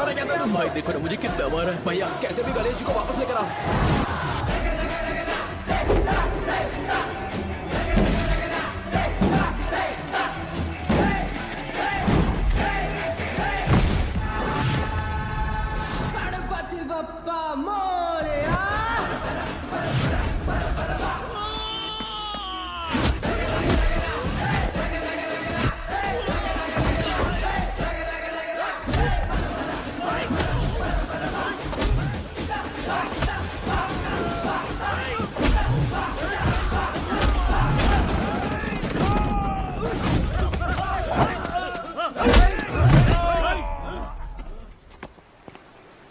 मारा क्या था? भाई देखो ना मुझे कितना मारा है। भैया कैसे भी गणेश जी को वापस लेकर आओ। गणपति बप्पा मोरया।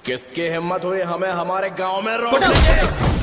किसकी हिम्मत हुई हमें हमारे गांव में रोकने की?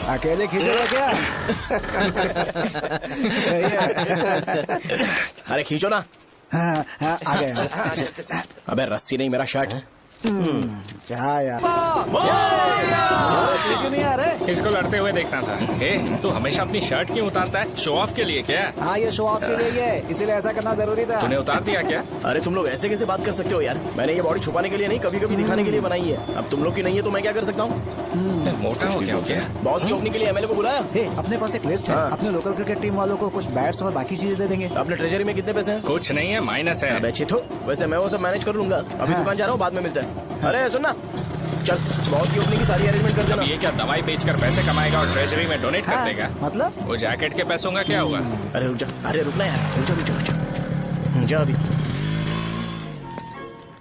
अकेले खींचोगे क्या? सही है। अरे खींचो ना। हाँ, हाँ, आ गया। अबे रस्सी नहीं मेरा शर्ट है। क्या यार क्यों नहीं आ रहे? इसको लड़ते हुए देखना था। तू हमेशा अपनी शर्ट क्यों उतारता है? शो ऑफ के लिए क्या? हाँ ये शो ऑफ के लिए है, इसीलिए ऐसा करना जरूरी था। तूने उतार दिया क्या? अरे तुम लोग ऐसे कैसे बात कर सकते हो यार? मैंने ये बॉडी छुपाने के लिए नहीं, कभी कभी दिखाने के लिए बनाई है। अब तुम लोग की नहीं है तो मैं क्या कर सकता हूँ? मोटा हो गया? बॉस की ओपनिंग के लिए एमएलए को बुलाया। अपने पास एक लिस्ट है, अपने लोकल क्रिकेट टीम वालों को कुछ बैट्स और बाकी चीजें दे देंगे। अपने ट्रेजरी में कितने पैसे हैं? कुछ नहीं है, माइनस है। अच्छी तो वैसे मैं वो सब मैनेज कर लूंगा। अभी दुकान जा रहा हूँ, बाद में मिलते हैं। अरे सुनना, चल बॉस की ओपनिंग की सारी अरेंजमेंट कर देना। ये क्या दवाई बेचकर पैसे कमाएगा और ट्रेजरी में डोनेट कर देगा? मतलब वो जैकेट के पैसों का क्या होगा? अरे रुक जा, अरे रुकना यार, रुक जा अभी।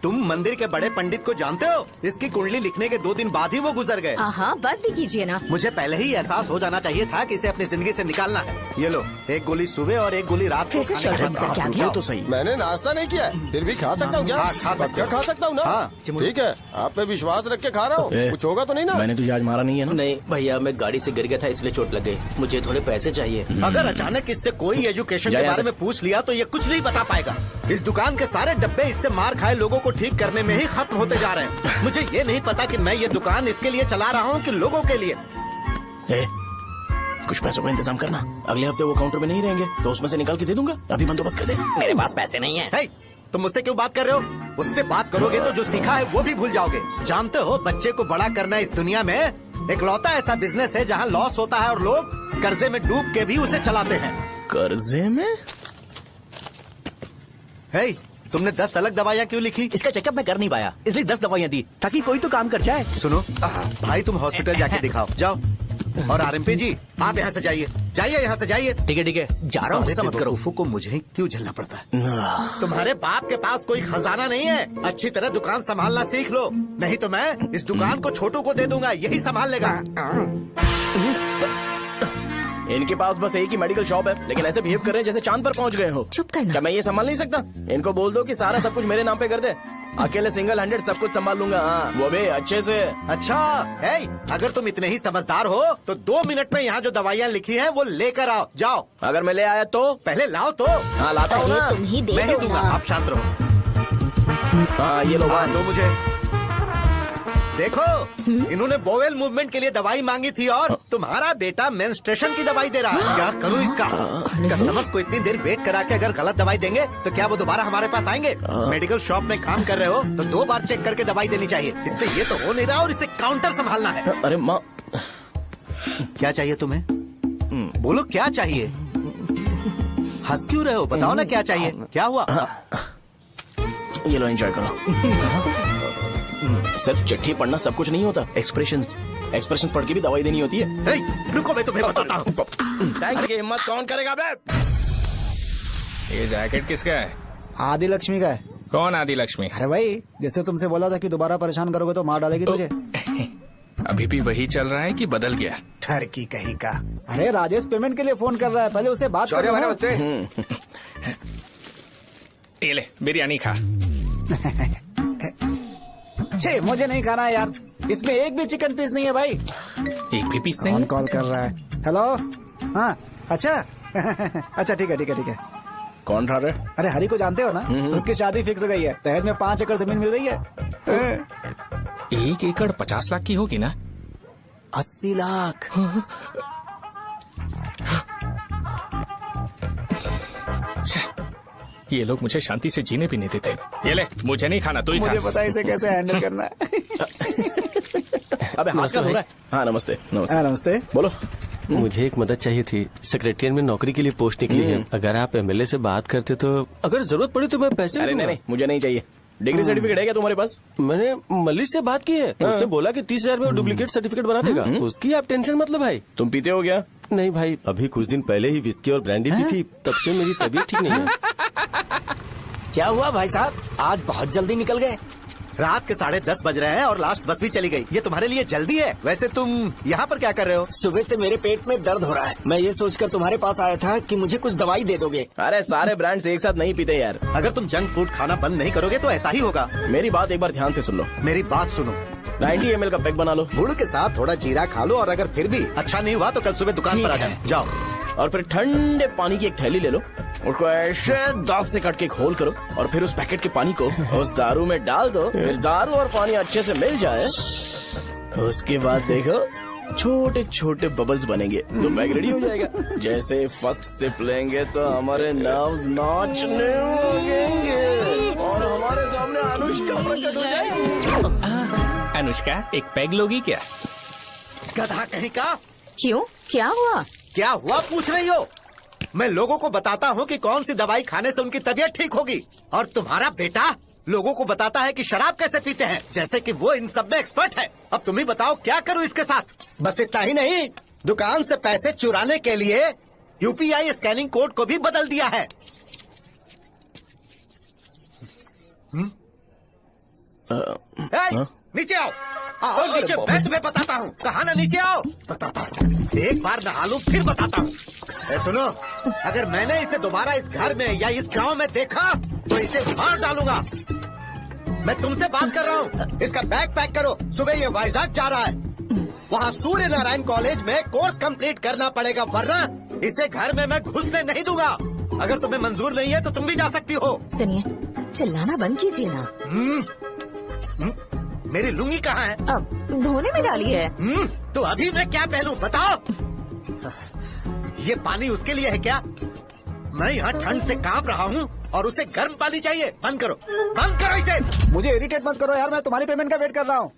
तुम मंदिर के बड़े पंडित को जानते हो? इसकी कुंडली लिखने के 2 दिन बाद ही वो गुजर गए। हाँ बस भी कीजिए ना। मुझे पहले ही एहसास हो जाना चाहिए था कि इसे अपनी जिंदगी से निकालना है। ये लो, एक गोली सुबह और एक गोली रात को कैसे खाने के शर्ट बाद क्या खाओ। किया? तो सही। मैंने नाश्ता नहीं किया है, फिर भी खा सकता हूँ क्या? हाँ, खा सकते हो। खा सकता हूँ ना? हाँ। ठीक है, आप पे विश्वास रख के खा रहा हूँ, कुछ होगा तो नहीं ना? मैंने तुझे आज मारा नहीं है ना? नहीं भैया, मैं गाड़ी से गिर गया था इसलिए चोट लग गई। मुझे थोड़े पैसे चाहिए। अगर अचानक इससे कोई एजुकेशन के बारे में पूछ लिया तो ये कुछ नहीं बता पाएगा। इस दुकान के सारे डब्बे इससे मार खाए लोगों को ठीक करने में ही खत्म होते जा रहे हैं। मुझे ये नहीं पता कि मैं ये दुकान इसके लिए चला रहा हूँ कि लोगों के लिए। कुछ पैसों का इंतजाम करना, अगले हफ्ते वो काउंटर में नहीं रहेंगे तो उसमें से निकाल के दे दूंगा। अभी बंदोबस्त कर दे। मेरे पास पैसे नहीं है। तुम मुझसे क्यों बात कर रहे हो? उससे बात करोगे तो जो सीखा है वो भी भूल जाओगे। जानते हो, बच्चे को बड़ा करना इस दुनिया में इकलौता ऐसा बिजनेस है जहाँ लॉस होता है और लोग कर्जे में डूब के भी उसे चलाते हैं। कर्जे में? तुमने 10 अलग दवाइयाँ क्यों लिखी? इसका चेकअप मैं कर नहीं पाया, इसलिए 10 दवाइयाँ दी ताकि कोई तो काम कर जाए। सुनो भाई, तुम हॉस्पिटल जाके दिखाओ, जाओ। और आरएमपी जी, आप यहाँ से जाइए, जाइए यहाँ से जाइए। ठीक है, जा रहा हूँ। मत करो। को मुझे क्यों झेलना पड़ता है? तुम्हारे बाप के पास कोई खजाना नहीं है। अच्छी तरह दुकान संभालना सीख लो, नहीं तो मैं इस दुकान को छोटू को दे दूंगा, यही संभाल लेगा। इनके पास बस एक ही मेडिकल शॉप है, लेकिन ऐसे बिहेव कर रहे हैं जैसे चांद पर पहुंच गए हो। चुप करना। क्या मैं ये संभाल नहीं सकता? इनको बोल दो कि सारा सब कुछ मेरे नाम पे कर दे। अकेले सिंगल हैंडेड सब कुछ संभाल लूंगा। हाँ, वो भी अच्छे से। अच्छा, अगर तुम इतने ही समझदार हो तो 2 मिनट में यहाँ जो दवाइयाँ लिखी हैं वो लेकर आओ, जाओ। अगर मैं ले आया तो? पहले लाओ तो। हाँ लाता हूँ ना। तुम ही दे मैं ही दो दूंगा, ना। आप शांत रहो। हाँ ये लो। हाँ, दो मुझे। देखो, इन्होंने बोवेल मूवमेंट के लिए दवाई मांगी थी और तुम्हारा बेटा मेंस्ट्रुएशन की दवाई दे रहा है। क्या करूँ इसका? कस्टमर्स को इतनी देर वेट करा के अगर गलत दवाई देंगे तो क्या वो दोबारा हमारे पास आएंगे? मेडिकल शॉप में काम कर रहे हो तो 2 बार चेक करके दवाई देनी चाहिए। इससे ये तो हो नहीं रहा और इसे काउंटर संभालना है। अरे माँ, क्या चाहिए तुम्हें? बोलो क्या चाहिए? हंस क्यों रहे हो? बताओ ना क्या चाहिए? क्या हुआ? ये लो एंजॉय करो। सिर्फ चिट्ठी पढ़ना सब कुछ नहीं होता। एक्सप्रेशंस पढ़ के भी दवाई देनी होती है। रुको, मैं तुम्हें बताता हूँ। टैंक की हिम्मत कौन करेगा बे? ये जैकेट किसका है? आदि लक्ष्मी का है। कौन आदि लक्ष्मी? अरे भाई, जिसने तुमसे बोला था कि दोबारा परेशान करोगे तो मार डालेगी तुझे। अभी भी वही चल रहा है कि बदल गया? ठरकी कहीं का। अरे राजेश पेमेंट के लिए फोन कर रहा है, पहले उससे बात करो। नमस्ते। ये ले बिरयानी खा। छे, मुझे नहीं खाना है यार, इसमें एक भी चिकन पीस नहीं है भाई। एक भी पीस नहीं? कौन कॉल कर रहा है? हेलो, हाँ अच्छा। अच्छा ठीक है। कौन रहा रे? अरे हरी को जानते हो ना, उसकी शादी फिक्स हो गई है। दहेज में 5 एकड़ जमीन मिल रही है। 1 एकड़ 50 लाख की होगी ना? 80 लाख। ये लोग मुझे शांति से जीने भी नहीं देते। ये ले, मुझे नहीं खाना, तू ही खा। मुझे पता है इसे कैसे हैंडल करना है। अबे हाथ का हो रहा है। हाँ नमस्ते। नमस्ते। बोलो। मुझे एक मदद चाहिए थी। सेक्रेटरिएट में नौकरी के लिए पोस्ट निकली है। अगर आप एमएलए से बात करते तो अगर जरूरत पड़ी तो मैं पैसे अरे नहीं, मुझे नहीं चाहिए। डिग्री सर्टिफिकेट है क्या तुम्हारे पास? मैंने मलिक से बात की है। उसने बोला कि 30,000 में डुप्लीकेट सर्टिफिकेट बना देगा। उसकी आप टेंशन मत लो भाई। तुम पीते हो क्या? नहीं भाई, अभी कुछ दिन पहले ही विस्की और ब्रांडी पी थी, तब से मेरी तबीयत ठीक नहीं है। क्या हुआ भाई साहब, आज बहुत जल्दी निकल गए? रात के 10:30 बज रहे हैं और लास्ट बस भी चली गई। ये तुम्हारे लिए जल्दी है। वैसे तुम यहाँ पर क्या कर रहे हो? सुबह से मेरे पेट में दर्द हो रहा है। मैं ये सोचकर तुम्हारे पास आया था कि मुझे कुछ दवाई दे दोगे। अरे सारे ब्रांड्स एक साथ नहीं पीते यार। अगर तुम जंक फूड खाना बंद नहीं करोगे तो ऐसा ही होगा। मेरी बात एक बार ध्यान से सुन लो। मेरी बात सुनो। 90 ml का पैक बना लो। गुड़ के साथ थोड़ा जीरा खा लो और अगर फिर भी अच्छा नहीं हुआ तो कल सुबह दुकान पर आ जाओ। और फिर ठंडे पानी की एक थैली ले लो, उसको ऐसे दांत से काट के खोल करो और फिर उस पैकेट के पानी को उस दारू में डाल दो। फिर दारू और पानी अच्छे से मिल जाए, उसके बाद देखो छोटे छोटे बबल्स बनेंगे तो पैक रेडी हो जाएगा। जैसे फर्स्ट सिप लेंगे तो हमारे नर्व्स नाचने लगेंगे और हमारे सामने अनुष्का प्रकट हो जाएगी। अनुष्का, एक पैग लोगी क्या? गधा कहीं का। क्यों, क्या हुआ? क्या हुआ पूछ रही हो? मैं लोगों को बताता हूँ कि कौन सी दवाई खाने से उनकी तबीयत ठीक होगी, और तुम्हारा बेटा लोगों को बताता है कि शराब कैसे पीते हैं, जैसे कि वो इन सब में एक्सपर्ट है। अब तुम ही बताओ क्या करूँ इसके साथ? बस इतना ही नहीं, दुकान से पैसे चुराने के लिए यूपीआई स्कैनिंग कोड को भी बदल दिया है। नीचे आओ, आओ नीचे, मैं तुम्हें बताता हूँ। कहा ना नीचे आओ, बताता हूँ। एक बार नहा लूं फिर बताता हूँ। सुनो, अगर मैंने इसे दोबारा इस घर में या इस गांव में देखा तो इसे मार डालूंगा। मैं तुमसे बात कर रहा हूँ। इसका बैग पैक करो, सुबह ये वाइजाग जा रहा है। वहाँ सूर्य नारायण कॉलेज में कोर्स कंप्लीट करना पड़ेगा, वरना इसे घर में मैं घुसने नहीं दूंगा। अगर तुम्हें मंजूर नहीं है तो तुम भी जा सकती हो। सुनिए, चिल्लाना बंद कीजिए ना। मेरी लुंगी कहाँ है? अब धोने में डाली है। तो अभी मैं क्या पहनूं बताओ? ये पानी उसके लिए है क्या? मैं यहाँ ठंड से कांप रहा हूँ और उसे गर्म पानी चाहिए। बंद करो इसे। मुझे इरिटेट मत करो यार, मैं तुम्हारी पेमेंट का वेट कर रहा हूँ।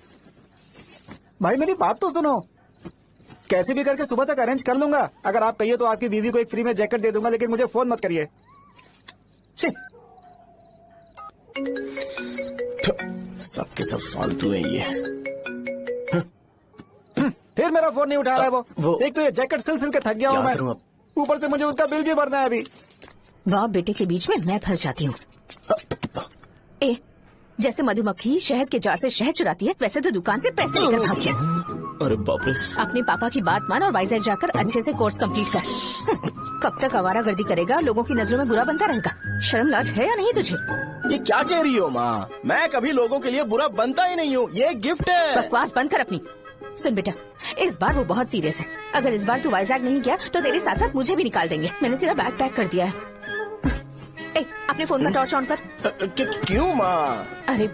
भाई मेरी बात तो सुनो, कैसे भी करके सुबह तक अरेंज कर लूंगा। अगर आप कहिए तो आपकी बीवी को एक फ्री में जैकेट दे दूंगा, लेकिन मुझे फोन मत करिए। सबके सब फालतू है ये। फिर मेरा फोन नहीं उठा रहा है वो। एक तो ये जैकेट सिल के थक गया हूँ मैं, ऊपर से मुझे उसका बिल भी भरना है अभी। बाप बेटे के बीच में मैं फंस जाती हूँ। जैसे मधुमक्खी शहद के जार से शहद चुराती है, वैसे तो दुकान से पैसे लेकर भाग गया। अरे बाप रे। अपने पापा की बात मान और वाइजैक जाकर अच्छे से कोर्स कंप्लीट कर। कब तक आवारागर्दी करेगा, लोगों की नजरों में बुरा बनता रहेगा। शर्म लाज है या नहीं तुझे? ये क्या कह रही हो माँ? मैं कभी लोगों के लिए बुरा बनता ही नहीं हूँ, ये गिफ्ट है। बकवास बंद कर अपनी। सुन बेटा, इस बार वो बहुत सीरियस है। अगर इस बार तू वाइजैक नहीं गया तो तेरे साथ साथ मुझे भी निकाल देंगे। मैंने तेरा बैग पैक कर दिया है। अपने फोन का टॉर्च ऑन कर। क्यों माँ? अरे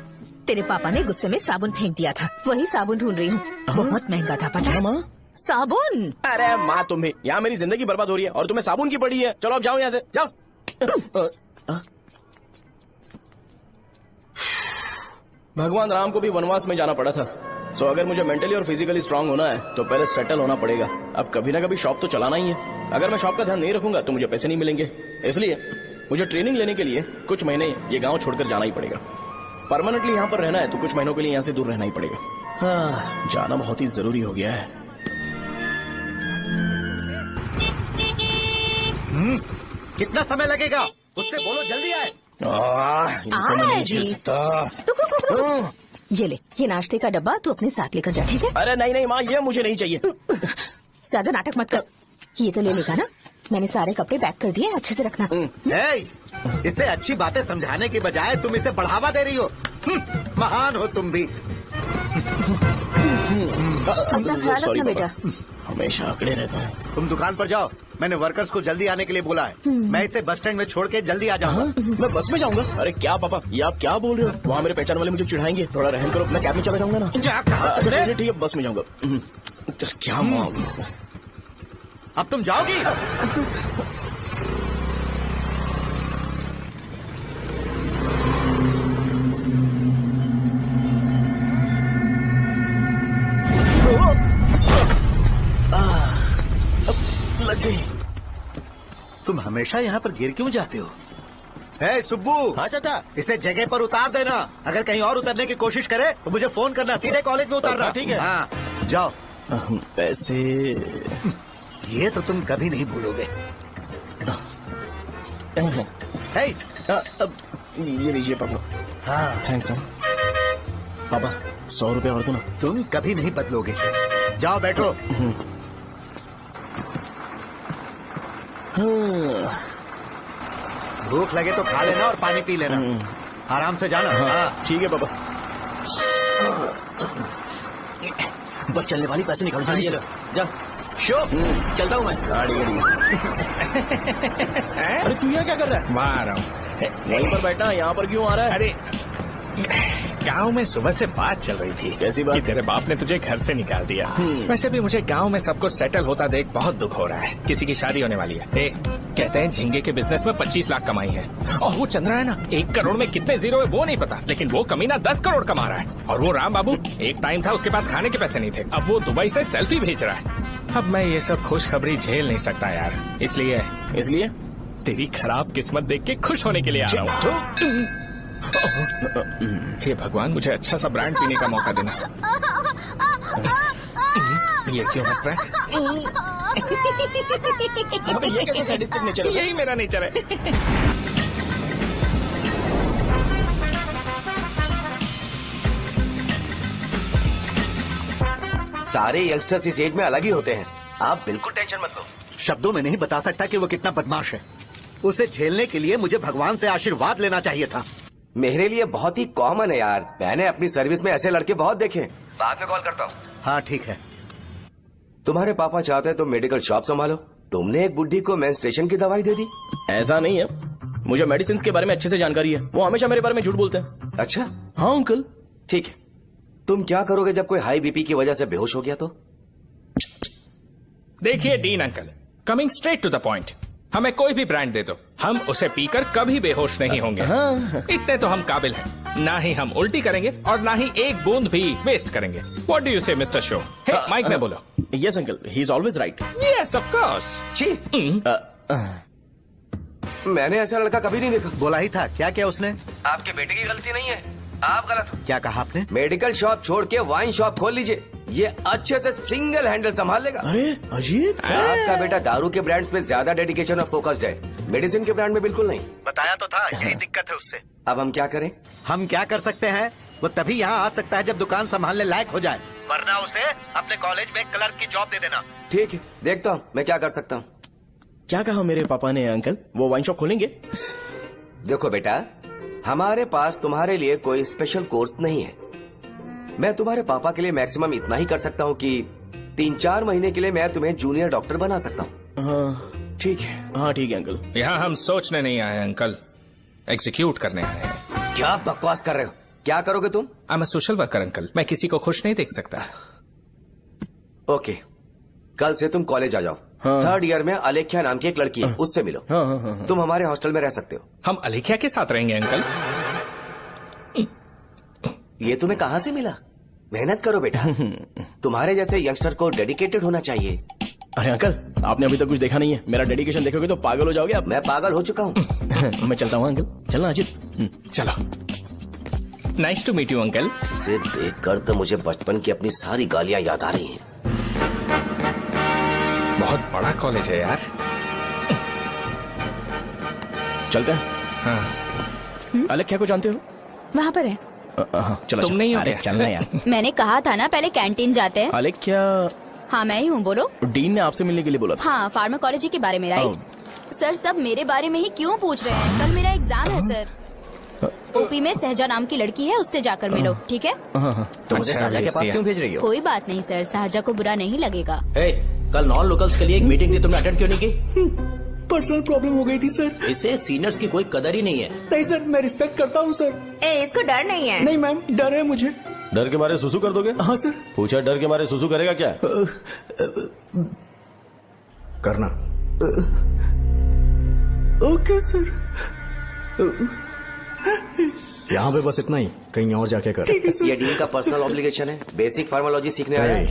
तेरे पापा ने गुस्से में साबुन फेंक दिया था, वही साबुन ढूंढ रही हूँ। बहुत महंगा था, पता है माँ? साबुन। अरे माँ तुम्हें, यहाँ मेरी जिंदगी बर्बाद हो रही है और तुम्हें साबुन की पड़ी है। चलो अब जाओ यहाँ से, जाओ। भगवान राम को भी वनवास में जाना पड़ा था। सो अगर मुझे मेंटली और फिजिकली स्ट्रांग होना है तो पहले सेटल होना पड़ेगा। अब कभी ना कभी शॉप तो चलाना ही है। अगर मैं शॉप का ध्यान नहीं रखूंगा तो मुझे पैसे नहीं मिलेंगे। इसलिए मुझे ट्रेनिंग लेने के लिए कुछ महीने ये गांव छोड़कर जाना ही पड़ेगा। परमानेंटली यहाँ पर रहना है तो कुछ महीनों के लिए यहाँ से दूर रहना ही पड़ेगा। हाँ, जाना बहुत ही जरूरी हो गया है। कितना समय लगेगा? उससे बोलो जल्दी आए। इनको मैं नहीं झेल सकता। ये नाश्ते का डब्बा तू अपने साथ लेकर जा, ठीक है? अरे नहीं नहीं माँ, ये मुझे नहीं चाहिए। ज्यादा नाटक मत कर, ये तो ले लेगा ना? मैंने सारे कपड़े पैक कर दिए, अच्छे से रखना। इसे अच्छी बातें समझाने की बजाय तुम इसे बढ़ावा दे रही हो। महान हो तुम भी। अपना ख्याल रखना बेटा। हमेशा अकड़े रहता है। तुम दुकान पर जाओ, मैंने वर्कर्स को जल्दी आने के लिए बोला है। मैं इसे बस स्टैंड में छोड़ के जल्दी आ जाऊंगा। मैं बस में जाऊंगा? अरे क्या पापा, ये आप क्या बोल रहे हो? वहाँ मेरे पहचान वाले मुझे चिढ़ाएंगे। थोड़ा रहम करो, मैं कैब में चला जाऊंगा ना। ठीक है, बस में जाऊंगा। क्या मामला? अब तुम जाओगी? लग गई। तुम हमेशा यहाँ पर गिर क्यों जाते हो? हे सुब्बू। हाँ चाचा। इसे जगह पर उतार देना। अगर कहीं और उतरने की कोशिश करे तो मुझे फोन करना, सीधे कॉलेज में उतारना। ठीक है। हाँ जाओ। पैसे ये तो तुम कभी नहीं भूलोगे। हे, अब ये लीजिए पापा। हाँ थैंक्स पापा। 100 रुपए और दो ना। तुम कभी नहीं बदलोगे। जाओ बैठो। भूख लगे तो खा लेना और पानी पी लेना। आराम से जाना। हाँ ठीक है पापा। बस चलने वाली पैसे निकाल दो। जा शो, चलता हूँ मैं। गाड़ी अरे तू यहाँ क्या कर रहा है? वहाँ रहा हूँ। वहीं पर बैठना, यहाँ पर क्यों आ रहा है? अरे गांव में सुबह से बात चल रही थी। कैसी बात? कि तेरे बाप ने तुझे घर से निकाल दिया। वैसे भी मुझे गांव में सबको सेटल होता देख बहुत दुख हो रहा है। किसी की शादी होने वाली है। कहते हैं झींगे के बिजनेस में 25 लाख कमाई है। और वो चंद्रा है ना, 1 करोड़ में कितने जीरो है वो नहीं पता, लेकिन वो कमीना 10 करोड़ कमा रहा है। और वो राम बाबू, एक टाइम था उसके पास खाने के पैसे नहीं थे, अब वो दुबई से सेल्फी भेज रहा है। अब मैं ये सब खुशखबरी झेल नहीं सकता यार। इसलिए तेरी खराब किस्मत देख के खुश होने के लिए आ रहा हूँ। हे भगवान, मुझे अच्छा सा ब्रांड पीने का मौका देना। ये क्यों हंस रहा है? ये कैसे सैडिस्टिक नेचर है? यही मेरा नेचर है। सारे यंगस्टर्स इस एज में अलग ही होते हैं। आप बिल्कुल टेंशन मत लो। शब्दों में नहीं बता सकता कि वो कितना बदमाश है। उसे झेलने के लिए मुझे भगवान से आशीर्वाद लेना चाहिए था। मेरे लिए बहुत ही कॉमन है यार। मैंने अपनी सर्विस में ऐसे लड़के बहुत देखे। बाद में कॉल करता हूँ। हाँ ठीक है। तुम्हारे पापा चाहते हैं तुम मेडिकल शॉप संभालो। तुमने एक बुढ़ी को मेंस्ट्रुएशन की दवाई दे दी। ऐसा नहीं है, मुझे मेडिसिन के बारे में अच्छे से जानकारी है। वो हमेशा मेरे बारे में झूठ बोलते हैं। अच्छा हाँ अंकल। ठीक है, तुम क्या करोगे जब कोई हाई बीपी की वजह से बेहोश हो गया तो? देखिए Dean uncle, coming straight to the point, हमें कोई भी ब्रांड दे दो, हम उसे पीकर कभी बेहोश नहीं होंगे। इतने तो हम काबिल हैं। ना ही हम उल्टी करेंगे और ना ही एक बूंद भी वेस्ट करेंगे। व्हाट डू यू से मिस्टर शो? माइक में बोलो। Yes uncle, he is always right. Yes of course. मैंने ऐसा लड़का कभी नहीं देखा। बोला ही था। क्या क्या उसने? आपके बेटे की गलती नहीं है, आप गलत हो। क्या कहा आपने? मेडिकल शॉप छोड़ के वाइन शॉप खोल लीजिए, ये अच्छे से सिंगल हैंडल संभाल लेगा। अरे अजीब। आपका बेटा दारू के ब्रांड्स में ज्यादा डेडिकेशन और फोकस्ड है, मेडिसिन के ब्रांड में बिल्कुल नहीं। बताया तो था, यही दिक्कत है उससे। अब हम क्या करें? हम क्या कर सकते हैं? वो तभी यहाँ आ सकता है जब दुकान संभालने लायक हो जाए, वरना उसे अपने कॉलेज में क्लर्क की जॉब दे देना। ठीक है, देखता हूँ मैं क्या कर सकता हूँ। क्या कहा मेरे पापा ने अंकल? वो वाइन शॉप खोलेंगे? देखो बेटा, हमारे पास तुम्हारे लिए कोई स्पेशल कोर्स नहीं है। मैं तुम्हारे पापा के लिए मैक्सिमम इतना ही कर सकता हूँ कि 3-4 महीने के लिए मैं तुम्हें जूनियर डॉक्टर बना सकता हूँ। हाँ ठीक है। हाँ ठीक है अंकल। यहाँ हम सोचने नहीं आए अंकल, एग्जीक्यूट करने आए हैं। क्या बकवास कर रहे हो? क्या करोगे तुम? I am a social worker uncle, मैं किसी को खुश नहीं देख सकता। ओके, कल से तुम कॉलेज आ जाओ। हाँ। 3rd ईयर में अलेख्या नाम की एक लड़की है, उससे मिलो। हाँ। तुम हमारे हॉस्टल में रह सकते हो। हम अलेख्या के साथ रहेंगे अंकल। ये तुम्हें कहाँ से मिला? मेहनत करो बेटा। तुम्हारे जैसे यंगस्टर को डेडिकेटेड होना चाहिए। अरे अंकल, आपने अभी तक कुछ देखा नहीं है। मेरा डेडिकेशन देखोगे तो पागल हो जाओगे आप। मैं पागल हो चुका हूँ। मैं चलता हूँ अंकल। चलना अजित। चलो, nice to meet you uncle. इसे देखकर तो मुझे बचपन की अपनी सारी गालियाँ याद आ रही हैं। बहुत बड़ा कॉलेज है यार। चलते हैं। हाँ। अलेख्या को जानते हो? वहाँ पर है। चलो। तुम नहीं हो अरे क्या? चलना यार। मैंने कहा था ना पहले कैंटीन जाते हैं। अलेख्या, हाँ मैं ही हूँ, बोलो। डीन ने आपसे मिलने के लिए बोला था। हाँ, फार्माकोलॉजी के बारे में, राइट? सर सब मेरे बारे में ही क्यों पूछ रहे हैं? कल मेरा एग्जाम है सर। ओपी में सहजा नाम की लड़की है, उससे जाकर मिलो, ठीक है? तो मुझे अच्छा, साजा के भेज पास दिया। क्यों भेज रही हो? कोई बात नहीं सर, सहजा को बुरा नहीं लगेगा। कल नॉन लोकल्स के लिए एक मीटिंग थी, तुमने अटेंड क्यों नहीं की? पर्सनल प्रॉब्लम हो गई थी सर। इसे सीनियर्स की कोई कदर ही नहीं है। नहीं सर, मैं रिस्पेक्ट करता हूँ सर। इसको डर नहीं है। नहीं मैम, डर है मुझे। डर के मारे सुसु कर दोगे? हाँ सर। पूछा डर के मारे सुसु करेगा क्या? करना। Okay sir. यहाँ पे बस इतना ही, कहीं और जाके कर। ये डीन का पर्सनल ऑब्लिगेशन है। बेसिक फार्माकोलॉजी सीखने आया है।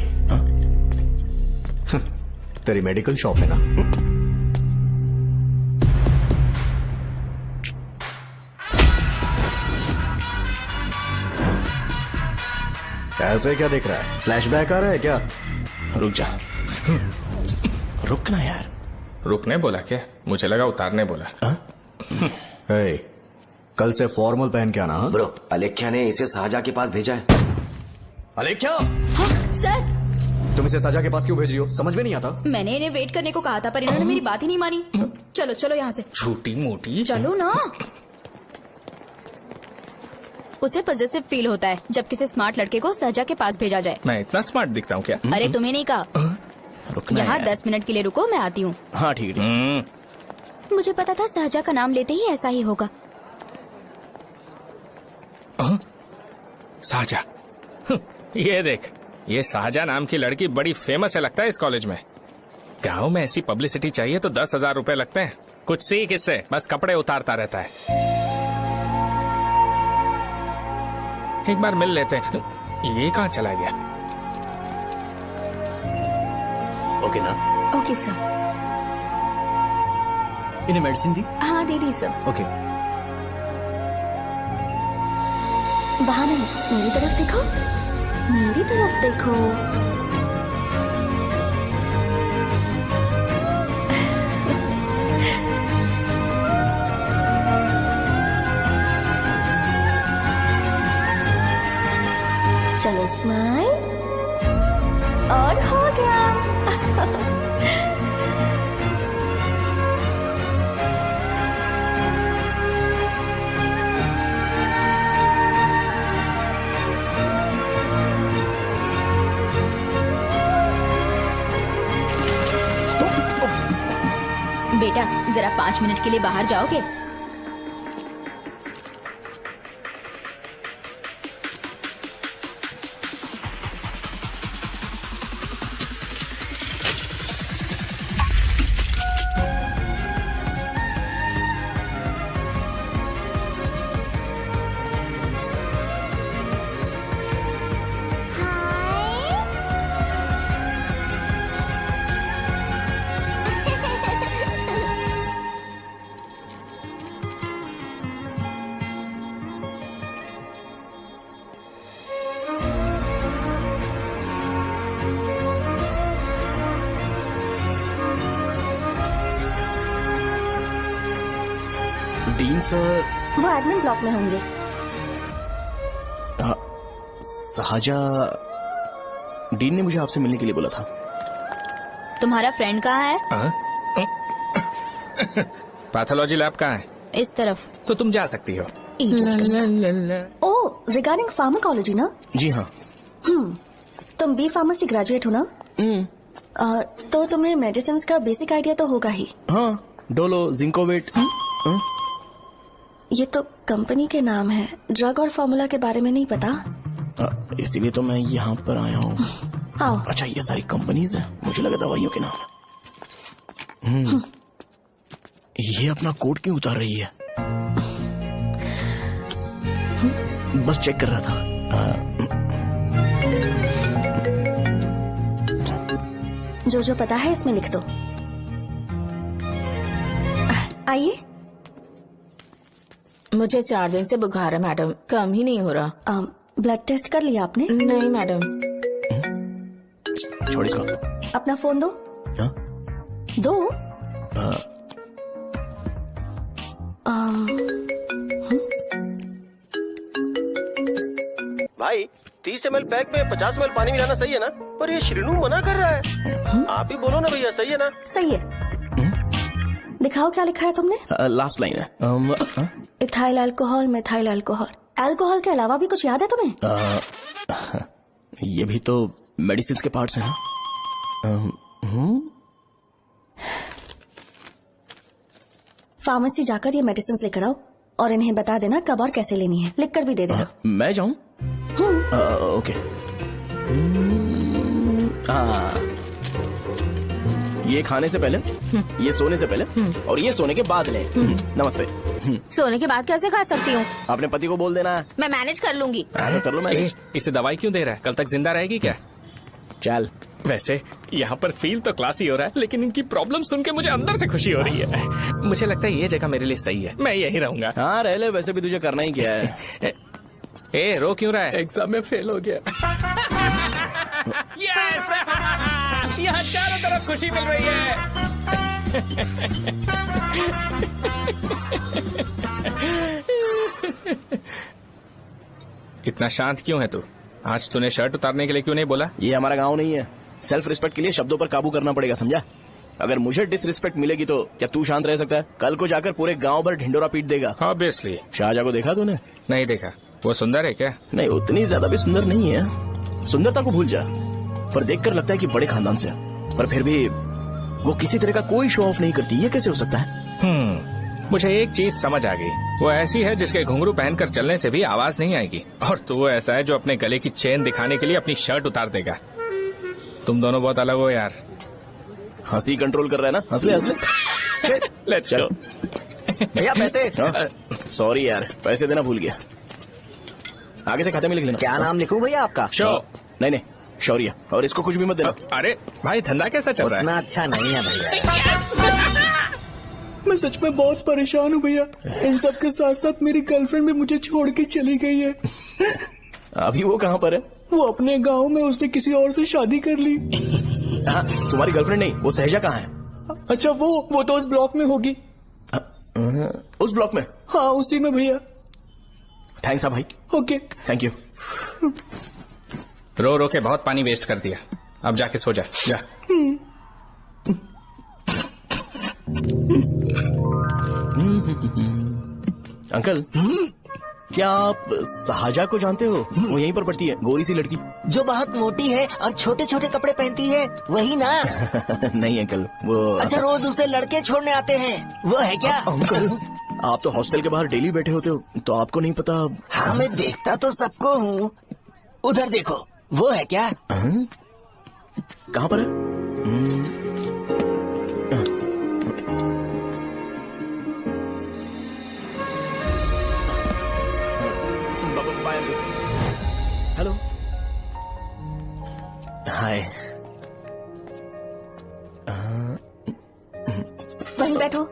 तेरी मेडिकल शॉप है ना? ऐसे क्या देख रहा है? फ्लैशबैक आ रहा है क्या? रुक जा। रुकना यार। रुकने बोला क्या? मुझे लगा उतारने बोला। हे, कल से फॉर्मल पहन के आना। हाँ? ब्रो, अलेख्या ने इसे साजा के पास भेजा है। अलेख्या, हाँ, सर तुम इसे साजा के पास क्यों भेज रही हो? समझ में नहीं आता। मैंने इन्हें वेट करने को कहा था, पर इन्होंने मेरी बात ही नहीं मानी। चलो चलो यहाँ से। छोटी मोटी। चलो ना। उसे पॉजिटिव फील होता है जब किसी स्मार्ट लड़के को सहजा के पास भेजा जाए। मैं इतना स्मार्ट दिखता हूँ क्या? अरे तुम्हें नहीं कहा। रुकना यहाँ यार। 10 मिनट के लिए रुको, मैं आती हूँ। हाँ ठीक है। मुझे पता था सहजा का नाम लेते ही ऐसा ही होगा। साजा। ये देख, ये साजा नाम की लड़की बड़ी फेमस है लगता है इस कॉलेज में। गांव में ऐसी पब्लिसिटी चाहिए तो 10,000 रुपए लगते हैं। कुछ सीख इससे, बस कपड़े उतारता रहता है। एक बार मिल लेते हैं। ये कहाँ चला गया? ओके ना? Okay sir. इन्हें मेडिसिन दी? हाँ दे दी सर। ओके। वहाँ नहीं, मेरी तरफ देखो, मेरी तरफ देखो। चलो स्माइल, और हो गया। बेटा जरा 5 मिनट के लिए बाहर जाओगे? Dean sir. वो एडमिन ब्लॉक में होंगे। साजा, डीन ने मुझे आपसे मिलने के लिए बोला था। तुम्हारा फ्रेंड कहाँ है? पैथोलॉजी लैब कहाँ है? इस तरफ। तो तुम जा सकती हो। ओ, रिगार्डिंग फार्माकोलॉजी ना? जी हाँ। तुम बी फार्मेसी ग्रेजुएट हो ना? तो तुम्हें मेडिसिन का बेसिक आइडिया तो होगा ही। हाँ, डोलो, जिंकोवेट। ये तो कंपनी के नाम है, ड्रग और फॉर्मूला के बारे में नहीं पता। इसीलिए तो मैं यहाँ पर आया हूँ। आओ। अच्छा, ये सारी कंपनीज हैं, मुझे लगा दवाइयों के नाम। ये अपना कोट क्यों उतार रही है? बस चेक कर रहा था। जो जो पता है इसमें लिख दो। आइए। मुझे 4 दिन से बुखार है मैडम, कम ही नहीं हो रहा। ब्लड टेस्ट कर लिया आपने? नहीं मैडम। छोड़ इसको। अपना फोन दो। हा? दो। भाई 30 ml पैक में 50 ml पानी मिलाना सही है ना? पर ये श्रीनू मना कर रहा है। आप ही बोलो ना भैया, सही है ना? सही है। दिखाओ क्या लिखा है तुमने? लास्ट लाइन है। Ethyl alcohol, methyl alcohol. Alcohol के अलावा भी कुछ याद है तुम्हें? ये भी तो मेडिसिन के पार्ट्स हैं ना। फार्मेसी जाकर ये मेडिसिन लेकर आओ और इन्हें बता देना कब और कैसे लेनी है। लिख कर भी दे देना। मैं जाऊं? ओके। ये खाने से पहले, ये सोने से पहले और ये सोने के बाद ले। नमस्ते। सोने के बाद कैसे खा सकती हूँ? अपने पति को बोल देना। मैं मैनेज कर लूंगी। कर लो मैनेज। इसे दवाई क्यों दे रहा है? कल तक जिंदा रहेगी क्या? चल। वैसे यहाँ पर फील तो क्लासी हो रहा है, लेकिन इनकी प्रॉब्लम सुन के मुझे अंदर से खुशी हो रही है। मुझे लगता है ये जगह मेरे लिए सही है, मैं यही रहूंगा। हाँ रह ले, वैसे भी तुझे करना ही क्या है। ए रो क्यों रहा है? एग्जाम में फेल हो गया। यस! यहाँ चारों तरफ खुशी मिल रही है। इतना शांत क्यों है तू? आज तूने शर्ट उतारने के लिए क्यों नहीं बोला? ये हमारा गांव नहीं है। सेल्फ रिस्पेक्ट के लिए शब्दों पर काबू करना पड़ेगा, समझा? अगर मुझे डिसरिस्पेक्ट मिलेगी तो क्या तू शांत रह सकता है? कल को जाकर पूरे गांव भर ढिंडोरा पीट देगा। ऑब्वियसली। शाहजहां को देखा तूने? नहीं देखा। वो सुंदर है क्या? नहीं, उतनी ज्यादा भी सुंदर नहीं है। सुंदरता को भूल जा, पर देखकर लगता है कि बड़े खानदान से, पर फिर भी वो किसी तरह का कोई शो ऑफ नहीं करती। ये कैसे हो सकता है? मुझे एक चीज समझ आ गई। वो ऐसी है जिसके घुंघरू पहनकर चलने से भी आवाज नहीं आएगी, और तू ऐसा है जो अपने गले की चेन दिखाने के लिए अपनी शर्ट उतार देगा। तुम दोनों बहुत अलग हो यार। हंसी कंट्रोल कर रहा है ना? हंस ले, हंस ले। Let's go. भैया पैसे। सॉरी यार, पैसे देना भूल गया। आगे से खाते में लिख लेना। क्या नाम लिखूं भैया आपका? शो। नहीं, शौर्य। और इसको कुछ भी मत देना। अरे भाई, धंधा कैसा चल रहा है? उतना अच्छा नहीं है भैया। मैं सच में बहुत परेशान हूँ भैया। इन सब के साथ साथ मेरी गर्लफ्रेंड भी मुझे छोड़ के चली गई है। अभी वो कहाँ पर है? वो अपने गांव में, उसने किसी और से शादी कर ली। तुम्हारी गर्लफ्रेंड नहीं, वो सहजा कहाँ है? अच्छा, वो तो उस ब्लॉक में होगी। उस ब्लॉक में? हाँ, उसी में भैया। थैंक्स भाई। Okay, thank you. रो रो के बहुत पानी वेस्ट कर दिया, अब जाके सो जा। जा। अंकल, क्या आप शाहजहां को जानते हो? वो यहीं पर पढ़ती है, गोरी सी लड़की जो बहुत मोटी है और छोटे छोटे कपड़े पहनती है, वही ना? नहीं अंकल, वो अच्छा, रोज उसे लड़के छोड़ने आते हैं, वो है क्या? अंकल, आप तो हॉस्टल के बाहर डेली बैठे होते हो, तो आपको नहीं पता? हाँ, मैं देखता तो सबको हूँ। उधर देखो, वो है क्या? कहाँ पर है? हेलो, हाय। वहीं बैठो।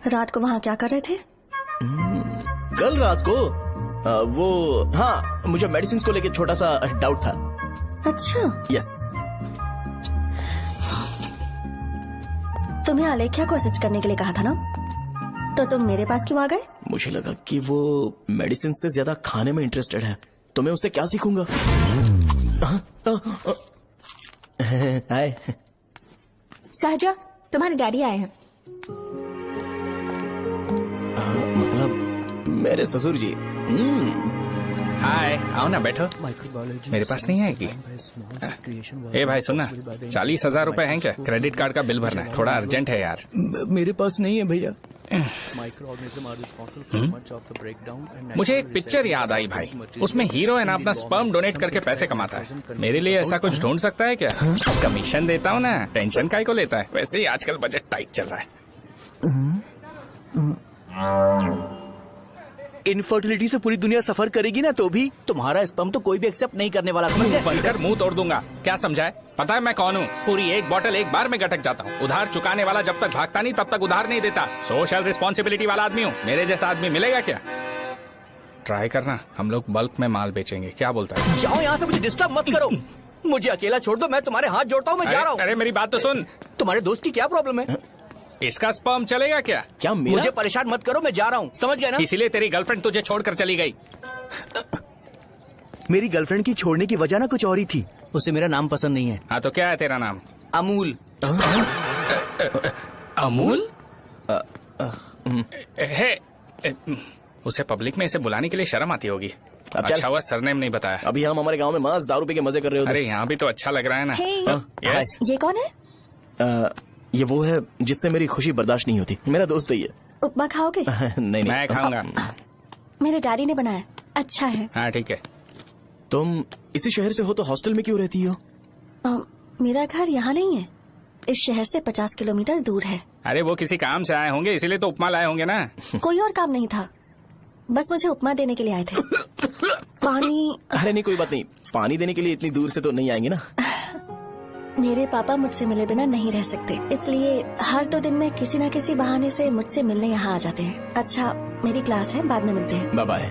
रात को वहाँ क्या कर रहे थे? कल रात को वो, हाँ, मुझे मेडिसिन को लेके छोटा सा डाउट था। अच्छा। यस। तुम्हें आलेख्या को असिस्ट करने के लिए कहा था ना, तो तुम मेरे पास क्यों आ गए? मुझे लगा कि वो मेडिसिन से ज्यादा खाने में इंटरेस्टेड है, तो मैं उससे क्या सीखूंगा। हाय। सहजा, तुम्हारे डैडी आए हैं। मतलब मेरे ससुर जी। हाय, आओ ना बैठो। मेरे पास नहीं है कि ए भाई सुनना, 40,000 रुपए हैं क्या? क्रेडिट कार्ड का बिल भरना है, थोड़ा अर्जेंट है यार। मेरे पास नहीं है भैया। मुझे एक पिक्चर याद आई भाई, उसमें हीरोइन अपना स्पर्म डोनेट करके पैसे कमाता है। मेरे लिए ऐसा कुछ ढूंढ सकता है क्या? कमीशन देता हूँ ना, टेंशन काय को लेता है। वैसे ही आजकल बजट टाइट चल रहा है। इनफर्टिलिटी से पूरी दुनिया सफर करेगी ना, तो भी तुम्हारा स्पर्म तो कोई भी एक्सेप्ट नहीं करने वाला, समझ गए? बनकर मुंह तोड़ दूंगा। क्या समझा है? पता है मैं कौन हूँ? पूरी एक बोतल एक बार में गटक जाता हूँ। उधार चुकाने वाला जब तक भागता नहीं तब तक उधार नहीं देता। सोशल रिस्पॉन्सिबिलिटी वाला आदमी हूँ। मेरे जैसा आदमी मिलेगा क्या? ट्राई करना, हम लोग बल्क में माल बेचेंगे। क्या बोलता है? जाओ यहाँ से, मुझे डिस्टर्ब मत करो। मुझे अकेला छोड़ दो, मैं तुम्हारे हाथ जोड़ता हूँ, मैं जा रहा हूँ। अरे मेरी बात तो सुन। तुम्हारे दोस्त की क्या प्रॉब्लम है? इसका स्पर्म चलेगा क्या? क्या मेरा? मुझे परेशान मत करो, मैं जा रहा हूँ, समझ गए ना? इसीलिए तेरी गर्लफ्रेंड तुझे छोड़कर चली गई। मेरी गर्लफ्रेंड की छोड़ने की वजह ना कुछ और ही थी। उसे मेरा नाम पसंद नहीं है। हाँ तो क्या है तेरा नाम? अमूल। अमूल? उसे पब्लिक में इसे बुलाने के लिए शर्म आती होगी। अच्छा हुआ सरनेम नहीं बताया। अभी हम हमारे गांव में मस्त दारू पी के मजे कर रहे होते। अरे यहाँ भी तो अच्छा लग रहा है ना। यस। ये कौन है? ये वो है जिससे मेरी खुशी बर्दाश्त नहीं होती। मेरा दोस्त ही है। उपमा खाओगे? नहीं मैं खाऊंगा। मेरे डैडी ने बनाया, अच्छा है। हाँ ठीक है। तुम इसी शहर से हो तो हॉस्टल में क्यों रहती हो? मेरा घर यहाँ नहीं है, इस शहर से 50 किलोमीटर दूर है। अरे वो किसी काम से आए होंगे, इसीलिए तो उपमा लाए होंगे ना। कोई और काम नहीं था, बस मुझे उपमा देने के लिए आए थे। पानी? अरे नहीं, कोई बात नहीं। पानी देने के लिए इतनी दूर से तो नहीं आएंगे ना। मेरे पापा मुझसे मिले बिना नहीं रह सकते, इसलिए हर 2 दिन में किसी न किसी बहाने से मुझसे मिलने यहाँ आ जाते हैं। अच्छा, मेरी क्लास है, बाद में मिलते हैं। Bye bye.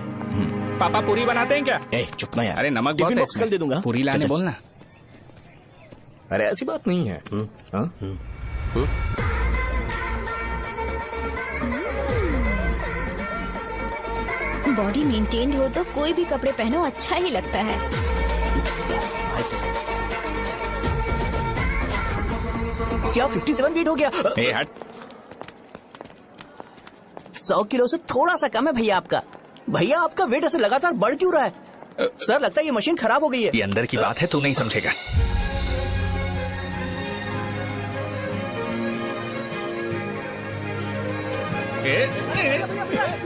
पापा पूरी बनाते हैं क्या? चुप ना यार। अरे नमक बहुत है इसमें। कल दे दूंगा। पूरी लाने बोलना। अरे ऐसी बात नहीं है। बॉडी मेंटेन्ड हो तो कोई भी कपड़े पहनो अच्छा ही लगता है। क्या 57 फीट हो गया? ए हट। 100 किलो से थोड़ा सा कम है भैया आपका। भैया आपका वेट ऐसे लगातार बढ़ क्यों रहा है? सर लगता है ये मशीन खराब हो गई है। ये अंदर की बात है, तू नहीं समझेगा।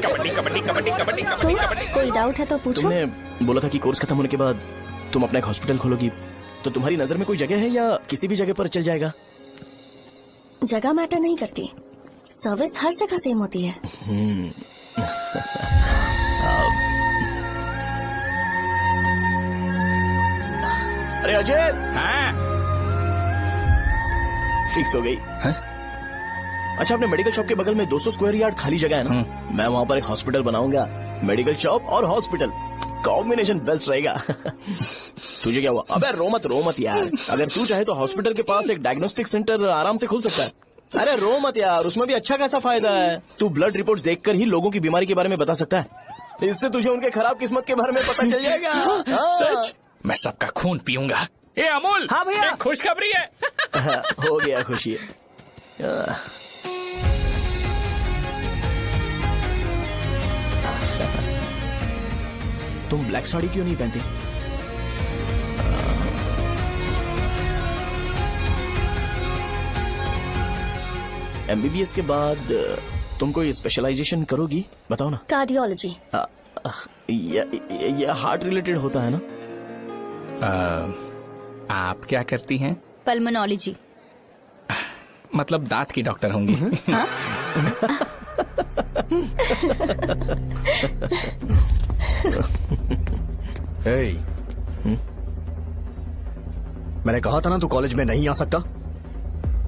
कबड्डी कबड्डी कबड्डी कबड्डी कबड्डी कबड्डी। कोई डाउट है तो पूछो। तुमने बोला था कि कोर्स खत्म होने के बाद तुम अपना एक हॉस्पिटल खोलोगी, तो तुम्हारी नजर में कोई जगह है या किसी भी जगह पर चल जाएगा? जगह मैटर नहीं करती, सर्विस हर जगह सेम होती है। अरे अजय। हाँ? फिक्स हो गई। हाँ? अच्छा, अपने मेडिकल शॉप के बगल में 200 स्क्वायर यार्ड खाली जगह है ना? मैं वहाँ पर एक हॉस्पिटल बनाऊंगा। मेडिकल शॉप और हॉस्पिटल कॉम्बिनेशन बेस्ट रहेगा। तुझे क्या हुआ? अबे रो मत यार। अगर तू चाहे तो हॉस्पिटल के पास एक डायग्नोस्टिक सेंटर आराम से खुल सकता है। अरे रो मत यार, उसमें भी अच्छा खासा फायदा है। तू ब्लड रिपोर्ट देखकर ही लोगों की बीमारी के बारे में बता सकता है। इससे तुझे उनके खराब किस्मत के बारे में पता चल जाएगा। सच? मैं सबका खून पीऊंगा। ए अमूल। हाँ भैया। एक खुशखबरी है। हो गया खुशी। तुम ब्लैक साड़ी क्यों नहीं पहनती? एमबीबीएस के बाद तुम कोई स्पेशलाइजेशन करोगी? बताओ ना। कार्डियोलॉजी। ये हार्ट रिलेटेड होता है ना? आप क्या करती हैं? पल्मोनोलॉजी। मतलब दांत की डॉक्टर होंगी। हाँ? मैंने कहा था ना तू कॉलेज में नहीं आ सकता।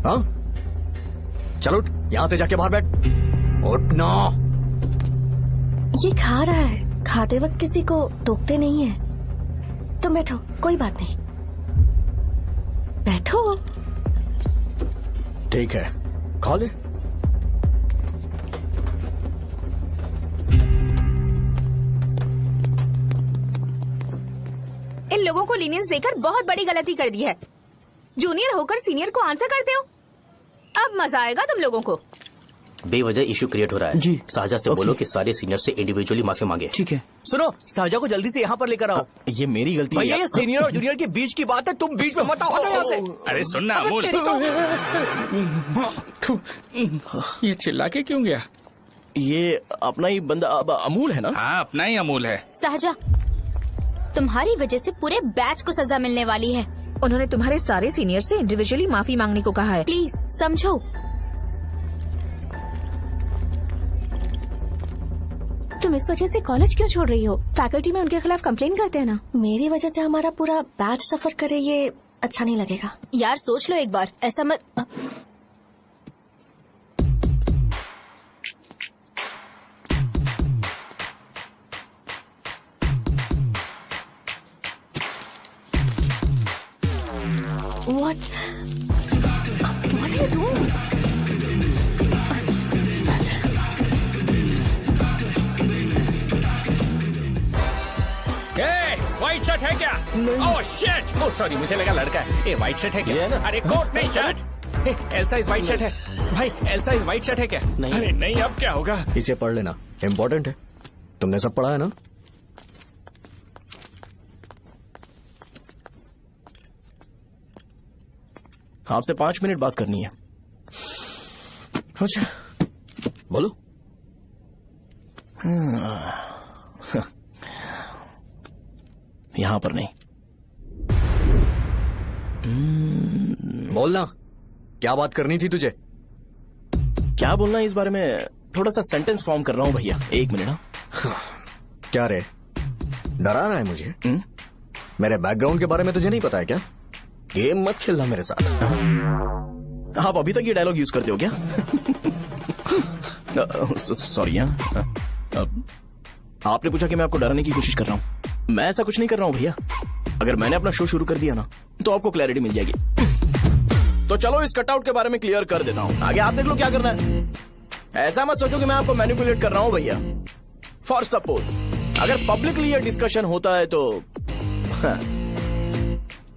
हाँ चलो यहाँ से जाके बाहर बैठ। उठना। ये खा रहा है, खाते वक्त किसी को टोकते नहीं है। तुम बैठो, कोई बात नहीं, बैठो। ठीक है, खा ले। इन लोगों को लीनियंस देकर बहुत बड़ी गलती कर दी है। जूनियर होकर सीनियर को आंसर करते हो। अब मजा आएगा तुम लोगों को। बेवजह इशू क्रिएट हो रहा है। जी। साजा से बोलो कि सारे सीनियर से इंडिविजुअली माफी मांगे। ठीक है। सुनो, साजा को जल्दी से यहाँ पर लेकर आओ। ये मेरी गलती भैया, ये सीनियर और जूनियर के बीच की बात है, तुम बीच में मत आओ यहाँ से। अरे सुनना अमूल, ये चिल्ला के क्यों गया? ये अपना ही बंदा अमूल है ना? हाँ, अपना ही अमूल है। साजा, तुम्हारी वजह से पूरे बैच को सजा मिलने वाली है। उन्होंने तुम्हारे सारे सीनियर से इंडिविजुअली माफी मांगने को कहा है। प्लीज समझो। तुम इस वजह से कॉलेज क्यों छोड़ रही हो? फैकल्टी में उनके खिलाफ कंप्लेन करते हैं ना। मेरी वजह से हमारा पूरा बैच सफर करे, ये अच्छा नहीं लगेगा। यार सोच लो एक बार, ऐसा मत। What are you doing? White shirt है क्या? Oh shit! ओह सॉरी, मुझे लगा लड़का है। ये व्हाइट शर्ट है क्या? अरे कोट नहीं, shirt. Elsa is white shirt है भाई। एल्सा इज व्हाइट शर्ट है क्या? नहीं। अरे नहीं, अब क्या होगा? इसे पढ़ लेना, इम्पोर्टेंट है। तुमने सब पढ़ा है ना? आपसे 5 मिनट बात करनी है। अच्छा, बोलो। यहाँ पर नहीं। बोलना, क्या बात करनी थी तुझे? क्या बोलना है इस बारे में? थोड़ा सा सेंटेंस फॉर्म कर रहा हूँ भैया, 1 मिनट। क्या रे, डरा रहा है मुझे? मेरे बैकग्राउंड के बारे में तुझे नहीं पता है क्या? गेम मत खेलना मेरे साथ। आप अभी तक ये डायलॉग यूज करते हो क्या? सॉरी। आपने पूछा कि मैं आपको डराने की कोशिश कर रहा हूँ। मैं ऐसा कुछ नहीं कर रहा हूँ भैया। अगर मैंने अपना शो शुरू कर दिया ना, तो आपको क्लैरिटी मिल जाएगी। तो चलो इस कटआउट के बारे में क्लियर कर देता हूँ, आगे आप देख लो क्या करना है। ऐसा मत सोचो कि मैं आपको मैनिपुलेट कर रहा हूँ भैया। फॉर सपोज अगर पब्लिकली ये डिस्कशन होता है तो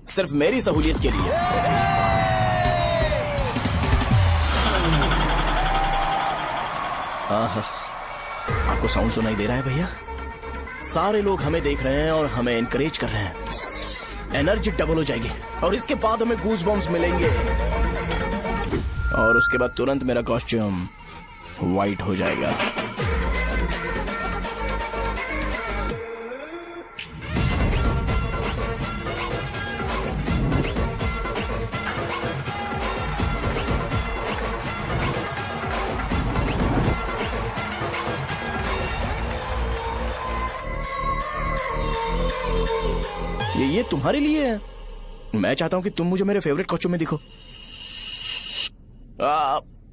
सिर्फ मेरी सहूलियत के लिए। आपको साउंड सुनाई दे रहा है भैया? सारे लोग हमें देख रहे हैं और हमें एनकरेज कर रहे हैं। एनर्जी डबल हो जाएगी और इसके बाद हमें गूज बम्स मिलेंगे और उसके बाद तुरंत मेरा कॉस्ट्यूम व्हाइट हो जाएगा। ये तुम्हारे लिए है। मैं चाहता हूं कि तुम मुझे मेरे फेवरेट कॉस्ट्यूम में दिखो।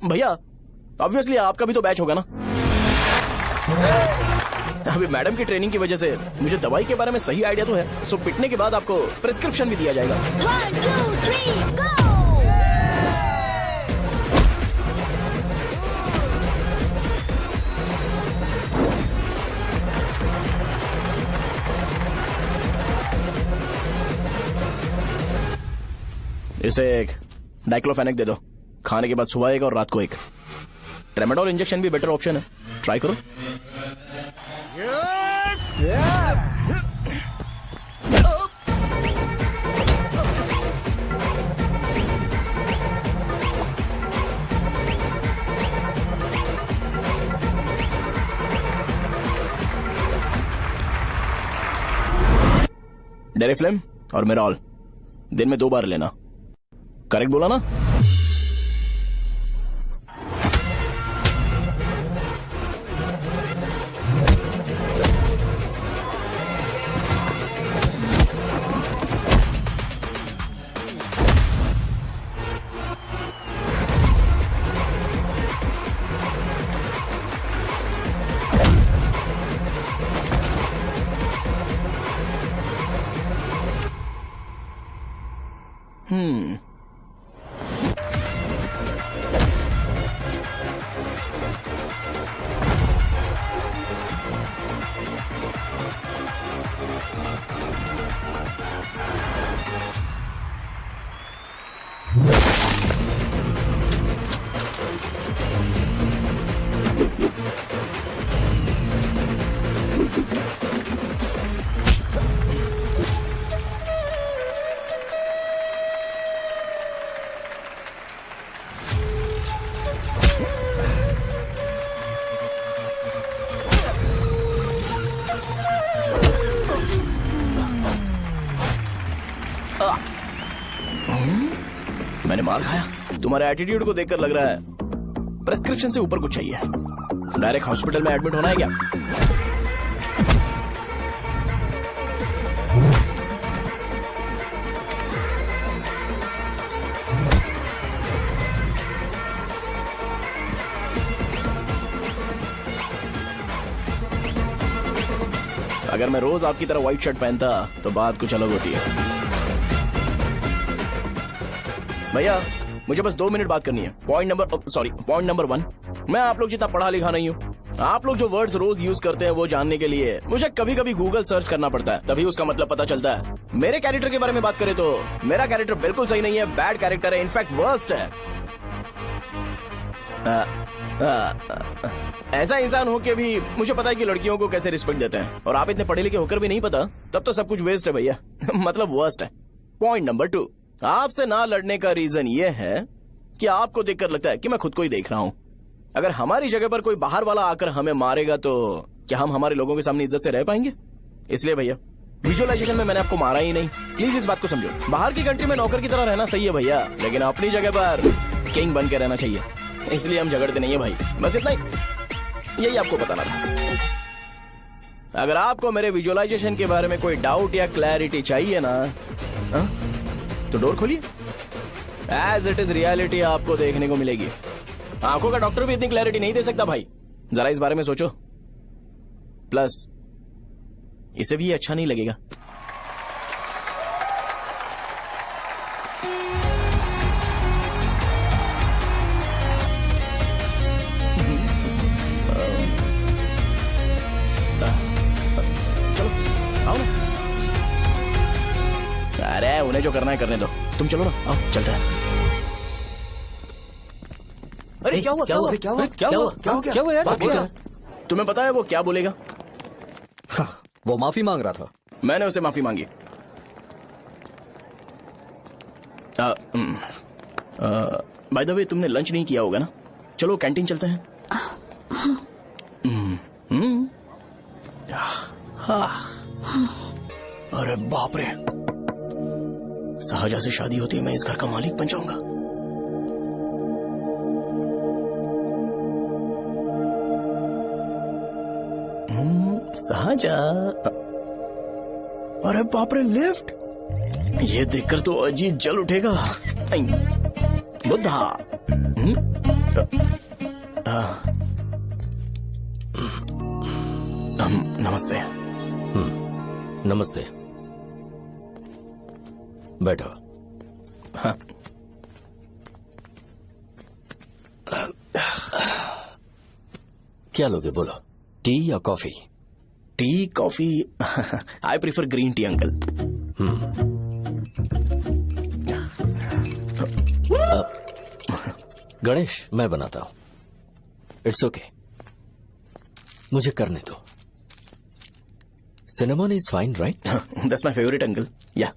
भैया ऑब्वियसली आपका भी तो बैच होगा ना। अभी मैडम की ट्रेनिंग की वजह से मुझे दवाई के बारे में सही आइडिया तो है। सो पिटने के बाद आपको प्रिस्क्रिप्शन भी दिया जाएगा। 1 2 3 गो। इसे एक डाइक्लोफेनेक दे दो। खाने के बाद सुबह एक और रात को एक। ट्रेमाडोल इंजेक्शन भी बेटर ऑप्शन है, ट्राई करो। डेरिफ्लेम और मेरॉल दिन में 2 बार लेना। करेक्ट बोला ना? मार खाया। तुम्हारे एटीट्यूड को देखकर लग रहा है प्रेस्क्रिप्शन से ऊपर कुछ चाहिए। डायरेक्ट हॉस्पिटल में एडमिट होना है क्या? अगर मैं रोज आपकी तरह व्हाइट शर्ट पहनता तो बात कुछ अलग होती है। भैया मुझे बस 2 मिनट बात करनी है। पॉइंट नंबर 1, मैं आप लोग जितना पढ़ा लिखा नहीं हूँ। आप लोग जो वर्ड्स रोज यूज करते हैं वो जानने के लिए मुझे कभी कभी गूगल सर्च करना पड़ता है, तभी उसका मतलब पता चलता है। मेरे कैरेक्टर के बारे में बात करें तो मेरा कैरेक्टर बिल्कुल सही नहीं है, बैड कैरेक्टर है, इनफैक्ट वर्स्ट है। ऐसा इंसान हो के भी मुझे पता है कि लड़कियों को कैसे रिस्पेक्ट देते हैं, और आप इतने पढ़े लिखे होकर भी नहीं पता, तब तो सब कुछ वेस्ट है भैया। मतलब वर्स्ट है। पॉइंट नंबर 2, आपसे ना लड़ने का रीजन ये है कि आपको देखकर लगता है कि मैं खुद को ही देख रहा हूँ। अगर हमारी जगह पर कोई बाहर वाला आकर हमें मारेगा तो क्या हम हमारे लोगों के सामने इज्जत से रह पाएंगे? इसलिए भैया विजुअलाइजेशन में मैंने आपको मारा ही नहीं, प्लीज इस बात को समझो। बाहर की कंट्री में नौकर की तरह रहना सही है भैया, लेकिन अपनी जगह पर किंग बन के रहना चाहिए। इसलिए हम झगड़ते नहीं है भाई, बस इतना ही, यही आपको बताना था। अगर आपको मेरे विजुअलाइजेशन के बारे में कोई डाउट या क्लैरिटी चाहिए ना, तो डोर खोलिए। एज इट इज रियलिटी आपको देखने को मिलेगी। आंखों का डॉक्टर भी इतनी क्लैरिटी नहीं दे सकता भाई, जरा इस बारे में सोचो। प्लस इसे भी अच्छा नहीं लगेगा। चलो आओ ना। अरे उन्हें जो करना है करने दो, तुम चलो ना, आओ चलते हैं। अरे क्या हुआ यार? तुम्हें पता है वो क्या बोलेगा? वो माफी मांग रहा था। मैंने उसे माफी मांगी। बाय द वे तुमने लंच नहीं किया होगा ना? चलो कैंटीन चलते हैं। अरे बाप रे, सहजा से शादी होती है मैं इस घर का मालिक बन जाऊंगा। सहजा, अरे बाप रे लिफ्ट, ये देखकर तो अजीत जल उठेगा। बुद्धा, नमस्ते। नमस्ते, बैठो। हाँ। क्या लोगे बोलो, टी या coffee? Tea coffee, I prefer green tea uncle. Ganesh मैं बनाता हूं, इट्स ओके, मुझे करने दो। Cinnamon is fine right? That's my favourite uncle. या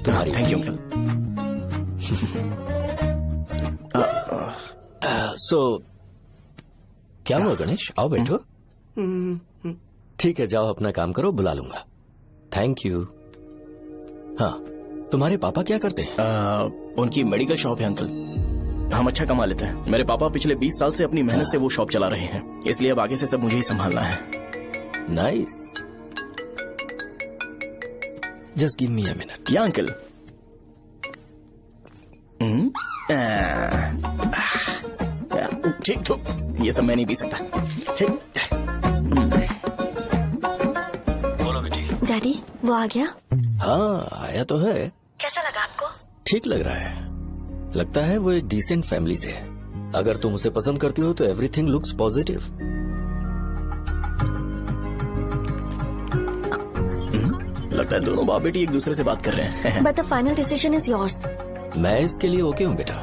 तुम्हारी। Thank you uncle. सो क्या हुआ गणेश, आओ बैठो। ठीक है जाओ अपना काम करो, बुला लूंगा। Thank you. हाँ तुम्हारे पापा क्या करते हैं? उनकी मेडिकल शॉप है अंकल, हम अच्छा कमा लेते हैं। मेरे पापा पिछले 20 साल से अपनी मेहनत से वो शॉप चला रहे हैं, इसलिए अब आगे से सब मुझे ही संभालना है। Nice, just give me a minute. या अंकल। ठीक तो ये सब मैं नहीं पी सकता। ठीक। बोलो बेटी। डैडी वो आ गया? हाँ आया तो है। कैसा लगा आपको? ठीक लग रहा है, लगता है वो एक डिसेंट फैमिली से है। अगर तुम उसे पसंद करती हो तो एवरीथिंग लुक्स पॉजिटिव। लगता है दोनों बाप बेटी एक दूसरे से बात कर रहे हैं। But the final decision is yours. मैं इसके लिए ओके हूँ बेटा।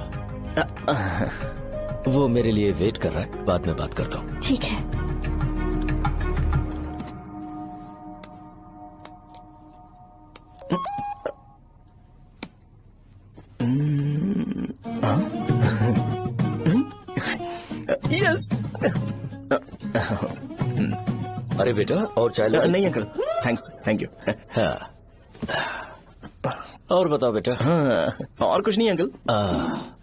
वो मेरे लिए वेट कर रहा है, बाद में बात करता हूँ। ठीक है। यस। अरे बेटा और चाय लो। नहीं अंकल, थैंक्स, थैंक यू। हाँ। और बताओ बेटा। हाँ, और कुछ नहीं अंकल।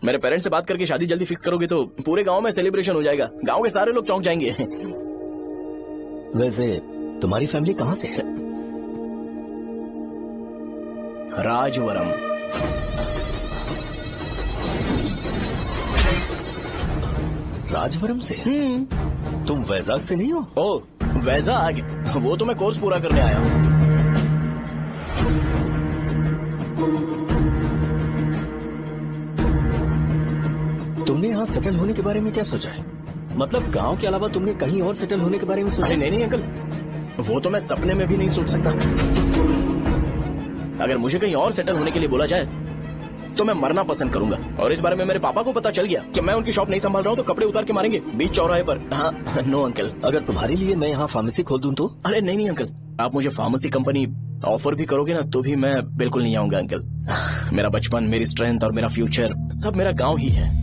मेरे पेरेंट्स से बात करके शादी जल्दी फिक्स करोगे तो पूरे गांव में सेलिब्रेशन हो जाएगा। गांव के सारे लोग चौंक जाएंगे। वैसे तुम्हारी फैमिली कहाँ से है? राजवरम। राजवरम से? तुम वैजाग से नहीं हो? ओ वैजाग, वो तो मैं कोर्स पूरा करने आया हूँ। तुमने यहाँ सेटल होने के बारे में क्या सोचा है? मतलब गांव के अलावा तुमने कहीं और सेटल होने के बारे में सोचा? नहीं अंकल, वो तो मैं सपने में भी नहीं सोच सकता। अगर मुझे कहीं और सेटल होने के लिए बोला जाए तो मैं मरना पसंद करूंगा। और इस बारे में मेरे पापा को पता चल गया कि मैं उनकी शॉप नहीं संभाल रहा हूँ तो कपड़े उतार के मारेंगे बीच चौराहे पर। हाँ, नो अंकल। अगर तुम्हारे लिए मैं यहाँ फार्मेसी खोल दूं तो? अरे नहीं अंकल, आप मुझे फार्मेसी कंपनी ऑफर भी करोगे ना तो भी मैं बिल्कुल नहीं आऊंगा अंकल। मेरा बचपन, मेरी स्ट्रेंथ और मेरा फ्यूचर सब मेरा गाँव ही है।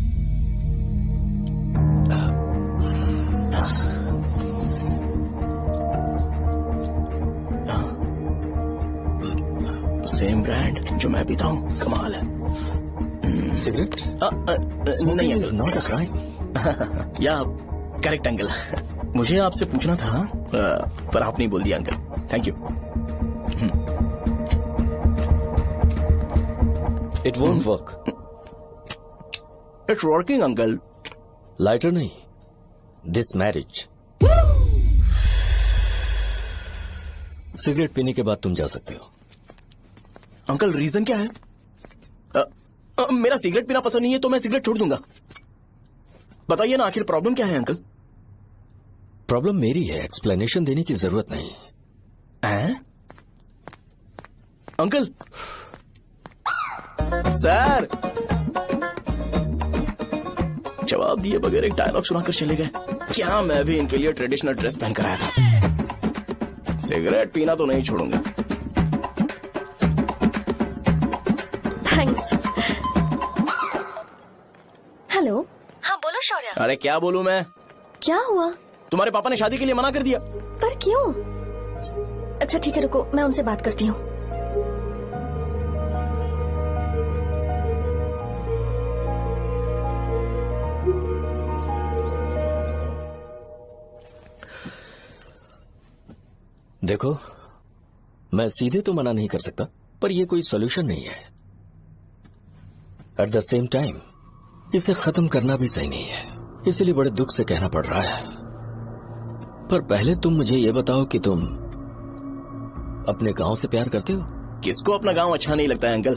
सेम ब्रांड जो मैं पीता हूँ, कमाल है। सिगरेट? नहीं इज नॉट अ क्राइम। या करेक्ट अंकल। मुझे आपसे पूछना था पर आप नहीं बोल दिया uncle. Thank you. It won't work. It's working uncle. Lighter नहीं, दिस मैरिज। सिगरेट पीने के बाद तुम जा सकते हो। अंकल रीजन क्या है? मेरा सिगरेट पीना पसंद नहीं है तो मैं सिगरेट छोड़ दूंगा। बताइए ना आखिर प्रॉब्लम क्या है अंकल? प्रॉब्लम मेरी है, एक्सप्लेनेशन देने की जरूरत नहीं है। अंकल सर जवाब दिए बगैर एक डायलॉग सुनाकर चले गए। क्या मैं भी इनके लिए ट्रेडिशनल ड्रेस पहन कर आया था। सिगरेट पीना तो नहीं छोड़ूंगा। थैंक्स। हेलो। हाँ बोलो शौर्य। अरे क्या बोलूं मैं? क्या हुआ? तुम्हारे पापा ने शादी के लिए मना कर दिया। पर क्यों? अच्छा ठीक है रुको, मैं उनसे बात करती हूँ। देखो, मैं सीधे तो मना नहीं कर सकता पर यह कोई सॉल्यूशन नहीं है। एट द सेम टाइम इसे खत्म करना भी सही नहीं है, इसलिए बड़े दुख से कहना पड़ रहा है। पर पहले तुम मुझे ये बताओ कि तुम अपने गांव से प्यार करते हो? किसको अपना गांव अच्छा नहीं लगता है अंकल?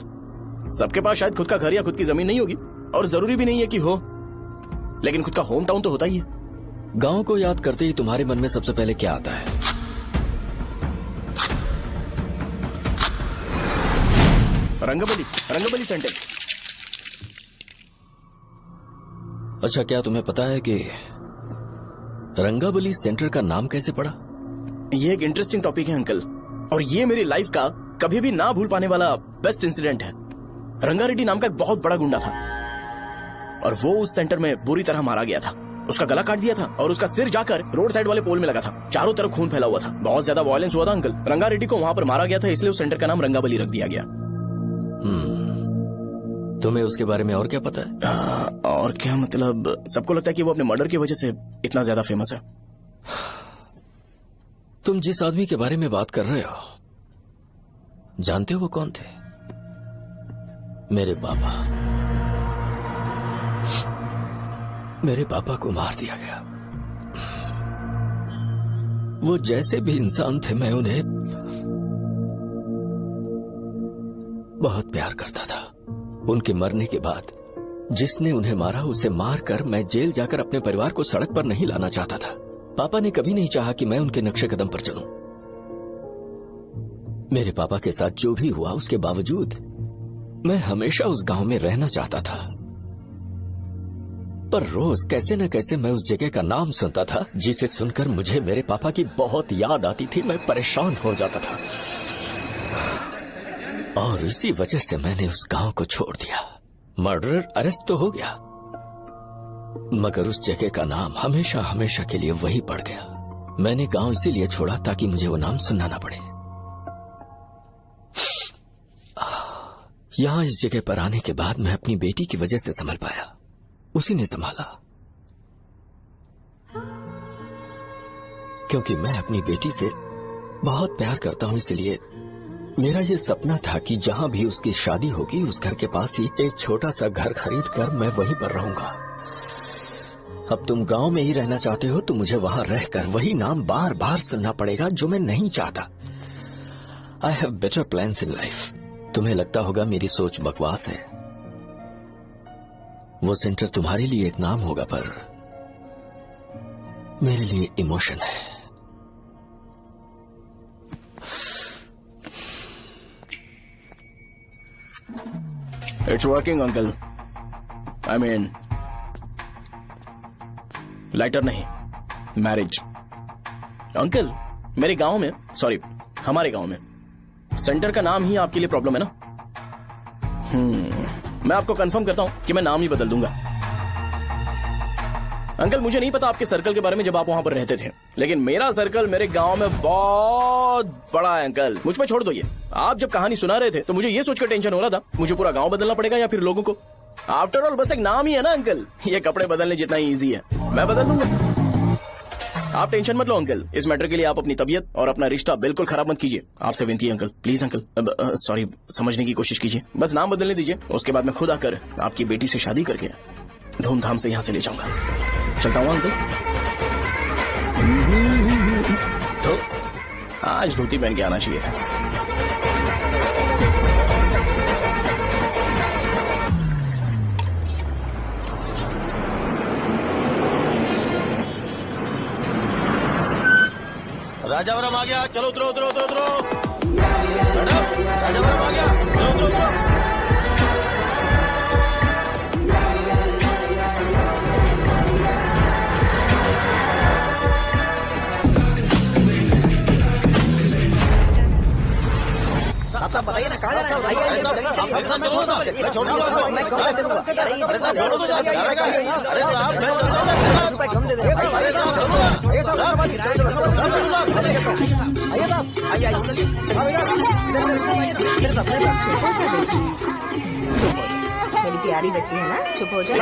सबके पास शायद खुद का घर या खुद की जमीन नहीं होगी और जरूरी भी नहीं है कि हो, लेकिन खुद का होम टाउन तो होता ही है। गांव को याद करते ही तुम्हारे मन में सबसे पहले क्या आता है? रंगबली सेंटर। अच्छा, क्या तुम्हें पता है कि रंगाबली सेंटर का नाम कैसे पड़ा? ये एक इंटरेस्टिंग टॉपिक है अंकल, और ये मेरी लाइफ का कभी भी ना भूल पाने वाला बेस्ट इंसिडेंट है। रंगारेड्डी नाम का एक बहुत बड़ा गुंडा था और वो उस सेंटर में बुरी तरह मारा गया था। उसका गला काट दिया था और उसका सिर जाकर रोड साइड वाले पोल में लगा था। चारों तरफ खून फैला हुआ था, बहुत ज्यादा वायलेंस हुआ था अंकल। रंगारेड्डी को वहां पर मारा गया था, इसलिए उस सेंटर का नाम रंगाबली रख दिया गया। तुम्हें उसके बारे में और क्या पता है? और क्या मतलब, सबको लगता है कि वो अपने मर्डर की वजह से इतना ज्यादा फेमस है। तुम जिस आदमी के बारे में बात कर रहे हो, जानते हो वो कौन थे? मेरे पापा। मेरे पापा को मार दिया गया। वो जैसे भी इंसान थे, मैं उन्हें बहुत प्यार करता था। उनके मरने के बाद जिसने उन्हें मारा उसे मारकर मैं जेल जाकर अपने परिवार को सड़क पर नहीं लाना चाहता था। पापा ने कभी नहीं चाहा कि मैं उनके नक्शे कदम पर चलूं। मेरे पापा के साथ जो भी हुआ उसके बावजूद मैं हमेशा उस गांव में रहना चाहता था। पर रोज कैसे न कैसे मैं उस जगह का नाम सुनता था, जिसे सुनकर मुझे मेरे पापा की बहुत याद आती थी। मैं परेशान हो जाता था और इसी वजह से मैंने उस गांव को छोड़ दिया। मर्डरर अरेस्ट तो हो गया, मगर उस जगह का नाम हमेशा हमेशा के लिए वही पड़ गया। मैंने गांव इसीलिए छोड़ा ताकि मुझे वो नाम सुनना ना पड़े। यहां इस जगह पर आने के बाद मैं अपनी बेटी की वजह से संभल पाया, उसी ने संभाला। क्योंकि मैं अपनी बेटी से बहुत प्यार करता हूं, इसलिए मेरा ये सपना था कि जहां भी उसकी शादी होगी उस घर के पास ही एक छोटा सा घर खरीद कर मैं वहीं पर रहूंगा। अब तुम गांव में ही रहना चाहते हो तो मुझे वहां रहकर वही नाम बार बार सुनना पड़ेगा जो मैं नहीं चाहता। I have better plans in life. तुम्हें लगता होगा मेरी सोच बकवास है। वो सेंटर तुम्हारे लिए एक नाम होगा पर मेरे लिए इमोशन है। It's working, uncle. I mean, lighter नहीं, मैरिज। अंकल, मेरे गांव में, सॉरी, हमारे गांव में सेंटर का नाम ही आपके लिए प्रॉब्लम है ना? मैं आपको कंफर्म करता हूं कि मैं नाम ही बदल दूंगा। अंकल, मुझे नहीं पता आपके सर्कल के बारे में जब आप वहां पर रहते थे, लेकिन मेरा सर्कल मेरे गांव में बहुत बड़ा है अंकल। मुझ पे छोड़ दो ये। आप जब कहानी सुना रहे थे तो मुझे ये सोचकर टेंशन हो रहा था मुझे पूरा गांव बदलना पड़ेगा या फिर लोगों को। आफ्टर ऑल बस एक नाम ही है ना अंकल, ये कपड़े बदलने जितना ही ईजी है। मैं बदल दूंगा, आप टेंशन मत लो अंकल। इस मैटर के लिए आप अपनी तबीयत और अपना रिश्ता बिल्कुल खराब मत कीजिए। आपसे विनती है अंकल, प्लीज अंकल। सॉरी, समझने की कोशिश कीजिए। बस नाम बदलने दीजिए, उसके बाद मैं खुद आकर आपकी बेटी से शादी करके धूमधाम से यहाँ से ले जाऊंगा। चलता हूँ अंकल। तो आज धोती पहन के आना चाहिए था। राजावरम आ गया, चलो उतरो उतरो उतरो उतरो। मैडम, राजावरम आ गया, चलो उतरो उतरो। आप बताइए ना कहाँ जाना है? मेरी प्यारी बच्ची है ना, चुप हो जाए।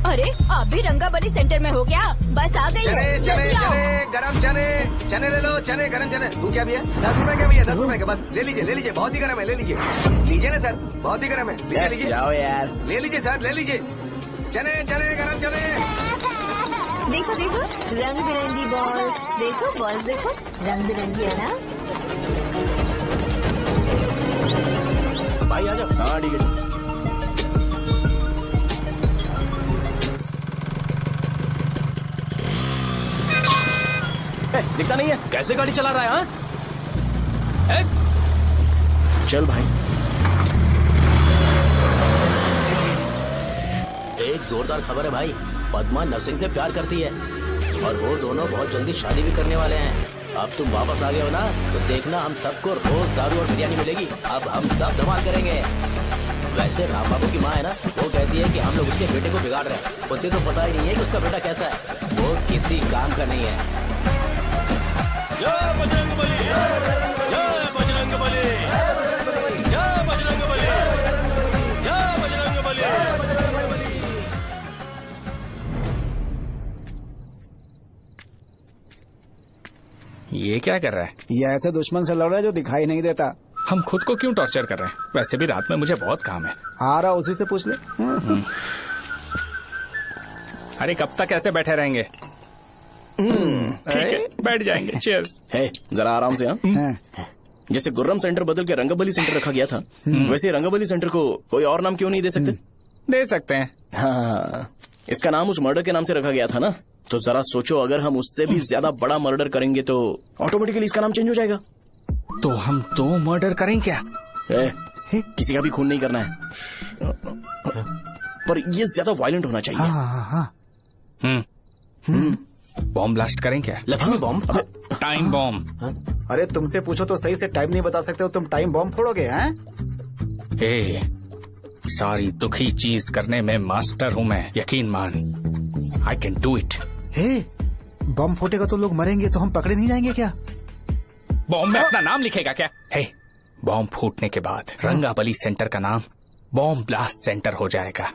अरे आप भी रंगाबली सेंटर में हो क्या? बस आ गई। चने चने चने गरम चने, चने ले लो, चने गरम चने। तू क्या भैया? 10 रुपए के भैया, 10 रुपए के। बस ले लीजिए, बहुत ही गरम है, ले लीजिए ना सर, बहुत ही गरम है, लीजिए जाओ यार, ले लीजिए सर, ले लीजिए। चने चने गरम चने। देखो देखो रंग बिरंगी बॉल, देखो बॉल देखो रंग बिरंगी है ना। भाई आ जाओ। हाँ ठीक है। दिखता नहीं है, कैसे गाड़ी चला रहा है? हाँ चल भाई। एक जोरदार खबर है भाई, पद्मा नर्सिंग से प्यार करती है और वो दोनों बहुत जल्दी शादी भी करने वाले हैं। अब तुम वापस आ गए हो ना, तो देखना हम सबको रोज दारू और बिरयानी मिलेगी। अब हम सब धमाल करेंगे। वैसे राम बाबू की माँ है ना, वो कहती है कि हम लोग उसके बेटे को बिगाड़ रहे हैं। उसे तो पता ही नहीं है कि उसका बेटा कैसा है, वो किसी काम का नहीं है। जय बजरंगबली, जय बजरंगबली, जय बजरंगबली, जय बजरंगबली। ये क्या कर रहा है? ये ऐसे दुश्मन से लड़ रहा है जो दिखाई नहीं देता। हम खुद को क्यों टॉर्चर कर रहे हैं? वैसे भी रात में मुझे बहुत काम है। आ रहा उसी से पूछ ले। अरे कब तक ऐसे बैठे रहेंगे? ठीक है, बैठ जाएंगे। चीयर्स। है जरा आराम से। हाँ, जैसे गुर्रम सेंटर बदल के रंगबली सेंटर रखा गया था, वैसे रंगबली सेंटर को कोई और नाम क्यों नहीं दे सकते? दे सकते हैं। हाँ, इसका नाम उस मर्डर के नाम से रखा गया था ना, तो जरा सोचो अगर हम उससे भी ज्यादा बड़ा मर्डर करेंगे तो ऑटोमेटिकली इसका नाम चेंज हो जाएगा। तो हम 2 मर्डर करें क्या? किसी का भी खून नहीं करना है, पर ये ज्यादा वायलेंट होना चाहिए। बॉम्ब ब्लास्ट करें क्या? लक्ष्मी बॉम्ब? Time bomb. अरे तुमसे पूछो तो सही से टाइम नहीं बता सकते हो, तुम टाइम बॉम्ब फोड़ोगे? हैं? सारी दुखी चीज करने में मास्टर हूं मैं, यकीन मान। I can do it. Hey, bomb फूटेगा तो लोग मरेंगे, तो हम पकड़े नहीं जाएंगे क्या? बॉम्ब में अपना नाम लिखेगा क्या? हे, बॉम्ब फूटने के बाद रंगाबली सेंटर का नाम बॉम्ब ब्लास्ट सेंटर हो जाएगा।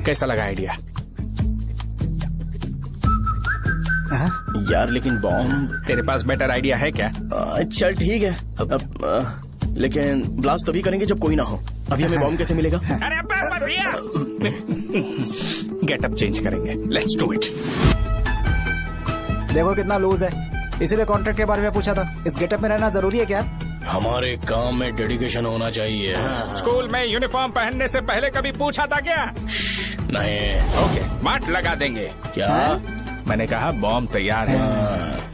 कैसा लगा आइडिया? यार लेकिन बॉम्ब, तेरे पास बेटर आइडिया है क्या? चल ठीक है, लेकिन ब्लास्ट तभी करेंगे जब कोई ना हो। अभी हमें बॉम्ब कैसे मिलेगा? अरे भैया, गेटअप चेंज करेंगे। Let's do it. देखो कितना लूज है, इसीलिए कॉन्ट्रैक्ट के बारे में पूछा था। इस गेटअप में रहना जरूरी है क्या? हमारे काम में डेडिकेशन होना चाहिए। स्कूल में यूनिफॉर्म पहनने से पहले कभी पूछा था क्या? नहीं। ओके, मार्ट लगा देंगे। क्या? मैंने कहा बॉम्ब तैयार है।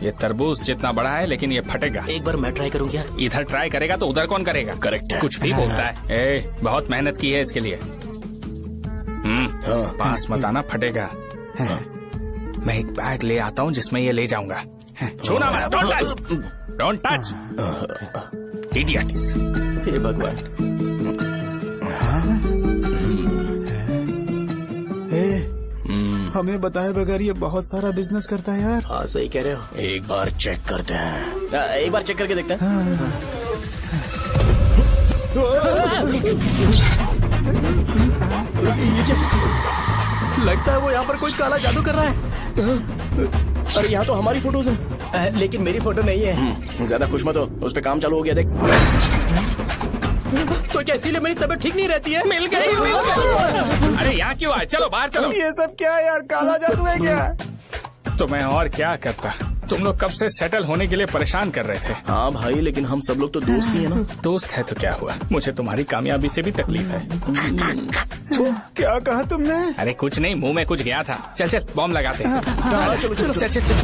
ये तरबूज जितना बड़ा है लेकिन ये फटेगा। एक बार मैं ट्राई करूं क्या? इधर ट्राई करेगा तो उधर कौन करेगा? करेक्ट है। कुछ भी बोलता है। बहुत मेहनत की है इसके लिए। पास मत आना, फटेगा। मैं एक बैग ले आता हूँ जिसमें ये ले जाऊंगा। छूना मत, don't touch, don't touch, idiots. हे भगवान। हमें बताए बगैर ये बहुत सारा बिजनेस करता है यार। हाँ सही कह रहे हो। एक बार चेक करते हैं। एक बार चेक करके देखते हैं। लगता है वो यहाँ पर कोई काला जादू कर रहा है। अरे यहाँ तो हमारी फोटोज हैं, लेकिन मेरी फोटो नहीं है। ज्यादा खुश मत हो, उस पे काम चालू हो गया। देख तो क्या इसीलिए मेरी तबीयत ठीक नहीं रहती है? मिल गई। अरे यहाँ क्यों आए? चलो बाहर चलो। ये सब क्या है यार, काला जादू है क्या? तो मैं और क्या करता? तुम लोग कब से सेटल होने के लिए परेशान कर रहे थे। हाँ भाई, लेकिन हम सब लोग तो दोस्त ही है ना। दोस्त है तो क्या हुआ? मुझे तुम्हारी कामयाबी से भी तकलीफ है। क्या कहा तुमने? अरे कुछ नहीं, मुंह में कुछ गया था। चल चल बॉम्ब लगाते हैं। चलो चलो चल चल चल।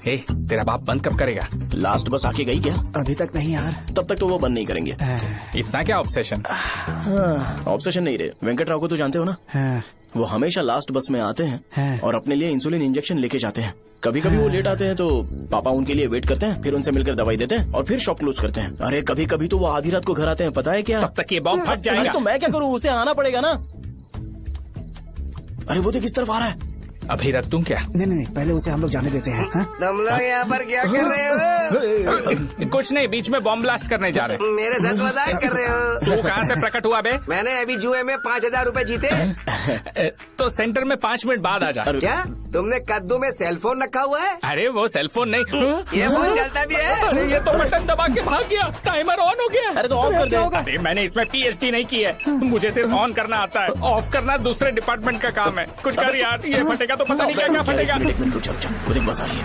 हे, तेरा बाप बंद कब करेगा? लास्ट बस आके गई क्या? अभी तक नहीं यार। तब तक तो वो बंद नहीं करेंगे। इतना क्या ऑब्सेशन? ऑब्सेशन नहीं रे, वेंकट राव को तो जानते हो ना। वो हमेशा लास्ट बस में आते हैं और अपने लिए इंसुलिन इंजेक्शन लेके जाते हैं। कभी कभी वो लेट आते हैं तो पापा उनके लिए वेट करते हैं, फिर उनसे मिलकर दवाई देते हैं और फिर शॉप क्लोज करते हैं। अरे कभी कभी तो वो आधी रात को घर आते हैं, पता है क्या? तब तक ये बॉम्ब फट जाएगा। तो मैं क्या करूँ, उसे आना पड़ेगा ना। अरे वो तो किस तरफ आ रहा है? अभी रख दूं क्या? नहीं, पहले उसे हम लोग जाने देते हैं। तुम लोग यहाँ पर क्या कर रहे हो? कुछ नहीं, बीच में बॉम्ब ब्लास्ट करने जा रहे हैं। मेरे साथ मजाक कर रहे हो? तू कहाँ से प्रकट हुआ बे? मैंने अभी जुए में 5,000 रूपए जीते। तो सेंटर में 5 मिनट बाद आ जा। क्या तुमने कद्दू में सेलफोन रखा हुआ है? अरे वो सेलफोन नहीं, ये फोन चलता भी है। अरे ये तो बटन दबा के भाग गया, टाइमर ऑन हो गया। अरे तो ऑफ कर दे। अरे मैंने इसमें PhD नहीं की है, मुझे सिर्फ ऑन करना आता है। ऑफ करना दूसरे डिपार्टमेंट का काम है। कुछ कर यार, ये फटेगा तो पता नहीं क्या फटेगा। एक मिनट रुक जाओ, वो देख बस आ रही है।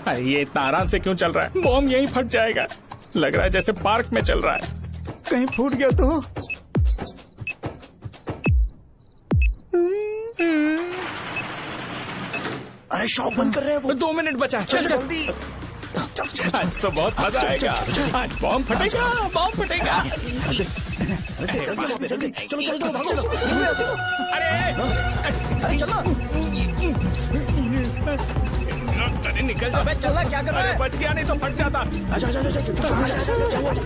अरे ये इतना आराम से क्यों चल रहा है? बॉम्ब यहीं फट जाएगा। लग रहा है जैसे पार्क में चल रहा है। कहीं फूट गया तो? अरे शॉप बंद कर रहे हैं वो। 2 मिनट बचा। चल जल्दी। आज तो बहुत मजा आएगा। आज बॉम्ब फटेगा, बॉम्ब फटेगा। जल्दी चलो। अरे चलो। अरे निकल जा। चला क्या कर रहा है? बच गया, नहीं तो फट जाता।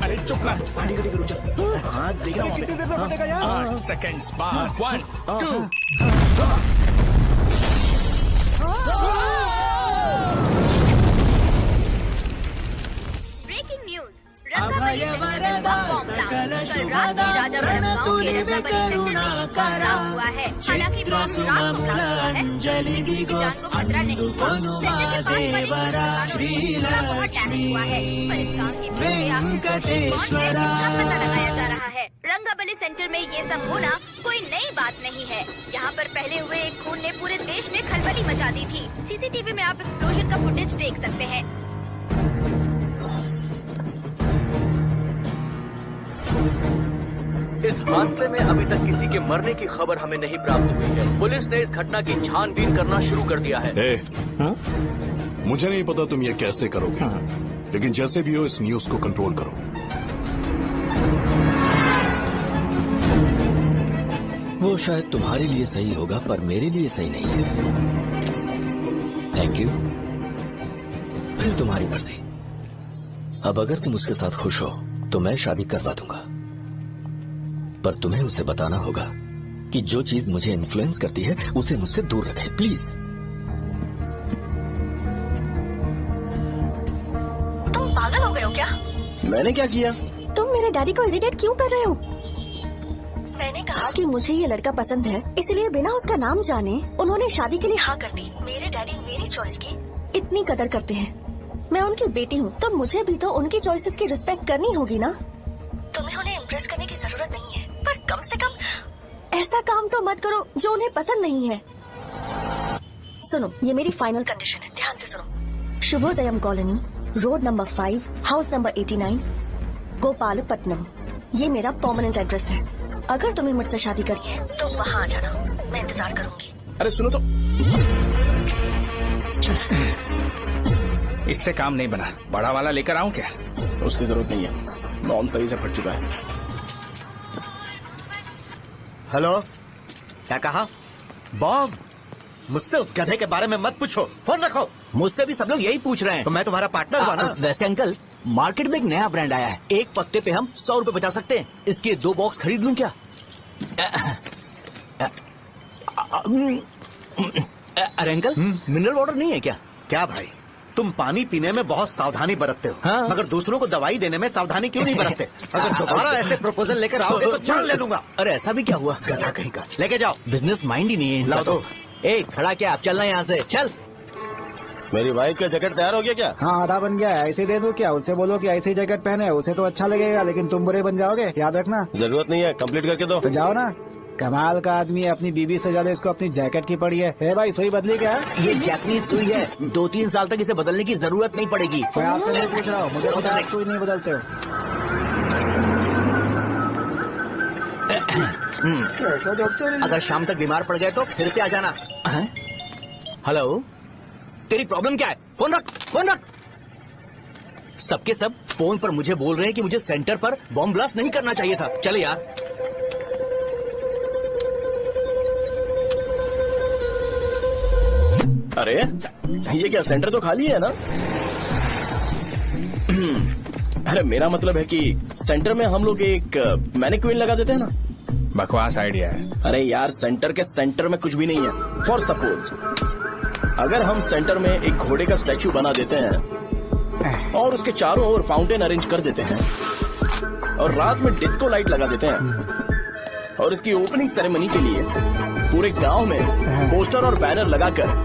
अरे चुप ना। हाँ देख रहा हूँ। कितनी देर में फटेगा यार? 8 सेकेंड्स बाद। 1 2। अंजलि दिगो देवरा श्रीलक्ष्मी वेंकटेश्वरा। लगाया जा रहा है। रंगाबली सेंटर में ये सब होना कोई नई बात नहीं है। यहाँ पर पहले हुए एक खून ने पूरे देश में खलबली मचा दी थी। CCTV में आप एक्सप्लोजन का फुटेज देख सकते हैं। इस हादसे में अभी तक किसी के मरने की खबर हमें नहीं प्राप्त हुई है। पुलिस ने इस घटना की छानबीन करना शुरू कर दिया है। मुझे नहीं पता तुम ये कैसे करोगे, लेकिन जैसे भी हो इस न्यूज को कंट्रोल करो। वो शायद तुम्हारे लिए सही होगा पर मेरे लिए सही नहीं है। Thank you. फिर तुम्हारी मर्जी। अब अगर तुम उसके साथ खुश हो तो मैं शादी करवा दूंगा, पर तुम्हें उसे बताना होगा कि जो चीज मुझे इन्फ्लुएंस करती है उसे मुझसे दूर रखे, प्लीज। तुम पागल हो गए हो क्या? मैंने क्या किया? तुम मेरे डैडी को इरिटेट क्यों कर रहे हो? मैंने कहा कि मुझे ये लड़का पसंद है, इसलिए बिना उसका नाम जाने उन्होंने शादी के लिए हाँ कर दी। मेरे डैडी मेरी चॉइस की इतनी कदर करते हैं। मैं उनकी बेटी हूँ, तो मुझे भी तो उनकी चॉइसेस की रिस्पेक्ट करनी होगी ना। तुम्हें उन्हें इम्प्रेस करने की जरूरत नहीं है, पर कम से कम ऐसा काम तो मत करो जो उन्हें पसंद नहीं है। सुनो, ये मेरी फाइनल कंडीशन है, ध्यान से सुनो। Shubhodayam colony, road number 5, house number 89, Gopalapatnam. ये मेरा परमानेंट एड्रेस है। अगर तुम्हें मुझसे शादी करनी है तो वहाँ आ जाना, मैं इंतजार करूंगी। अरे सुनो तो, इससे काम नहीं बना। बड़ा वाला लेकर आऊं क्या? उसकी जरूरत नहीं है, बॉम्ब सही से फट चुका है। हेलो, क्या कहा? बॉम्ब? मुझसे उस गधे के बारे में मत पूछो, फोन रखो। मुझसे भी सब लोग यही पूछ रहे हैं। तो मैं तुम्हारा पार्टनर हुआ ना। वैसे अंकल, मार्केट में एक नया ब्रांड आया है, एक पत्ते पे हम 100 रुपए बचा सकते हैं। इसके 2 बॉक्स खरीद लूं क्या? अरे अंकल, मिनरल वाटर नहीं है क्या? क्या भाई, तुम पानी पीने में बहुत सावधानी बरतते हो, हाँ? मगर दूसरों को दवाई देने में सावधानी क्यों नहीं बरतते? अगर दोबारा ऐसे प्रपोजल लेकर आओगे तो जान ले लूंगा। अरे ऐसा भी क्या हुआ? गधा कहीं का, लेके जाओ। बिजनेस माइंड ही नहीं है इनका। लाओ दो। ए, खड़ा क्या? आप चलना यहाँ से, चल। मेरी वाइफ का जैकेट तैयार हो गया क्या? हाँ, आधा बन गया है। ऐसे दे दूं क्या? उससे बोलो कि ऐसे ही जैकेट पहने, उसे तो अच्छा लगेगा, लेकिन तुम बुरे बन जाओगे, याद रखना। जरूरत नहीं है, कंप्लीट करके दो। तो जाओ ना। कमाल का आदमी है, अपनी बीवी से ज्यादा इसको अपनी जैकेट की पड़ी है। ए भाई, सुई बदली क्या? ये जैपनीज सुई है, 2-3 साल तक इसे बदलने की जरूरत नहीं पड़ेगी। मैं आपसे नहीं पूछ रहा हूँ, मुझे पता है सुई नहीं बदलते हो। अगर शाम तक बीमार पड़ गए तो फिर से आ जाना। हेलो, तेरी प्रॉब्लम क्या है? फोन रख, फोन रख। सबके सब फोन पर मुझे बोल रहे हैं कि मुझे सेंटर पर बॉम्ब ब्लास्ट नहीं करना चाहिए था। चले यार। अरे ये क्या, सेंटर तो खाली है ना? अरे मेरा मतलब है कि सेंटर में हम लोग एक मैनिक्विन लगा देते हैं ना। बकवास आइडिया है। अरे यार, सेंटर के सेंटर में कुछ भी नहीं है। फॉर सपोज अगर हम सेंटर में एक घोड़े का स्टैचू बना देते हैं और उसके चारों ओर फाउंटेन अरेंज कर देते हैं और रात में डिस्को लाइट लगा देते हैं और इसकी ओपनिंग सेरेमनी के लिए पूरे गांव में पोस्टर और बैनर लगाकर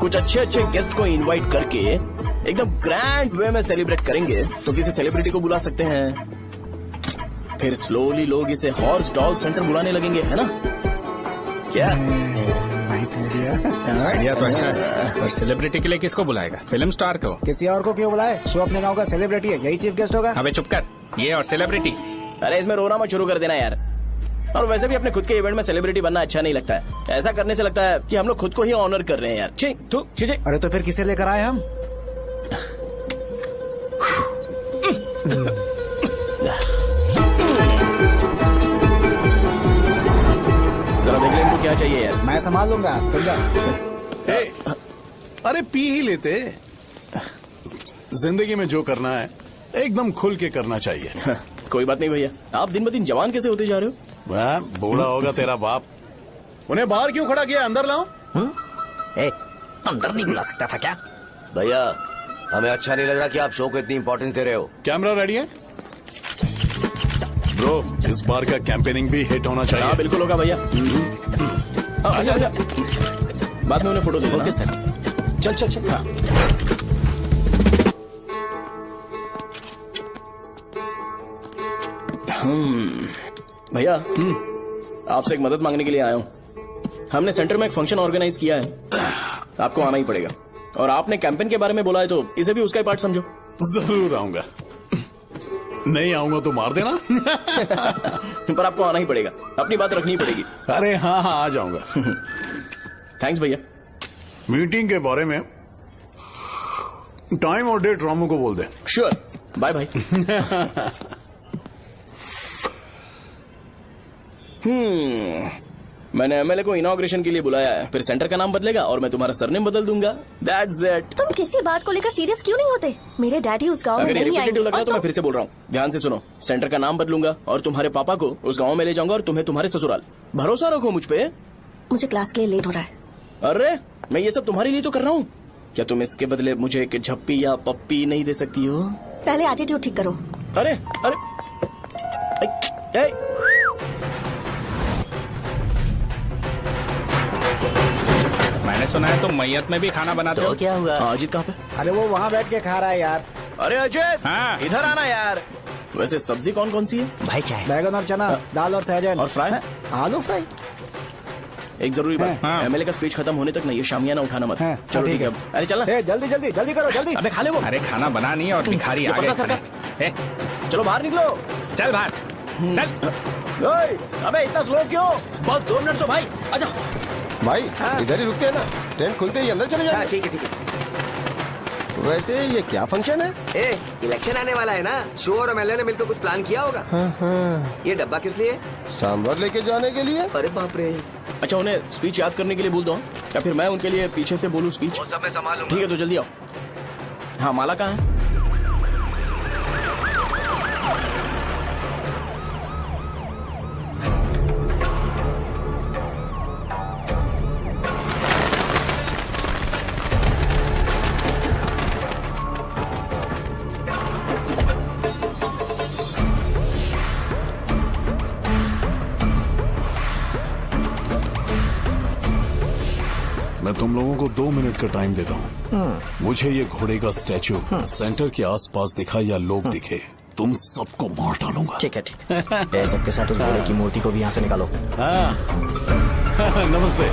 कुछ अच्छे अच्छे गेस्ट को इनवाइट करके एकदम ग्रैंड वे में सेलिब्रेट करेंगे, तो किसी सेलिब्रिटी को बुला सकते हैं। फिर स्लोली लोग इसे हॉर्स डॉग सेंटर बुलाने लगेंगे, है ना? क्या आइडिया तो अच्छा है, पर सेलिब्रिटी के लिए किसको बुलाएगा? फिल्म स्टार को? किसी और को क्यों बुलाए? शो अपने गांव का सेलिब्रिटी है, यही चीफ गेस्ट होगा। अबे चुप कर, ये और सेलिब्रिटी। अरे इसमें रोना मत शुरू कर देना यार। और वैसे भी अपने खुद के इवेंट में सेलिब्रिटी बनना अच्छा नहीं लगता है। ऐसा करने से लगता है कि हम लोग खुद को ही ऑनर कर रहे हैं यार। ठीक तू चीजें। अरे तो फिर किसे लेकर आए हम? जरा देख ले इनको क्या चाहिए यार। मैं संभाल लूंगा, तुम जा। अरे पी ही लेते। जिंदगी में जो करना है एकदम खुल के करना चाहिए। कोई बात नहीं भैया, आप दिन ब दिन जवान कैसे होते जा रहे हो? वह बूढ़ा होगा तेरा बाप। उन्हें बाहर क्यों खड़ा किया? अंदर लाओ। अंदर नहीं बुला सकता था क्या? भैया, हमें अच्छा नहीं लग रहा कि आप शो को इतनी इंपॉर्टेंस दे रहे हो। कैमरा रेडी है ब्रो? इस बार का कैंपेनिंग भी हिट होना चाहिए। हाँ बिल्कुल होगा भैया। अच्छा अच्छा, बाद में उन्हें फोटो दे देना। Okay sir. चल चल चल। हाँ। भैया, आपसे एक मदद मांगने के लिए आया हूँ। हमने सेंटर में एक फंक्शन ऑर्गेनाइज किया है, आपको आना ही पड़ेगा। और आपने कैंपेन के बारे में बोला है तो इसे भी उसका ही पार्ट समझो। जरूर आऊंगा। नहीं आऊंगा तो मार देना। पर आपको आना ही पड़ेगा, अपनी बात रखनी पड़ेगी। अरे हाँ हाँ, आ जाऊंगा। थैंक्स भैया। मीटिंग के बारे में टाइम और डेट रामू को बोल दे। Sure, bye bye. मैंने एमएलए को इनॉग्रेशन के लिए बुलाया है, फिर सेंटर का नाम बदलेगा और मैं तुम्हारा सरनेम बदल दूंगा। That's it. तुम किसी बात को लेकर सीरियस क्यों नहीं होते? मेरे डैडी उस गांव में अगर ये नहीं रिपीटेटिव आएंगे। लग रहा है तो मैं फिर से बोल रहा हूँ, ध्यान से सुनो। सेंटर का नाम बदलूंगा और तुम्हारे पापा को उस गाँव में ले जाऊंगा और तुम्हें तुम्हारे ससुराल। भरोसा रखो मुझ पे। मुझे क्लास के लिए लेट हो रहा है। अरे मैं ये सब तुम्हारे लिए तो कर रहा हूँ, क्या तुम इसके बदले मुझे एक झप्पी या पप्पी नहीं दे सकती हो? पहले एटीट्यूड ठीक करो। अरे अरे मैंने सुना है तुम मैयत में भी खाना बनाते हो। क्या हुआ? अजीत कहाँ पे? अरे वो वहाँ बैठ के खा रहा है यार। अरे अजीत, हाँ इधर आना यार। वैसे सब्जी कौन कौन सी है? भाई क्या है? बैगन और चना, दाल और सहजन और फ्राई, आलू फ्राई। एक जरूरी बात, एमएलए का स्पीच खत्म होने तक ना ये शामियाना उठाना मत। चलो ठीक है। अरे चलना। जल्दी जल्दी जल्दी करो जल्दी। अबे खा ले वो। अरे खाना बना नहीं है और भिखारी आ गए। चलो बाहर निकलो। चल बाहर चल। अबे इतना स्लो क्यों? बस 2 मिनट तो भाई। आजा भाई इधर ही रुकते हैं ना, ट्रेन खुलते ही अंदर चले जाए। ठीक है ठीक है। वैसे ये क्या फंक्शन है? इलेक्शन आने वाला है ना, शो और एमएलए ने मिलकर कुछ प्लान किया होगा। ये डब्बा किस लिए? सांभर लेके जाने के लिए। अरे बाप रे। अच्छा उन्हें स्पीच याद करने के लिए बोल दो या फिर मैं उनके लिए पीछे से बोलूं स्पीच? वो सब मैं संभालूंगा। ठीक है तो जल्दी आओ। हाँ माला कहाँ है? मैं तुम लोगों को 2 मिनट का टाइम देता हूँ। मुझे ये घोड़े का स्टैचू सेंटर के आसपास दिखा या लोग दिखे, तुम सबको मार डालूंगा। ठीक है ठीक है। सबके साथ उस घोड़े की मूर्ति को भी यहाँ से निकालो। नमस्ते।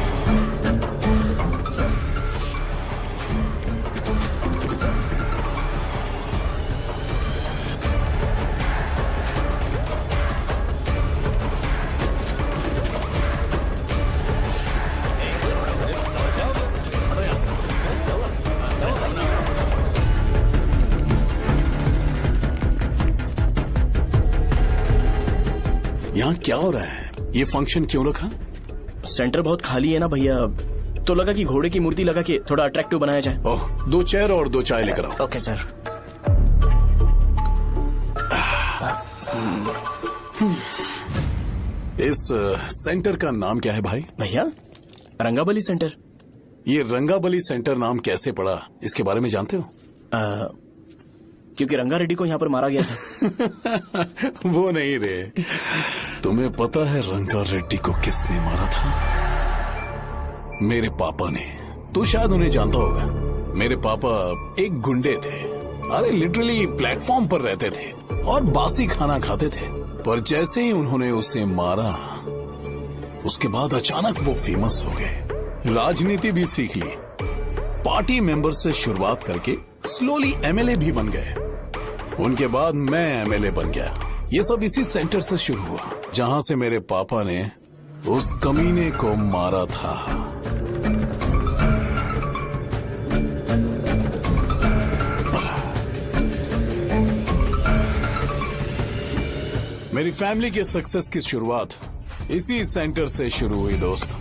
यहाँ क्या हो रहा है? ये फंक्शन क्यों रखा? सेंटर बहुत खाली है ना भैया, तो लगा कि घोड़े की मूर्ति लगा के थोड़ा अट्रैक्टिव बनाया जाए। ओह, 2 चेयर और 2 चाय लेकर आओ। Okay sir. इस सेंटर का नाम क्या है भाई? भैया रंगाबली सेंटर। ये रंगाबली सेंटर नाम कैसे पड़ा, इसके बारे में जानते हो? क्योंकि रंगा रेड्डी को यहाँ पर मारा गया था। वो नहीं रे, तुम्हें पता है रंगा रेड्डी को किसने मारा था? मेरे पापा ने। तू शायद उन्हें जानता होगा। मेरे पापा एक गुंडे थे। अरे लिटरली प्लेटफॉर्म पर रहते थे और बासी खाना खाते थे। पर जैसे ही उन्होंने उसे मारा, उसके बाद अचानक वो फेमस हो गए। राजनीति भी सीख ली, पार्टी मेंबर से शुरुआत करके स्लोली एमएलए भी बन गए। उनके बाद मैं एमएलए बन गया। ये सब इसी सेंटर से शुरू हुआ, जहां से मेरे पापा ने उस कमीने को मारा था। मेरी फैमिली के सक्सेस की शुरुआत इसी सेंटर से शुरू हुई दोस्त।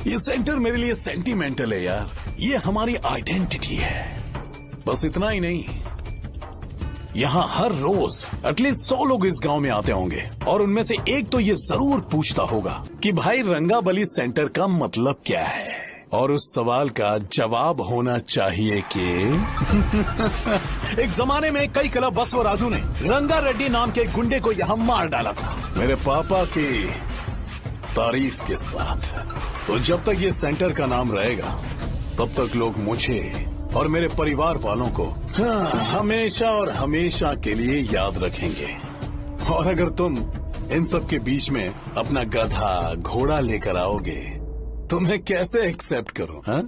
ये सेंटर मेरे लिए सेंटिमेंटल है यार, ये हमारी आइडेंटिटी है। बस इतना ही नहीं, यहाँ हर रोज एटलीस्ट 100 लोग इस गांव में आते होंगे और उनमें से एक तो ये जरूर पूछता होगा कि भाई रंगाबली सेंटर का मतलब क्या है, और उस सवाल का जवाब होना चाहिए कि एक जमाने में कई कला बस और राजू ने रंगा रेड्डी नाम के गुंडे को यहाँ मार डाला था, मेरे पापा की तारीफ के साथ। तो जब तक ये सेंटर का नाम रहेगा, तब तक लोग मुझे और मेरे परिवार वालों को हमेशा और हमेशा के लिए याद रखेंगे। और अगर तुम इन सब के बीच में अपना गधा घोड़ा लेकर आओगे तो मैं कैसे एक्सेप्ट करूं? हाँ?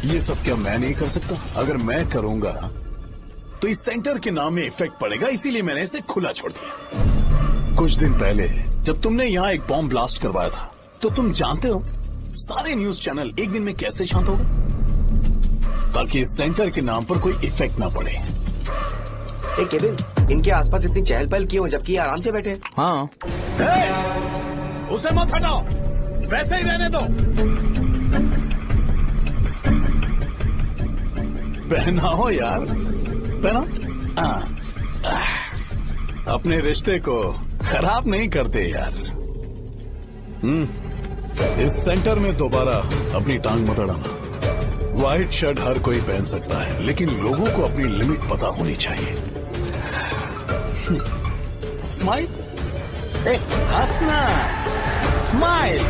ये सब क्या मैं नहीं कर सकता? अगर मैं करूंगा तो इस सेंटर के नाम में इफेक्ट पड़ेगा, इसीलिए मैंने इसे खुला छोड़ दिया। कुछ दिन पहले जब तुमने यहाँ एक बॉम्ब ब्लास्ट करवाया था, तो तुम जानते हो सारे न्यूज चैनल एक दिन में कैसे शांत हो गए? ताकि इस सेंटर के नाम पर कोई इफेक्ट ना पड़े। केविन, इनके आसपास इतनी चहल पहल क्यों जबकि ये आराम से बैठे? हाँ। उसे मत हटाओ, वैसे ही रहने दो। पहनाओ यार, पहना। अपने रिश्ते को खराब नहीं करते यार। इस सेंटर में दोबारा अपनी टांग मत अड़ाना। व्हाइट शर्ट हर कोई पहन सकता है, लेकिन लोगों को अपनी लिमिट पता होनी चाहिए। स्माइल, हंसना, स्माइल।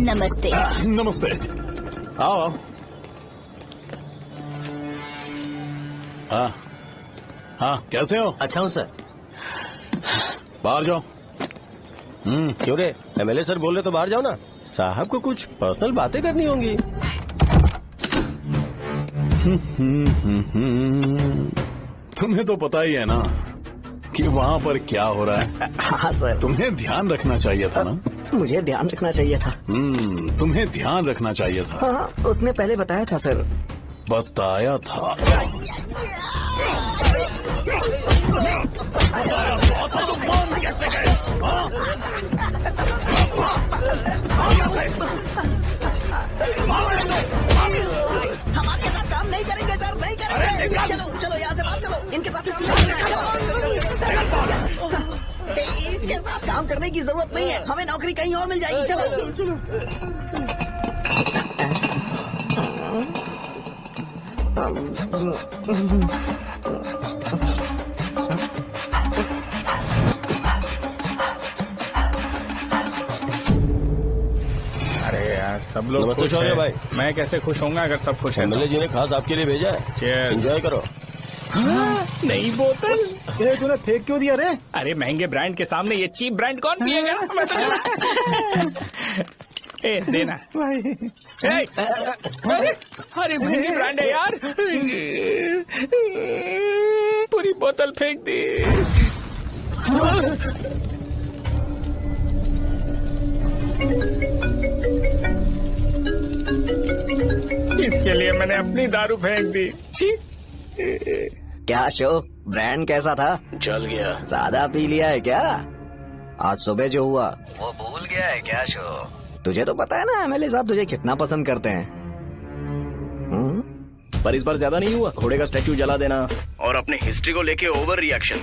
नमस्ते। नमस्ते, आओ। हाँ, कैसे हो? अच्छा हूँ सर। बाहर जाओ। क्यों रे, एमएलए सर बोल रहे तो बाहर जाओ ना। साहब को कुछ पर्सनल बातें करनी होंगी। तुम्हें तो पता ही है ना कि वहाँ पर क्या हो रहा है। हाँ सर। तुम्हें ध्यान रखना चाहिए था ना। मुझे ध्यान रखना चाहिए था। तुम्हें ध्यान रखना चाहिए था। हाँ, उसने पहले बताया था सर। बताया था। तो मान कैसे गए? हम आपके साथ काम नहीं करेंगे सर, नहीं करेंगे। चलो चलो यहाँ से बाहर चलो, इनके साथ काम नहीं करना है। इसके साथ काम करने की जरूरत नहीं है, हमें नौकरी कहीं और मिल जाएगी। चलो। अरे यार, सब लोग नमस्ते खुश शौर्य हैं। भाई। मैं कैसे खुश होऊंगा अगर सब खुश हैं? एमएलए जी ने खास आपके लिए भेजा है। Cheers। एंजॉय करो। नई बोतल। ये तूने फेंक क्यों दिया रे? अरे महंगे ब्रांड के सामने ये चीप ब्रांड कौन पिएगा? ए, देना भाई। अरे महंगी ब्रांड है यार। पूरी बोतल फेंक दी। इसके लिए मैंने अपनी दारू फेंक दी। क्या शो, ब्रांड कैसा था? चल गया। ज्यादा पी लिया है क्या? आज सुबह जो हुआ वो भूल गया है क्या शो? तुझे तो पता है ना एमएलए साहब तुझे कितना पसंद करते हैं। पर इस बार ज्यादा नहीं हुआ? घोड़े का स्टैचू जला देना और अपने हिस्ट्री को लेके ओवर रिएक्शन,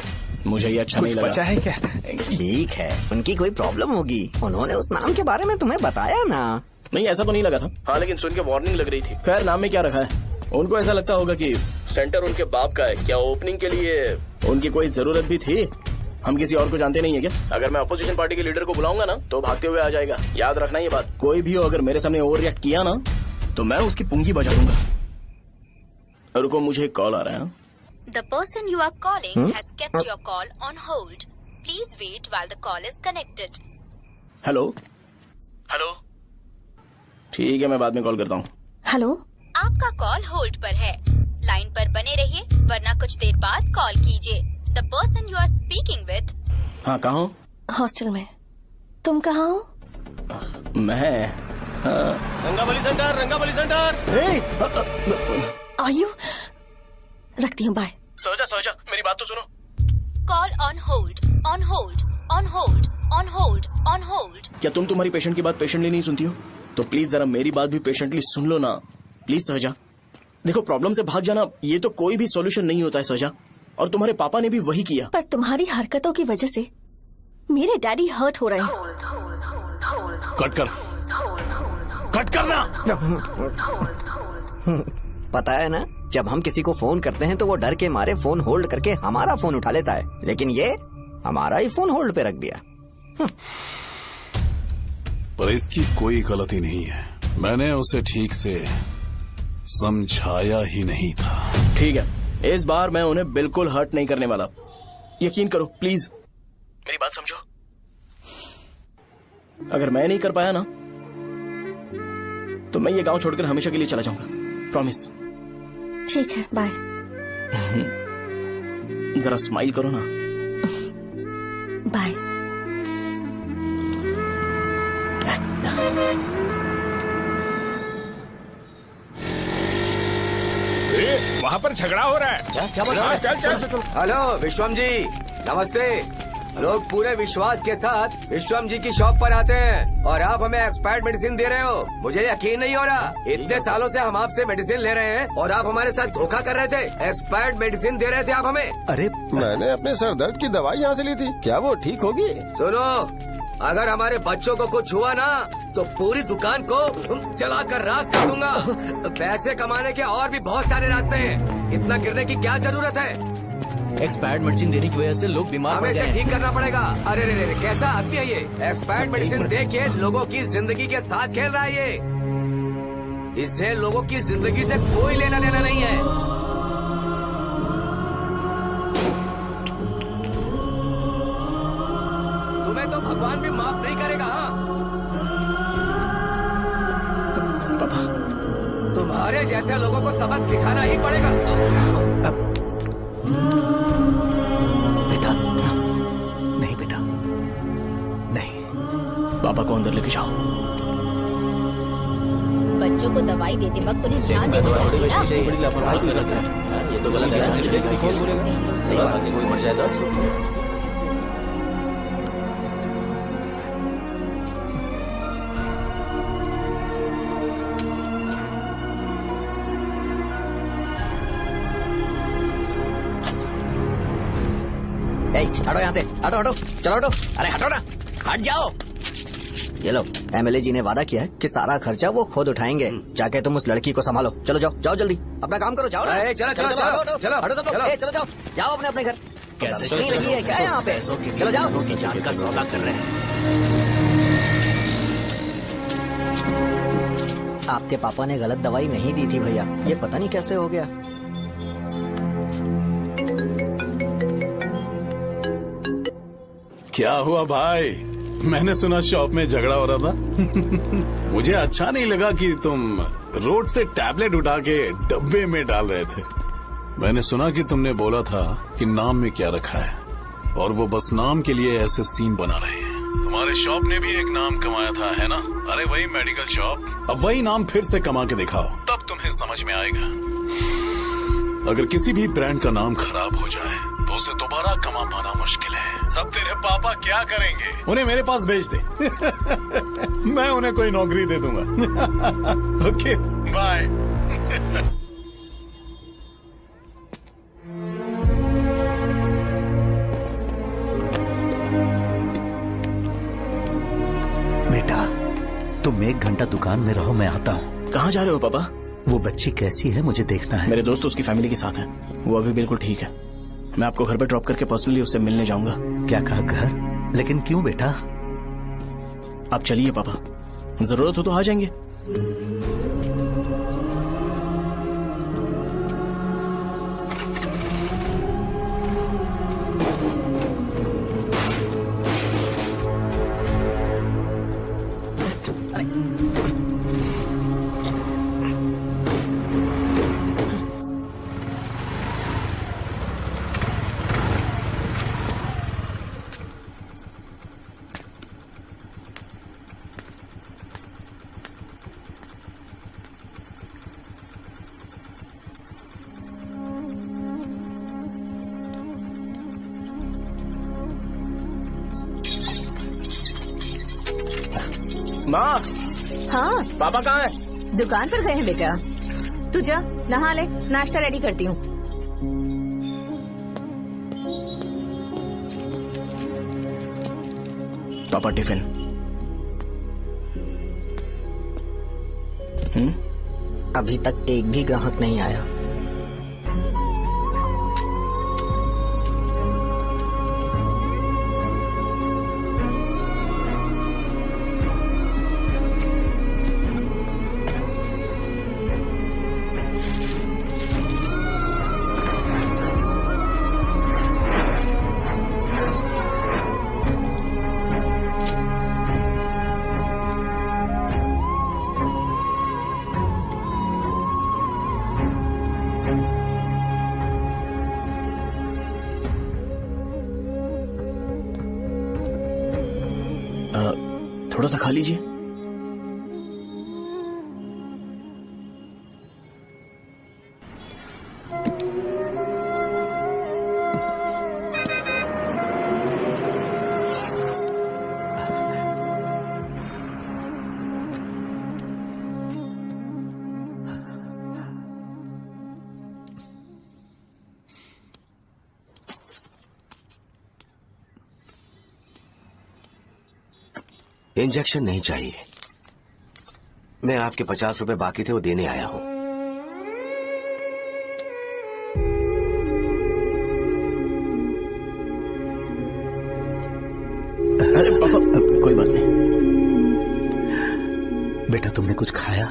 मुझे ये अच्छा नहीं लगा। बचा है क्या? ठीक है, उनकी कोई प्रॉब्लम होगी, उन्होंने उस नाम के बारे में तुम्हें बताया ना। नहीं, ऐसा तो नहीं लगा था। हाँ, लेकिन सुन के वार्निंग लग रही थी। खैर, नाम में क्या रखा है? उनको ऐसा लगता होगा कि सेंटर उनके बाप का है। क्या ओपनिंग के लिए उनकी कोई जरूरत भी थी? हम किसी और को जानते नहीं है क्या? अगर मैं अपोजिशन पार्टी के लीडर को बुलाऊंगा ना तो भागते हुए आ जाएगा। याद रखना ये बात। कोई भी हो अगर मेरे सामने ओवर रिएक्ट किया ना तो मैं उसकी पुंगी बजा दूंगा। रुको, मुझे एक कॉल आ रहा है। The person you are calling has kept your call on hold. Please wait while the call is connected. Hello hello, ठीक है, मैं बाद में कॉल करता हूँ। हेलो, आपका कॉल होल्ड पर है, लाइन पर बने रहिए वरना कुछ देर बाद कॉल कीजिए। The person you are speaking with। हाँ, कहाँ हो? हॉस्टल में। तुम कहाँ हो? मैं रंगाबली सेंटर, रंगाबली सेंटर। आयु, रखती हूँ, बाय। सोचा, मेरी बात तो सुनो। Call on hold, on hold, on hold, on hold, on hold. क्या तुम तुम्हारी पेशेंट की बात पेशेंटली नहीं सुनती हो? तो प्लीज जरा मेरी बात भी पेशेंटली सुन लो ना। प्लीज सहजा, देखो, प्रॉब्लम से भाग जाना ये तो कोई भी सॉल्यूशन नहीं होता है सहजा, और तुम्हारे पापा ने भी वही किया। पर तुम्हारी हरकतों की वजह से मेरे डैडी हर्ट हो रहे हैं। कट करना। पता है ना, जब हम किसी को फोन करते हैं तो वो डर के मारे फोन होल्ड करके हमारा फोन उठा लेता है, लेकिन ये हमारा ही फोन होल्ड पे रख दिया। पर इसकी कोई गलती नहीं है, मैंने उसे ठीक से समझाया ही नहीं था। ठीक है, इस बार मैं उन्हें बिल्कुल हर्ट नहीं करने वाला, यकीन करो प्लीज। मेरी बात समझो। अगर मैं नहीं कर पाया ना तो मैं ये गांव छोड़कर हमेशा के लिए चला जाऊंगा। प्रॉमिस। ठीक है, बाय। जरा स्माइल करो ना। बाय। वहाँ पर झगड़ा हो रहा है। क्या बात है? चल। हेलो विश्वम जी, नमस्ते। लोग पूरे विश्वास के साथ विश्वम जी की शॉप पर आते हैं और आप हमें एक्सपायर्ड मेडिसिन दे रहे हो। मुझे यकीन नहीं हो रहा। इतने सालों से हम आपसे मेडिसिन ले रहे हैं और आप हमारे साथ धोखा कर रहे थे। एक्सपायर्ड मेडिसिन दे रहे थे आप हमें। अरे मैंने अपने सर दर्द की दवाई यहाँ से ली थी, क्या वो ठीक होगी? सुनो, अगर हमारे बच्चों को कुछ हुआ ना तो पूरी दुकान को जला कर राख कर दूंगा। पैसे कमाने के और भी बहुत सारे रास्ते हैं, इतना गिरने की क्या जरूरत है? एक्सपायर्ड मेडिसिन देने की वजह से लोग बीमार पड़ हमें गए इसे ठीक करना पड़ेगा। अरे रे कैसा आदमी है ये? एक्सपायर्ड मेडिसिन दे के लोगों की जिंदगी के साथ खेल रहा है ये। इससे लोगों की जिंदगी से कोई लेना देना नहीं है। तुम्हें तो भगवान भी माफ नहीं करेगा। तुम्हारे जैसे लोगों को सबक सिखाना ही पड़ेगा। बेटा नहीं, बेटा नहीं। पापा को अंदर लेके जाओ। बच्चों को दवाई देते वक्त उन्हें ध्यान देना चाहिए ना। ये तो गलत है। कोई मर जाए तो हटो यहाँ से, हटो चलो हटो। अरे हटो ना, हट जाओ। ये लो, एमएलए जी ने वादा किया है कि सारा खर्चा वो खुद उठाएंगे। जाके तुम उस लड़की को संभालो। चलो जाओ जल्दी, अपना काम करो। जाओ ना, चलो हटो तुम लोग। जाओ अपने घर। कैसे नहीं लगी है क्या यहाँ पे? चलो जाओ। की जान का सौदा कर रहे हैं। आपके पापा ने गलत दवाई नहीं दी थी भैया, ये पता नहीं कैसे हो गया। क्या हुआ भाई? मैंने सुना शॉप में झगड़ा हो रहा था। मुझे अच्छा नहीं लगा कि तुम रोड से टैबलेट उठा के डब्बे में डाल रहे थे। मैंने सुना कि तुमने बोला था कि नाम में क्या रखा है और वो बस नाम के लिए ऐसे सीन बना रहे हैं। तुम्हारे शॉप ने भी एक नाम कमाया था, है ना? अरे वही मेडिकल शॉप। अब वही नाम फिर से कमा के दिखाओ, तब तुम्हें समझ में आएगा। अगर किसी भी ब्रांड का नाम खराब हो जाए तो उसे दोबारा कमा पाना मुश्किल है। अब तेरे पापा क्या करेंगे? उन्हें मेरे पास भेज दे। मैं उन्हें कोई नौकरी दे दूंगा। Okay bye. बेटा तुम 1 घंटा दुकान में रहो, मैं आता हूँ। कहाँ जा रहे हो पापा? वो बच्ची कैसी है मुझे देखना है। मेरे दोस्त उसकी फैमिली के साथ हैं, वो अभी बिल्कुल ठीक है। मैं आपको घर पे ड्रॉप करके पर्सनली उससे मिलने जाऊंगा। क्या कहा घर? लेकिन क्यों बेटा? आप चलिए पापा, जरूरत हो तो आ जाएंगे। माँ। हाँ पापा कहाँ है? दुकान पर गए हैं बेटा। तू जा नहा ले, नाश्ता रेडी करती हूँ। पापा टिफिन। अभी तक एक भी ग्राहक नहीं आया। थोड़ा सा खा लीजिए। इंजेक्शन नहीं चाहिए, मैं आपके 50 रुपए बाकी थे वो देने आया हूं। अरे पापा, कोई बात नहीं। बेटा तुमने कुछ खाया?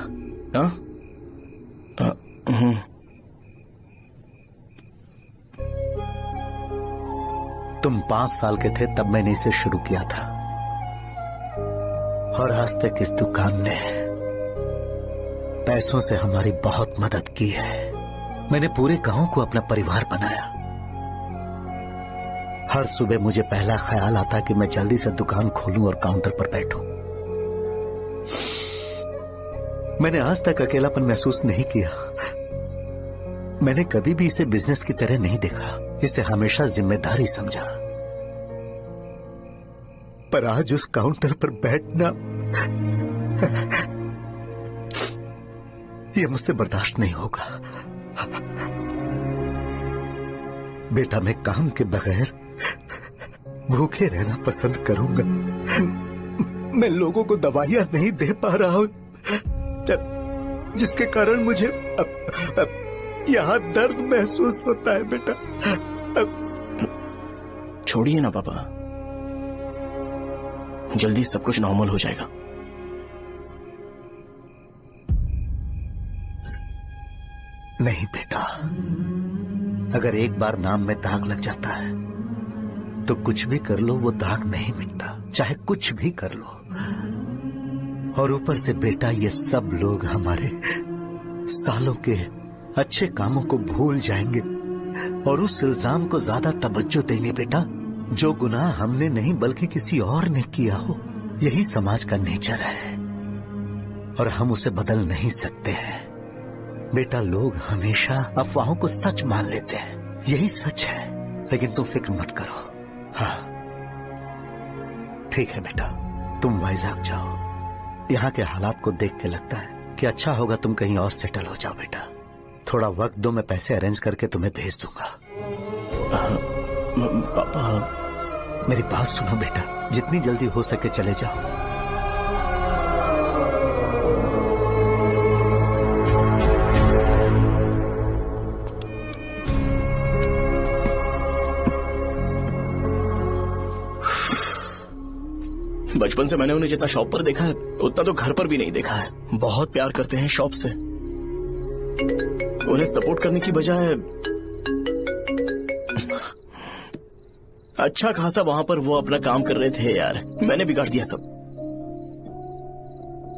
तुम 5 साल के थे तब मैंने इसे शुरू किया था, और आज तक इस दुकान ने पैसों से हमारी बहुत मदद की है। मैंने पूरे गांव को अपना परिवार बनाया। हर सुबह मुझे पहला ख्याल आता कि मैं जल्दी से दुकान खोलूं और काउंटर पर बैठूं। मैंने आज तक अकेलापन महसूस नहीं किया। मैंने कभी भी इसे बिजनेस की तरह नहीं देखा, इसे हमेशा जिम्मेदारी समझा। पर आज उस काउंटर पर बैठना यह मुझसे बर्दाश्त नहीं होगा। बेटा मैं काम के बगैर भूखे रहना पसंद करूंगा। मैं लोगों को दवाइयां नहीं दे पा रहा हूं, जिसके कारण मुझे यहां दर्द महसूस होता है। बेटा छोड़िए ना पापा, जल्दी सब कुछ नॉर्मल हो जाएगा। नहीं बेटा, अगर एक बार नाम में दाग लग जाता है तो कुछ भी कर लो वो दाग नहीं मिटता, चाहे कुछ भी कर लो। और ऊपर से बेटा ये सब लोग हमारे सालों के अच्छे कामों को भूल जाएंगे और उस इल्जाम को ज्यादा तवज्जो देंगे बेटा जो गुनाह हमने नहीं बल्कि किसी और ने किया हो। यही समाज का नेचर है और हम उसे बदल नहीं सकते हैं। बेटा लोग हमेशा अफवाहों को सच मान लेते हैं, यही सच है। लेकिन तुम फिक्र मत करो। हाँ ठीक है बेटा, तुम वाइजाग जाओ। यहाँ के हालात को देख के लगता है कि अच्छा होगा तुम कहीं और सेटल हो जाओ। बेटा थोड़ा वक्त दो, मैं पैसे अरेंज करके तुम्हें भेज दूंगा। पापा मेरी बात सुनो बेटा, जितनी जल्दी हो सके चले जाओ। बचपन से मैंने उन्हें जितना शॉप पर देखा है उतना तो घर पर भी नहीं देखा है। बहुत प्यार करते हैं शॉप से। उन्हें सपोर्ट करने की बजाय अच्छा खासा वहां पर वो अपना काम कर रहे थे। यार मैंने बिगाड़ दिया सब।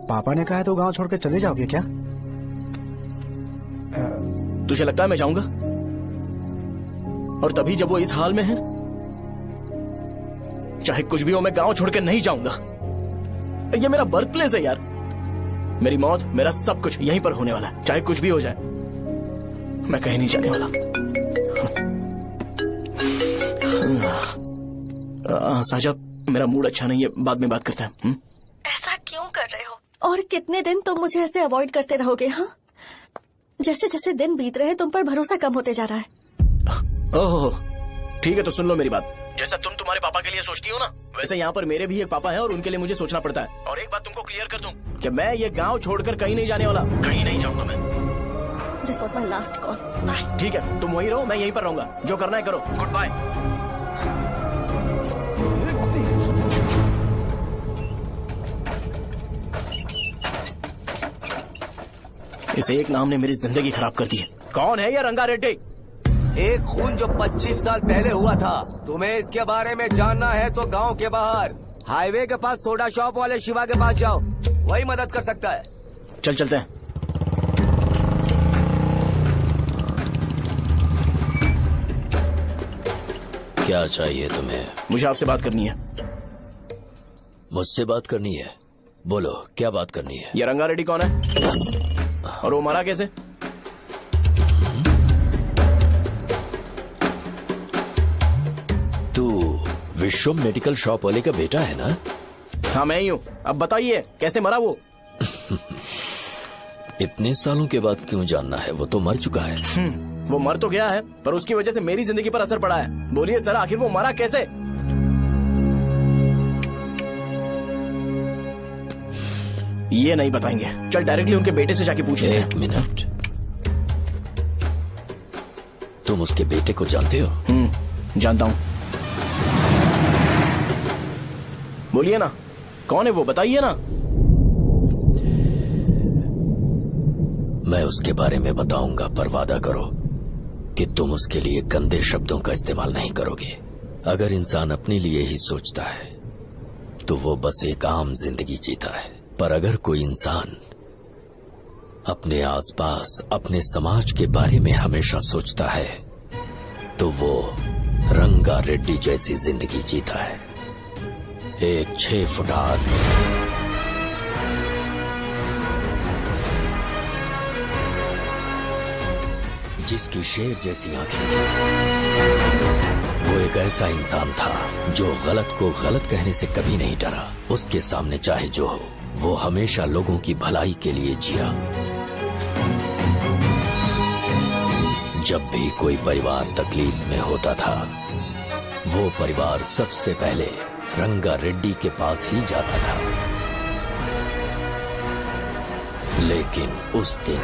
पापा ने कहा है तो गांव छोड़कर चले जाओगे क्या? तुझे लगता है मैं जाऊंगा? और तभी जब वो इस हाल में है, चाहे कुछ भी हो मैं गांव छोड़कर नहीं जाऊंगा। ये मेरा बर्थ प्लेस है यार। मेरी मौत, मेरा सब कुछ यहीं पर होने वाला है। चाहे कुछ भी हो जाए मैं कहीं नहीं जाने वाला। साहब मेरा मूड अच्छा नहीं है, बाद में बात करते हैं। ऐसा क्यों कर रहे हो? और कितने दिन तुम मुझे ऐसे अवॉइड करते रहोगे? हाँ, जैसे जैसे दिन बीत रहे हैं तुम पर भरोसा कम होते जा रहा है। ओह ठीक है, तो सुन लो मेरी बात। जैसा तुम तुम्हारे पापा के लिए सोचती हो ना, वैसे यहाँ पर मेरे भी एक पापा हैं और उनके लिए मुझे सोचना पड़ता है। और एक बात तुमको क्लियर कर दूं कि मैं ये गांव छोड़कर कहीं नहीं जाने वाला, कहीं नहीं जाऊंगा मैं। This was my last call. Bye. ठीक है, तुम वहीं रहो, मैं यहीं पर रहूंगा। जो करना है करो। Goodbye. इस एक नाम ने मेरी जिंदगी खराब कर दी है। कौन है ये रंगा रेड्डी? एक खून जो 25 साल पहले हुआ था। तुम्हें इसके बारे में जानना है तो गांव के बाहर हाईवे के पास सोडा शॉप वाले शिवा के पास जाओ, वही मदद कर सकता है। चल चलते हैं। क्या चाहिए तुम्हें? मुझे आपसे बात करनी है। मुझसे बात करनी है? बोलो, क्या बात करनी है? ये रंगा रेड्डी कौन है और वो मरा कैसे? तू विश्वम मेडिकल शॉप वाले का बेटा है ना? हाँ मैं ही हूँ। अब बताइए कैसे मरा वो? इतने सालों के बाद क्यों जानना है? वो तो मर चुका है। वो मर तो गया है पर उसकी वजह से मेरी जिंदगी पर असर पड़ा है। बोलिए सर, आखिर वो मरा कैसे? ये नहीं बताएंगे। चल डायरेक्टली उनके बेटे से जाके पूछे। एक मिनट, तुम उसके बेटे को जानते हो? जानता हूँ। बोलिए ना, कौन है वो? बताइए ना। मैं उसके बारे में बताऊंगा, पर वादा करो कि तुम उसके लिए गंदे शब्दों का इस्तेमाल नहीं करोगे। अगर इंसान अपने लिए ही सोचता है तो वो बस एक आम जिंदगी जीता है, पर अगर कोई इंसान अपने आसपास, अपने समाज के बारे में हमेशा सोचता है तो वो रंगा रेड्डी जैसी जिंदगी जीता है। एक 6 फुट आदमी, जिसकी शेर जैसी आंखें, वो एक ऐसा इंसान था जो गलत को गलत कहने से कभी नहीं डरा। उसके सामने चाहे जो हो, वो हमेशा लोगों की भलाई के लिए जिया। जब भी कोई परिवार तकलीफ में होता था, वो परिवार सबसे पहले रंगा रेड्डी के पास ही जाता था। लेकिन उस दिन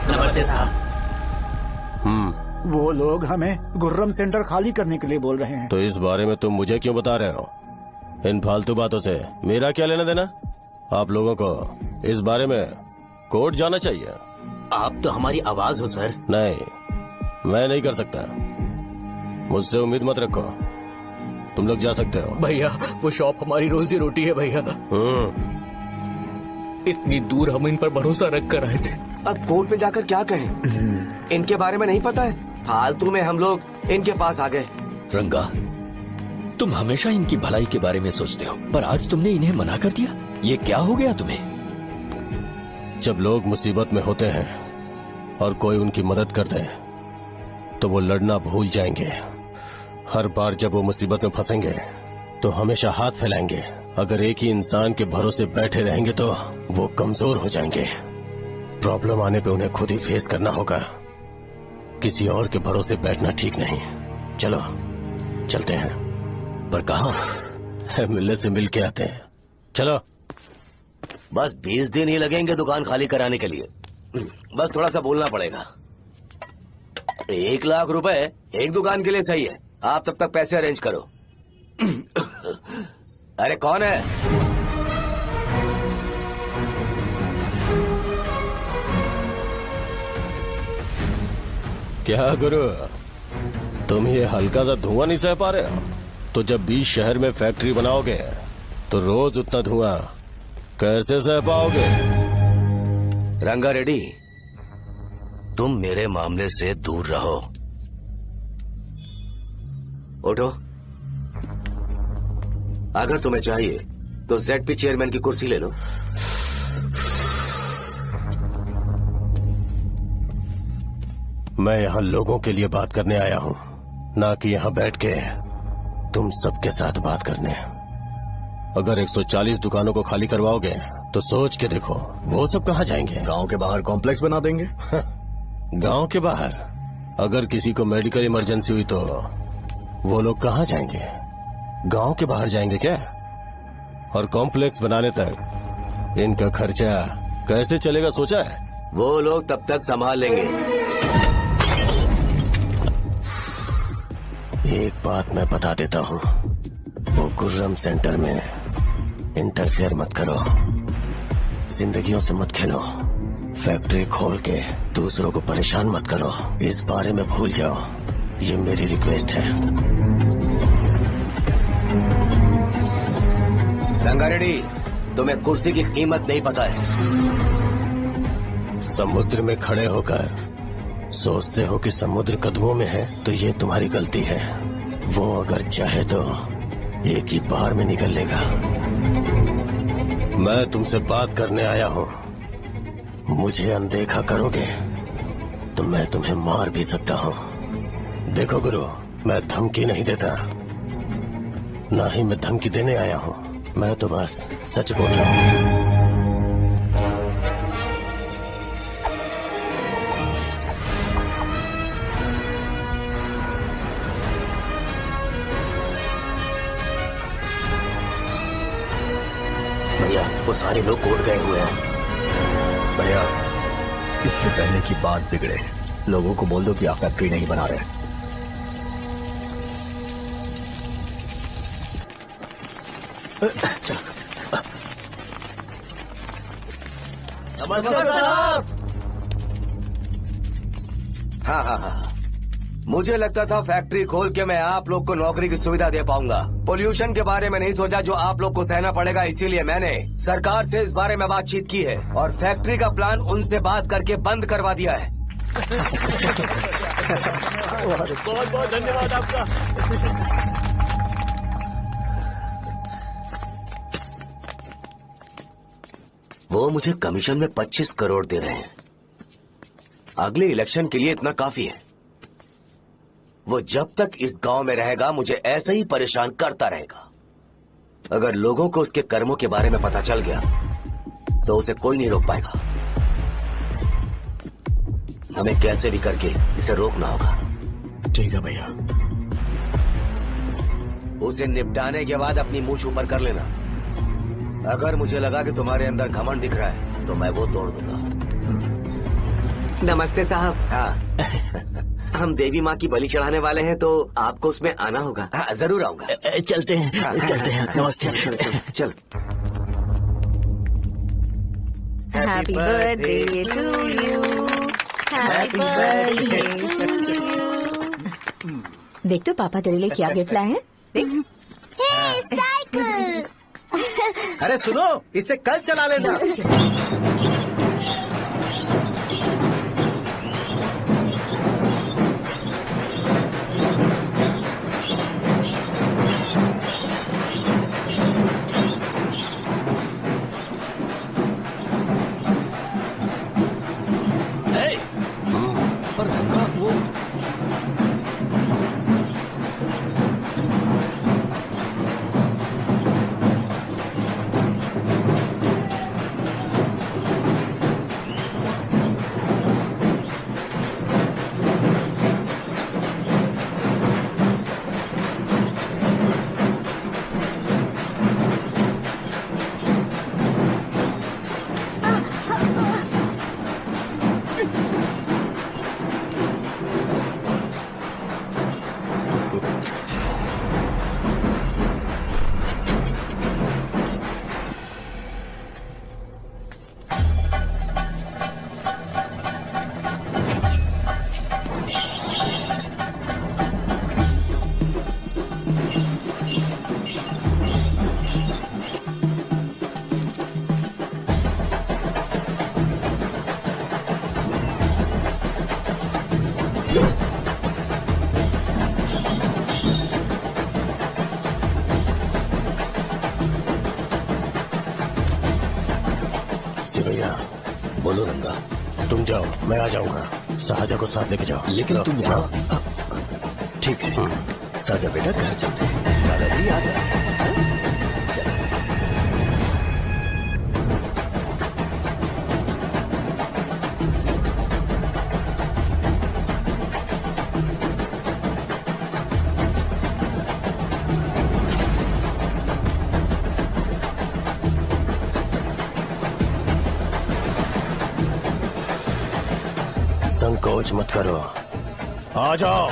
नमस्ते साहब। वो लोग हमें गुर्रम सेंटर खाली करने के लिए बोल रहे हैं। तो इस बारे में तुम मुझे क्यों बता रहे हो? इन फालतू बातों से मेरा क्या लेना देना? आप लोगों को इस बारे में कोर्ट जाना चाहिए। आप तो हमारी आवाज हो सर। नहीं, मैं नहीं कर सकता। मुझसे उम्मीद मत रखो। तुम लोग जा सकते हो। भैया, वो शॉप हमारी रोजी रोटी है भैया। इतनी दूर हम इन पर भरोसा रख कर आए थे। अब कोर्ट में जाकर क्या कहें? इनके बारे में नहीं पता है। फालतू में हम लोग इनके पास आ गए। रंगा, तुम हमेशा इनकी भलाई के बारे में सोचते हो, पर आज तुमने इन्हें मना कर दिया। ये क्या हो गया तुम्हें? जब लोग मुसीबत में होते हैं और कोई उनकी मदद कर दे तो वो लड़ना भूल जाएंगे। हर बार जब वो मुसीबत में फंसेंगे तो हमेशा हाथ फैलाएंगे। अगर एक ही इंसान के भरोसे बैठे रहेंगे तो वो कमजोर हो जाएंगे। प्रॉब्लम आने पे उन्हें खुद ही फेस करना होगा। किसी और के भरोसे बैठना ठीक नहीं। चलो चलते हैं। पर कहाँ? मिलने से मिल के आते हैं। चलो। बस 20 दिन ही लगेंगे दुकान खाली कराने के लिए। बस थोड़ा सा बोलना पड़ेगा। 1 लाख रुपए एक दुकान के लिए सही है। आप तब तक पैसे अरेंज करो। अरे कौन है? क्या गुरु, तुम ये हल्का सा धुआं नहीं सह पा रहे हो? तो जब 20 शहर में फैक्ट्री बनाओगे तो रोज उतना धुआं कैसे सह पाओगे? रंगा रेड्डी, तुम मेरे मामले से दूर रहो। उठो। अगर तुम्हें चाहिए तो ZP चेयरमैन की कुर्सी ले लो। मैं यहाँ लोगों के लिए बात करने आया हूँ, ना कि यहाँ बैठ के तुम सबके साथ बात करने। अगर 140 दुकानों को खाली करवाओगे तो सोच के देखो वो सब कहाँ जाएंगे? गांव के बाहर कॉम्प्लेक्स बना देंगे। गांव के बाहर? अगर किसी को मेडिकल इमरजेंसी हुई तो वो लोग कहाँ जाएंगे? गांव के बाहर जाएंगे क्या? और कॉम्प्लेक्स बनाने तक इनका खर्चा कैसे चलेगा सोचा है? वो लोग तब तक संभाल लेंगे। एक बात मैं बता देता हूँ, वो गुर्रम सेंटर में इंटरफेयर मत करो। जिंदगियों से मत खेलो। फैक्ट्री खोल के दूसरों को परेशान मत करो। इस बारे में भूल जाओ। ये मेरी रिक्वेस्ट है। रंगा रेड्डी, तुम्हें कुर्सी की कीमत नहीं पता है। समुद्र में खड़े होकर सोचते हो कि समुद्र कदमों में है तो ये तुम्हारी गलती है। वो अगर चाहे तो एक ही बार में निकल लेगा। मैं तुमसे बात करने आया हूँ। मुझे अनदेखा करोगे तो मैं तुम्हें मार भी सकता हूँ। देखो गुरु, मैं धमकी नहीं देता, ना ही मैं धमकी देने आया हूँ। मैं तो बस सच बोल रहा हूँ। भैया, वो सारे लोग कोर्ट गए हुए हैं। भैया, इससे पहले की बात बिगड़े, लोगों को बोल दो कि आप फैक्ट्री नहीं बना रहे। नमस्ते साहब। हाँ, मुझे लगता था फैक्ट्री खोल के मैं आप लोग को नौकरी की सुविधा दे पाऊंगा। पोल्यूशन के बारे में नहीं सोचा जो आप लोग को सहना पड़ेगा, इसीलिए मैंने सरकार से इस बारे में बातचीत की है और फैक्ट्री का प्लान उनसे बात करके बंद करवा दिया है। बहुत बहुत धन्यवाद आपका। वो मुझे कमीशन में 25 करोड़ दे रहे हैं। अगले इलेक्शन के लिए इतना काफी है। वो जब तक इस गांव में रहेगा मुझे ऐसे ही परेशान करता रहेगा। अगर लोगों को उसके कर्मों के बारे में पता चल गया तो उसे कोई नहीं रोक पाएगा। हमें कैसे भी करके इसे रोकना होगा। ठीक है भैया। उसे निपटाने के बाद अपनी मूंछ ऊपर कर लेना। अगर मुझे लगा कि तुम्हारे अंदर घमंड दिख रहा है तो मैं वो तोड़ दूंगा। नमस्ते साहब। हाँ, हम देवी माँ की बलि चढ़ाने वाले हैं तो आपको उसमें आना होगा। हाँ, जरूर आऊंगा। चलते हैं। हाँ, चलते हैं। नमस्ते। चल। Happy birthday to you, happy birthday to you. देख तो पापा तेरे लिए क्या गिफ्ट लाए हैं। देख। साइकिल। अरे सुनो, इसे कल चला लेना। बोलो रंगा, तुम जाओ, मैं आ जाऊंगा। साजा को साथ लेके जाओ। लेकिन तुम जाओ। ठीक है, साजा बेटा घर चलते हैं। दादाजी आ जाओ। संकोच मत करो, आ जाओ।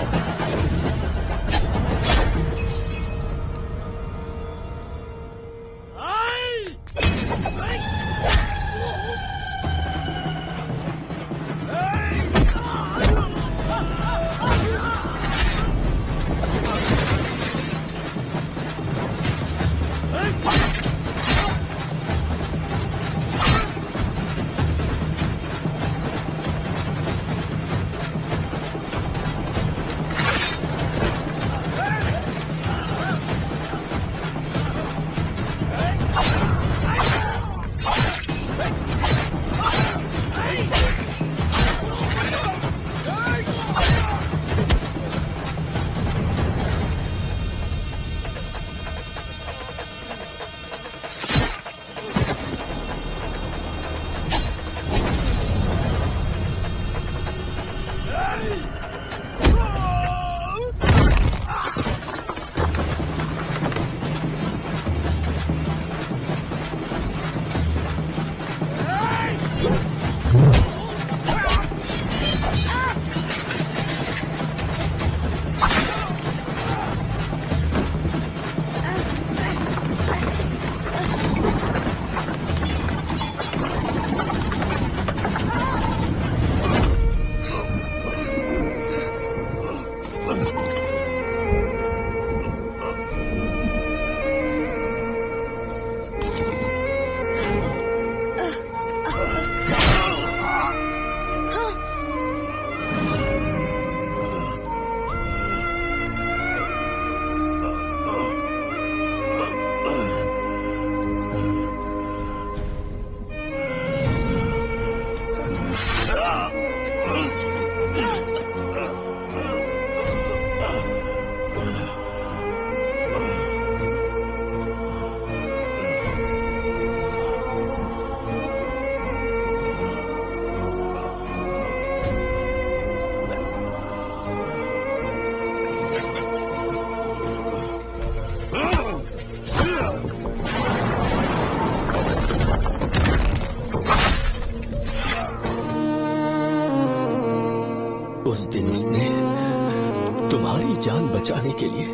तुम्हारी जान बचाने के लिए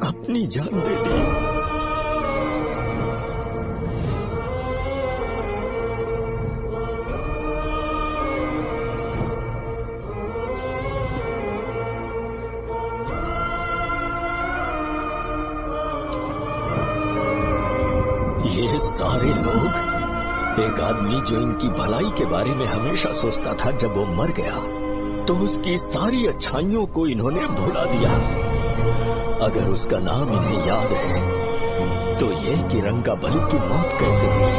अपनी जान दे दी। ये सारे लोग, एक आदमी जो इनकी भलाई के बारे में हमेशा सोचता था, जब वो मर गया तो उसकी सारी अच्छाइयों को इन्होंने भुला दिया। अगर उसका नाम इन्हें याद है तो ये कि रंगाबली की मौत कैसे हुई।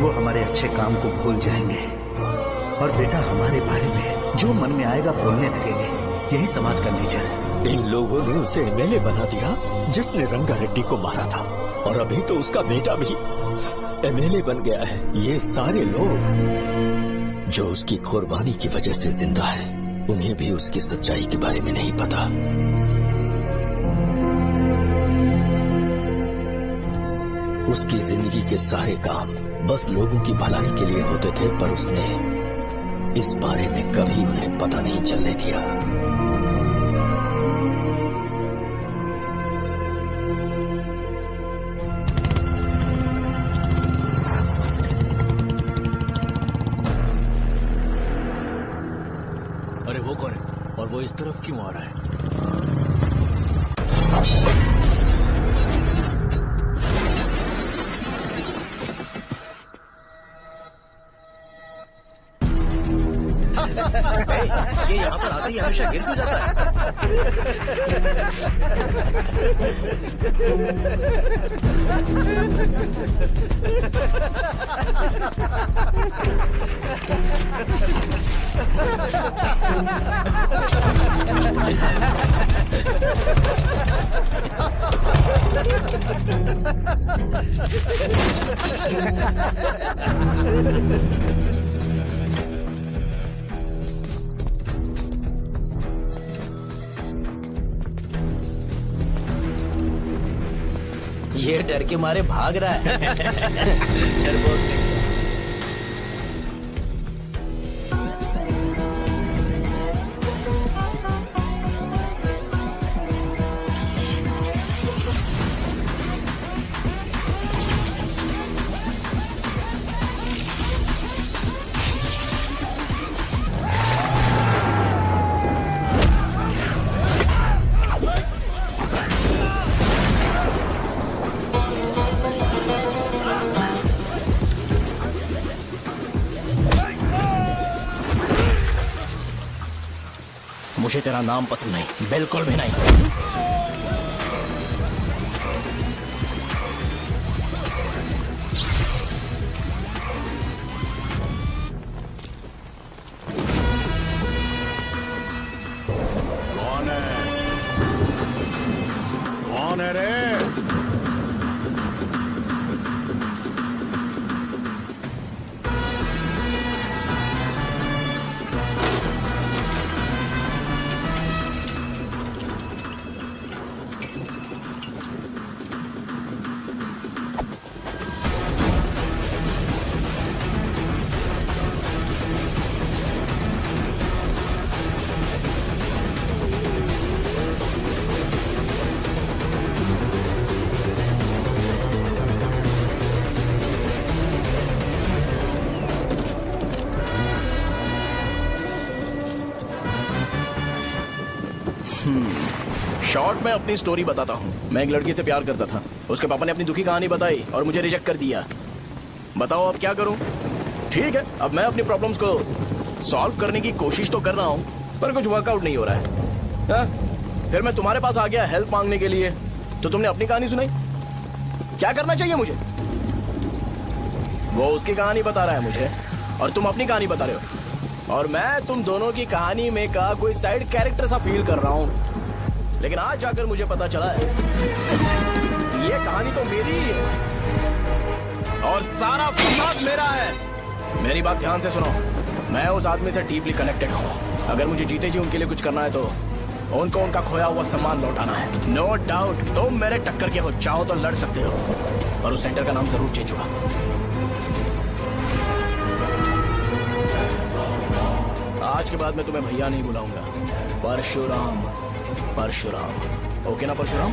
वो हमारे अच्छे काम को भूल जाएंगे और बेटा हमारे बारे में जो मन में आएगा बोलने लगेंगे। यही समाज का नेचर है। इन लोगों ने उसे एमएलए बना दिया जिसने रंगा रेड्डी को मारा था, और अभी तो उसका बेटा भी एमएलए बन गया है। ये सारे लोग जो उसकी कुर्बानी की वजह से जिंदा है, उन्हें भी उसकी सच्चाई के बारे में नहीं पता। उसकी जिंदगी के सारे काम बस लोगों की भलाई के लिए होते थे, पर उसने इस बारे में कभी उन्हें पता नहीं चलने दिया। अरे वो कौन है और वो इस तरफ क्यों आ रहा है? ये यहाँ पर आते ही हमेशा गिर क्यों जाता ये डर के मारे भाग रहा है। चल बोल। मुझे तेरा नाम पसंद नहीं, बिल्कुल भी नहीं। कौन है? कौन है रे? शॉर्ट में अपनी स्टोरी बताता हूँ। मैं एक लड़की से प्यार करता था। उसके पापा ने अपनी दुखी कहानी बताई और मुझे रिजेक्ट कर दिया। बताओ अब क्या करूँ? ठीक है, अब मैं अपनी प्रॉब्लम्स को सॉल्व करने की कोशिश तो कर रहा हूँ, पर कुछ वर्कआउट नहीं हो रहा है। फिर मैं तुम्हारे पास आ गया हेल्प मांगने के लिए, तो तुमने अपनी कहानी सुनाई। क्या करना चाहिए मुझे? वो उसकी कहानी बता रहा है मुझे और तुम अपनी कहानी बता रहे हो, और मैं तुम दोनों की कहानी में का कोई साइड कैरेक्टर सा फील कर रहा हूँ। लेकिन आज जाकर मुझे पता चला है ये कहानी तो मेरी ही है और सारा फसाद मेरा है। मेरी बात ध्यान से सुनो, मैं उस आदमी से डीपली कनेक्टेड हूँ। अगर मुझे जीते जी उनके लिए कुछ करना है तो उनको उनका खोया हुआ सम्मान लौटाना है। नो डाउट तुम मेरे टक्कर के हो, चाहो तो लड़ सकते हो, और उस सेंटर का नाम जरूर चेंज होगा। आज के बाद मैं तुम्हें भैया नहीं बुलाऊंगा, परशुराम। परशुराम, ओके ना परशुराम?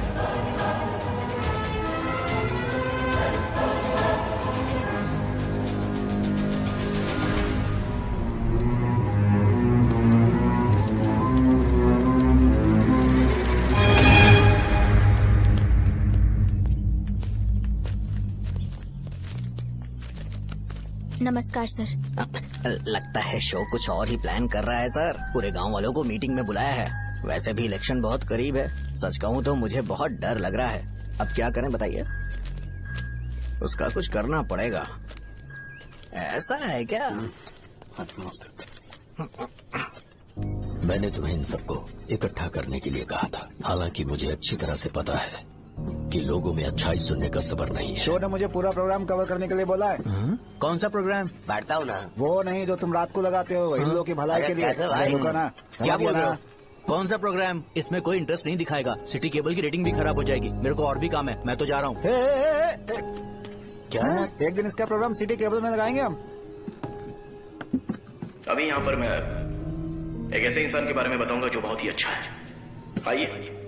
नमस्कार सर। लगता है शो कुछ और ही प्लान कर रहा है सर। पूरे गांव वालों को मीटिंग में बुलाया है। वैसे भी इलेक्शन बहुत करीब है। सच कहूँ तो मुझे बहुत डर लग रहा है। अब क्या करें बताइए? उसका कुछ करना पड़ेगा। ऐसा है क्या? मैंने तुम्हें इन सबको इकट्ठा करने के लिए कहा था। हालांकि मुझे अच्छी तरह से पता है कि लोगों में अच्छाई सुनने का सब्र नहीं है। शो ने मुझे पूरा प्रोग्राम कवर करने के लिए बोला है। कौन सा प्रोग्राम? बैठता हूँ ना। वो नहीं जो तुम रात को लगाते हो, इन लोगों की भलाई के लिए। क्या बोल रहे हो? कौन सा प्रोग्राम? इसमें कोई इंटरेस्ट नहीं दिखाएगा। सिटी केबल की रेटिंग भी खराब हो जाएगी। मेरे को और भी काम है, मैं तो जा रहा हूँ। क्या? एक दिन इसका प्रोग्राम सिटी केबल में लगाएंगे हम। अभी यहाँ पर मैं एक ऐसे इंसान के बारे में बताऊंगा जो बहुत ही अच्छा है। आइए।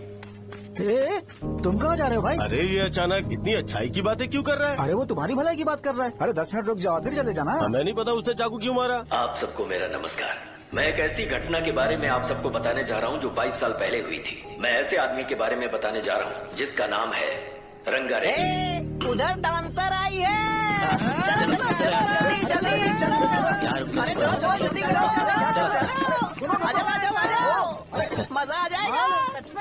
तुम कहाँ जा रहे हो भाई? अरे ये अचानक इतनी अच्छाई की बातें क्यों कर रहा है? अरे वो तुम्हारी भलाई की बात कर रहा है। अरे 10 मिनट रुक जाओ फिर चले जाना। हमें नहीं पता उसने चाकू क्यों मारा। आप सबको मेरा नमस्कार। मैं एक ऐसी घटना के बारे में आप सबको बताने जा रहा हूँ जो 22 साल पहले हुई थी। मैं ऐसे आदमी के बारे में बताने जा रहा हूँ जिसका नाम है रंगारेड्डी। उधर डांसर आई है। चलो चलो चलो जल्दी जल्दी चलो। अरे चलो चलो जल्दी करो। मजा आ जाएगा।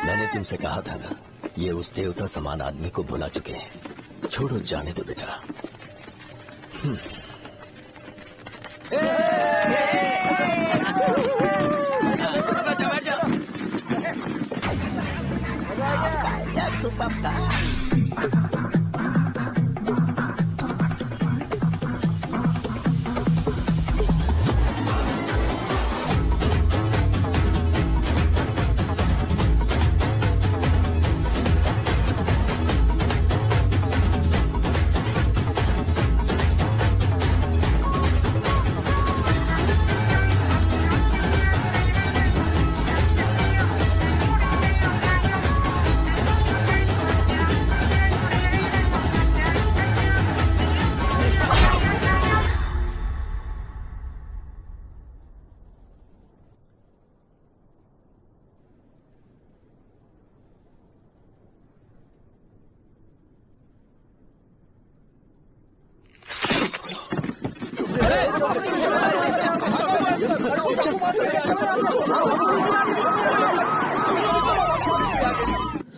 मैंने तुमसे कहा था ना, ये उस देवता समान आदमी को बुला चुके हैं। छोड़ो, जाने दो बेटा।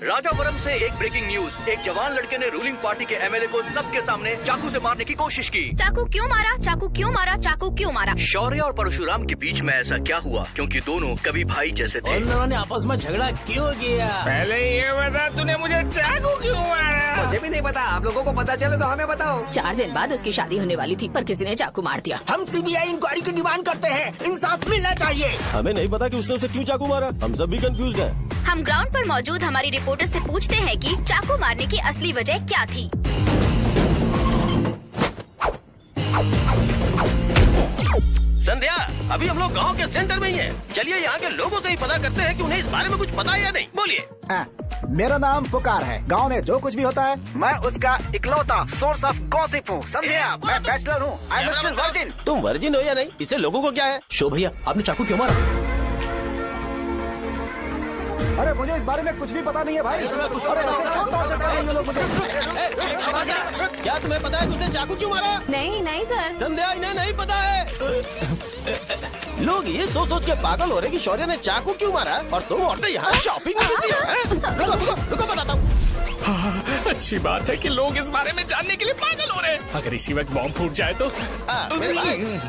राजापुरम से एक ब्रेकिंग न्यूज। एक जवान लड़के ने रूलिंग पार्टी के एमएलए को सबके सामने चाकू से मारने की कोशिश की। चाकू क्यों मारा? चाकू क्यों मारा? चाकू क्यों मारा? शौर्य और परशुराम के बीच में ऐसा क्या हुआ? क्योंकि दोनों कभी भाई जैसे थे। उन दोनों ने आपस में झगड़ा क्यों किया? पहले ये बता, तूने मुझे चाकू क्यों मारा? मुझे भी नहीं पता। आप लोगों को पता चले तो हमें बताओ। 4 दिन बाद उसकी शादी होने वाली थी पर किसी ने चाकू मार दिया। हम सीबीआई इंक्वायरी की डिमांड करते हैं। इंसाफ मिलना चाहिए। हमें नहीं पता कि उसने उसे क्यों चाकू मारा। हम सब भी कंफ्यूज हैं। हम ग्राउंड पर मौजूद हमारी रिपोर्टर से पूछते हैं कि चाकू मारने की असली वजह क्या थी। संध्या, अभी हम लोग गांव के सेंटर में ही हैं। चलिए यहाँ के लोगों से ही पता करते हैं कि उन्हें इस बारे में कुछ पता है या नहीं। बोलिए। मेरा नाम पुकार है। गांव में जो कुछ भी होता है मैं उसका इकलौता सोर्स ऑफ गॉसिप हूँ। समझे आप? मैं बैचलर हूँ। I am still virgin. तुम वर्जिन हो या नहीं, इससे लोगों को क्या है? शो भैया, आपने चाकू क्यों मारा? अरे मुझे इस बारे में कुछ भी पता नहीं है भाई। अरे ऐसे क्यों टॉर्चर कर रहे हैं ये लोग मुझे? क्या तुम्हें पता है कि उसने चाकू क्यों मारा? नहीं नहीं सर। संध्या, इन्हें नहीं पता है। लोग ये सोच सोच के पागल हो रहे कि शौर्य ने चाकू क्यों मारा और तुम औरतें यहाँ शॉपिंग में बिजी हो। रुको बताता हूँ। अच्छी बात है कि लोग इस बारे में जानने के लिए पागल हो रहे हैं। अगर इसी वक्त बॉम्ब फूट जाए तो। मेरे भाई,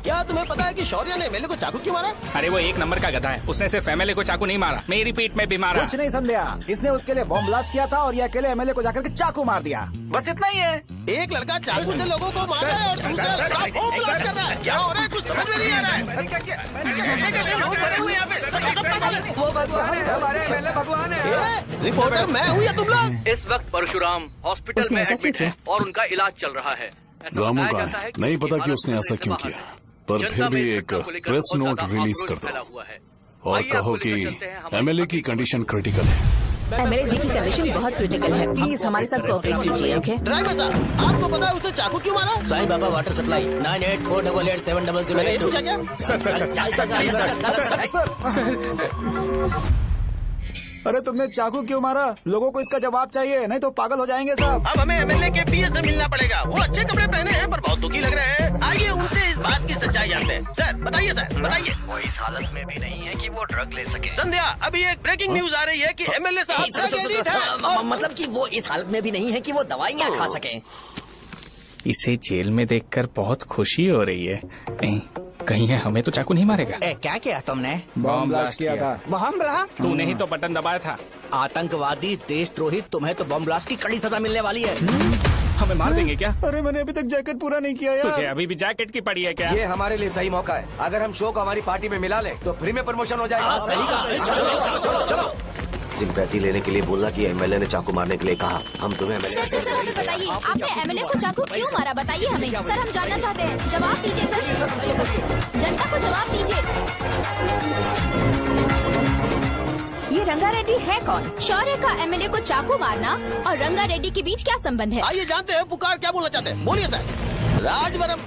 क्या तुम्हें पता है कि शौर्य ने एमएलए को चाकू क्यों मारा? अरे वो एक नंबर का गधा है। उसने सिर्फ एमएलए को चाकू नहीं मारा, मेरी पीठ में भी मारा। कुछ नहीं संध्या, इसने उसके लिए बॉम्ब ब्लास्ट किया था और ये अकेले एमएलए को जाकर के चाकू मार दिया। बस इतना ही है। एक लड़का चाकू से लोगों को मार रहा है और दूसरा लड़का बॉम्ब ब्लास्ट कर रहा है। क्या हो रहा है? कुछ समझ में नहीं आ रहा है। लोग मरे हुए यहाँ पे। वो भगवान है, हमारे एमएलए भगवान है। रिपोर्टर मैं हूँ या तुम लोग? इस वक्त परशुराम हॉस्पिटल में एडमिट है और उनका इलाज चल रहा है। रामू का है, नहीं पता कि उसने ऐसा क्यों किया। पर फिर भी एक प्रेस नोट रिलीज कर दो और कहो कि एमएलए की कंडीशन क्रिटिकल है। एमएलए जी की कंडीशन बहुत क्रिटिकल है, प्लीज हमारे साथ कोऑपरेट कीजिए। ओके ड्राइवर साहब, आपको पता है उसने चाकू क्यों मारा? साईं बाबा वाटर सप्लाई 98487008 अरे तुमने चाकू क्यों मारा? लोगों को इसका जवाब चाहिए, नहीं तो पागल हो जाएंगे सब। अब हमें एमएलए के पीए से मिलना पड़ेगा। वो अच्छे कपड़े पहने हैं पर बहुत दुखी लग रहे हैं। आइए उनसे इस बात की सच्चाई जानते हैं। सर बताइए, सर बताइए। वो इस हालत में भी नहीं है कि वो ड्रग ले सके। संध्या, अभी एक ब्रेकिंग न्यूज आ रही है कि एमएलए साहब ड्रग एडिक्ट हैं। मतलब कि वो इस हालत में भी नहीं है कि वो दवाइयाँ खा सकें। इसे जेल में देखकर बहुत खुशी हो रही है। नहीं, कहीं है हमें तो चाकू नहीं मारेगा। क्या किया तुमने? बॉम्ब ब्लास्ट किया था। Bomb blast? तूने ही तो बटन दबाया था। आतंकवादी, देशद्रोही, तुम्हें तो बॉम्ब ब्लास्ट की कड़ी सजा मिलने वाली है। हमें मार देंगे क्या? अरे मैंने अभी तक जैकेट पूरा नहीं किया यार। तुझे अभी भी जैकेट की पड़ी है क्या? ये हमारे लिए सही मौका है। अगर हम शो को हमारी पार्टी में मिला लें तो फ्री में प्रमोशन हो जाएगा। सही कहा। चलो। सिंपैथी लेने के लिए बोला कि एमएलए ने चाकू मारने के लिए कहा। हम तुम्हें एमएलए। सर हमें बताइए, आपने एमएलए को चाकू क्यों मारा? बताइए हमें। सर हम जानना चाहते हैं, जवाब दीजिए सर। जनता को जवाब दीजिए। ये रंगा रेड्डी है कौन? शौर्य का एमएलए को चाकू मारना और रंगा रेड्डी के बीच क्या संबंध है? आइए जानते हैं पुकार क्या बोलना चाहते हैं। बोलिए सर। राजवरम,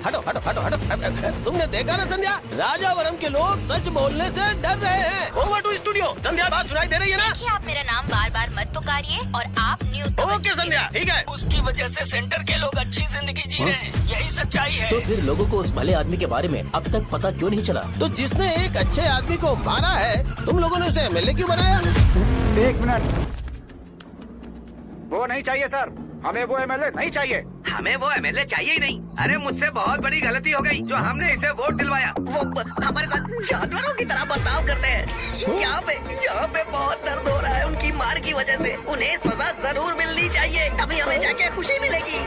हटो हटो हटो हटो। तुमने देखा ना संध्या, राजावरम के लोग सच बोलने से डर रहे हैं। Over to studio. संध्या, बात सुनाई दे रही है ना? देखिए, आप मेरा नाम बार बार मत पुकारिए और आप न्यूज कवर ओके संध्या, ठीक है। उसकी वजह से सेंटर के लोग अच्छी जिंदगी जी रहे हैं, यही सच्चाई है। तो फिर लोगों को उस भले आदमी के बारे में अब तक पता क्यों नहीं चला? तो जिसने एक अच्छे आदमी को मारा है, तुम लोगों ने उसे एमएलए क्यों बनाया? 1 मिनट, वो नहीं चाहिए सर, हमें वो एमएलए नहीं चाहिए। हमें वो एमएलए चाहिए ही नहीं। अरे मुझसे बहुत बड़ी गलती हो गई जो हमने इसे वोट दिलवाया। वो हमारे साथ जानवरों की तरह बर्ताव करते हैं। यहाँ पे बहुत दर्द हो रहा है उनकी मार की वजह से। उन्हें सजा जरूर मिलनी चाहिए, अभी हमें जाके खुशी मिलेगी।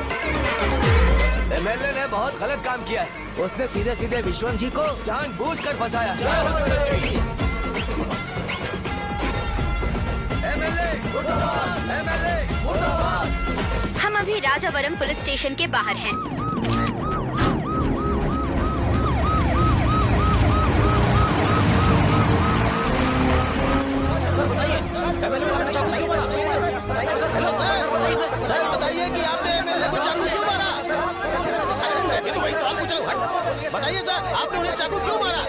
एमएलए ने बहुत गलत काम किया है। उसने सीधे सीधे विश्वम जी को जानबूझकर फंसाया। हम अभी राजावरम पुलिस स्टेशन के बाहर हैं। बताइए कि आपने एमएलए को चाकू क्यों मारा? ये तो वही सवाल पूछ रहा हूँ। बताइए सर, आपने उन्हें चाकू क्यों मारा?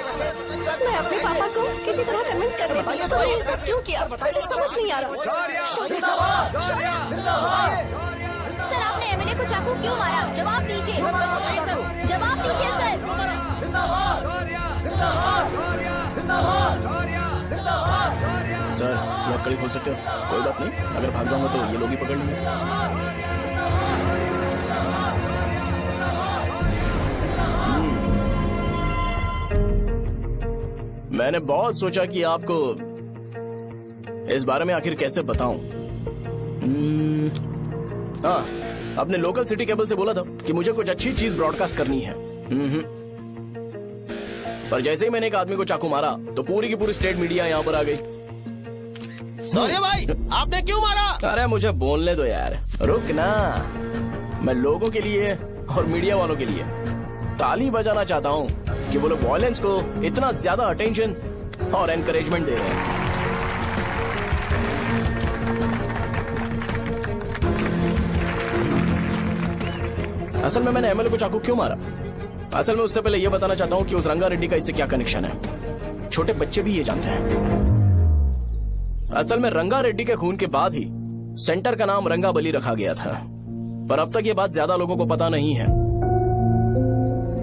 मैं अपने पापा को किसी तरह कन्विंस कर रही थी, तो ये सब क्यों किया मुझे समझ नहीं आ रहा। सर आपने एमएलए को चाकू क्यों मारा? जवाब दीजिए। जवाब दीजिए सर। ये कड़ी खोल सकते हो? कोई बात नहीं, अगर भाग जाऊंगा तो ये लोग ही पकड़ लेंगे। मैंने बहुत सोचा कि आपको इस बारे में आखिर कैसे बताऊं। हाँ, अपने लोकल सिटी केबल से बोला था कि मुझे कुछ अच्छी चीज ब्रॉडकास्ट करनी है। पर जैसे ही मैंने एक आदमी को चाकू मारा तो पूरी की पूरी स्टेट मीडिया यहाँ पर आ गई। सॉरी भाई, आपने क्यों मारा? अरे मुझे बोलने दो यार, रुक ना। मैं लोगों के लिए और मीडिया वालों के लिए ताली बजाना चाहता हूँ कि वो लोग वायलेंस को इतना ज्यादा अटेंशन और एनकरेजमेंट दे रहे हैं। असल में मैंने एमएलए को चाकू क्यों मारा? असल में उससे पहले यह बताना चाहता हूँ कि उस रंगा रेड्डी का इससे क्या कनेक्शन है। छोटे बच्चे भी ये जानते हैं। असल में रंगा रेड्डी के खून के बाद ही सेंटर का नाम रंगा बली रखा गया था, पर अब तक ये बात ज्यादा लोगों को पता नहीं है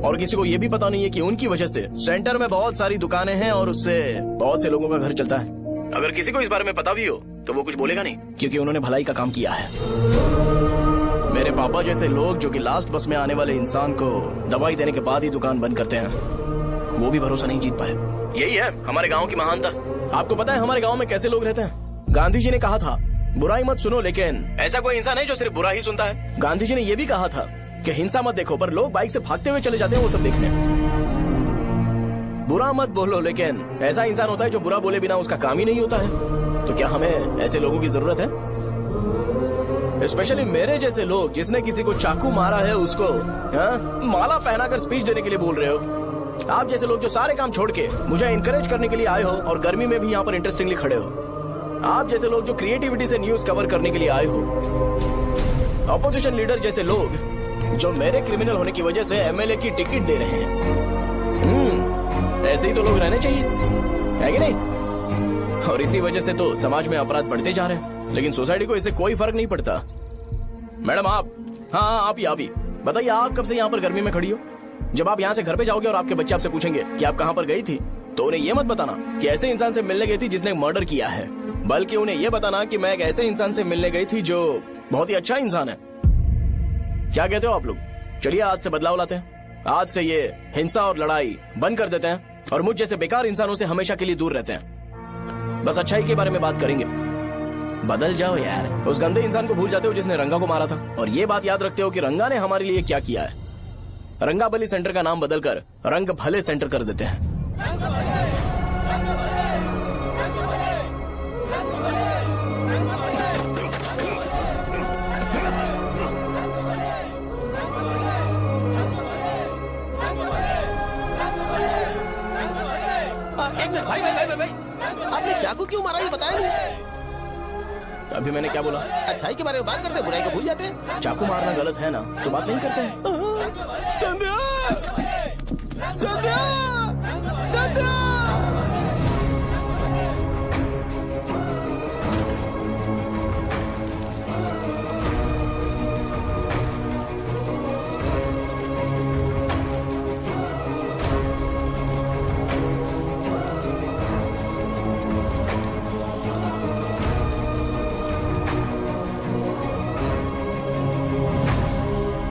और किसी को ये भी पता नहीं है कि उनकी वजह से सेंटर में बहुत सारी दुकानें हैं और उससे बहुत से लोगों का घर चलता है। अगर किसी को इस बारे में पता भी हो तो वो कुछ बोलेगा नहीं, क्योंकि उन्होंने भलाई का काम किया है। मेरे पापा जैसे लोग जो कि लास्ट बस में आने वाले इंसान को दवाई देने के बाद ही दुकान बंद करते हैं, वो भी भरोसा नहीं जीत पाए। यही है हमारे गांव की महानता। आपको पता है हमारे गांव में कैसे लोग रहते हैं? गांधी जी ने कहा था बुराई मत सुनो, लेकिन ऐसा कोई इंसान है जो सिर्फ बुरा ही सुनता है। गांधी जी ने यह भी कहा था कि हिंसा मत देखो, पर लोग बाइक से भागते हुए चले जाते हैं वो सब देखने। बुरा मत बोलो, लेकिन ऐसा इंसान होता है जो बुरा बोले बिना उसका काम ही नहीं होता है। तो क्या हमें ऐसे लोगों की जरूरत है? स्पेशली मेरे जैसे लोग जिसने किसी को चाकू मारा है उसको माला पहनाकर स्पीच देने के लिए बोल रहे हो। आप जैसे लोग जो सारे काम छोड़ के मुझे इंकरेज करने के लिए आए हो और गर्मी में भी यहाँ पर इंटरेस्टिंगली खड़े हो। आप जैसे लोग जो क्रिएटिविटी से न्यूज कवर करने के लिए आए हो। अपोजिशन लीडर जैसे लोग जो मेरे क्रिमिनल होने की वजह से एमएलए की टिकट दे रहे हैं। ऐसे ही तो लोग रहने चाहिए, है कि नहीं? और इसी वजह से तो समाज में अपराध बढ़ते जा रहे हैं, लेकिन सोसाइटी को इससे कोई फर्क नहीं पड़ता। मैडम आप, हाँ आप ही बताइए, आप कब से यहाँ पर गर्मी में खड़ी हो? जब आप यहाँ से घर पे जाओगे और आपके बच्चे आपसे पूछेंगे कि आप कहाँ पर गई थी, तो उन्हें ये मत बताना कि ऐसे इंसान से मिलने गई थी जिसने मर्डर किया है, बल्कि उन्हें ये बताना कि मैं एक ऐसे इंसान से मिलने गई थी जो बहुत ही अच्छा इंसान है। क्या कहते हो आप लोग? चलिए आज से बदलाव लाते हैं। आज से ये हिंसा और लड़ाई बंद कर देते हैं और मुझ जैसे बेकार इंसानों से हमेशा के लिए दूर रहते हैं। बस अच्छाई के बारे में बात करेंगे। बदल जाओ यार, उस गंदे इंसान को भूल जाते हो जिसने रंगा को मारा था, और ये बात याद रखते हो कि रंगा ने हमारे लिए क्या किया है। रंगाबली सेंटर का नाम बदलकर रंग भले सेंटर कर देते हैं। भाई आपने चाकू क्यों मारा ये बताया नहीं? अभी मैंने क्या बोला? अच्छाई के बारे में बात करते हैं, बुराई को भूल जाते हैं। चाकू मारना गलत है ना, तो बात नहीं करते हैं। चंद्रा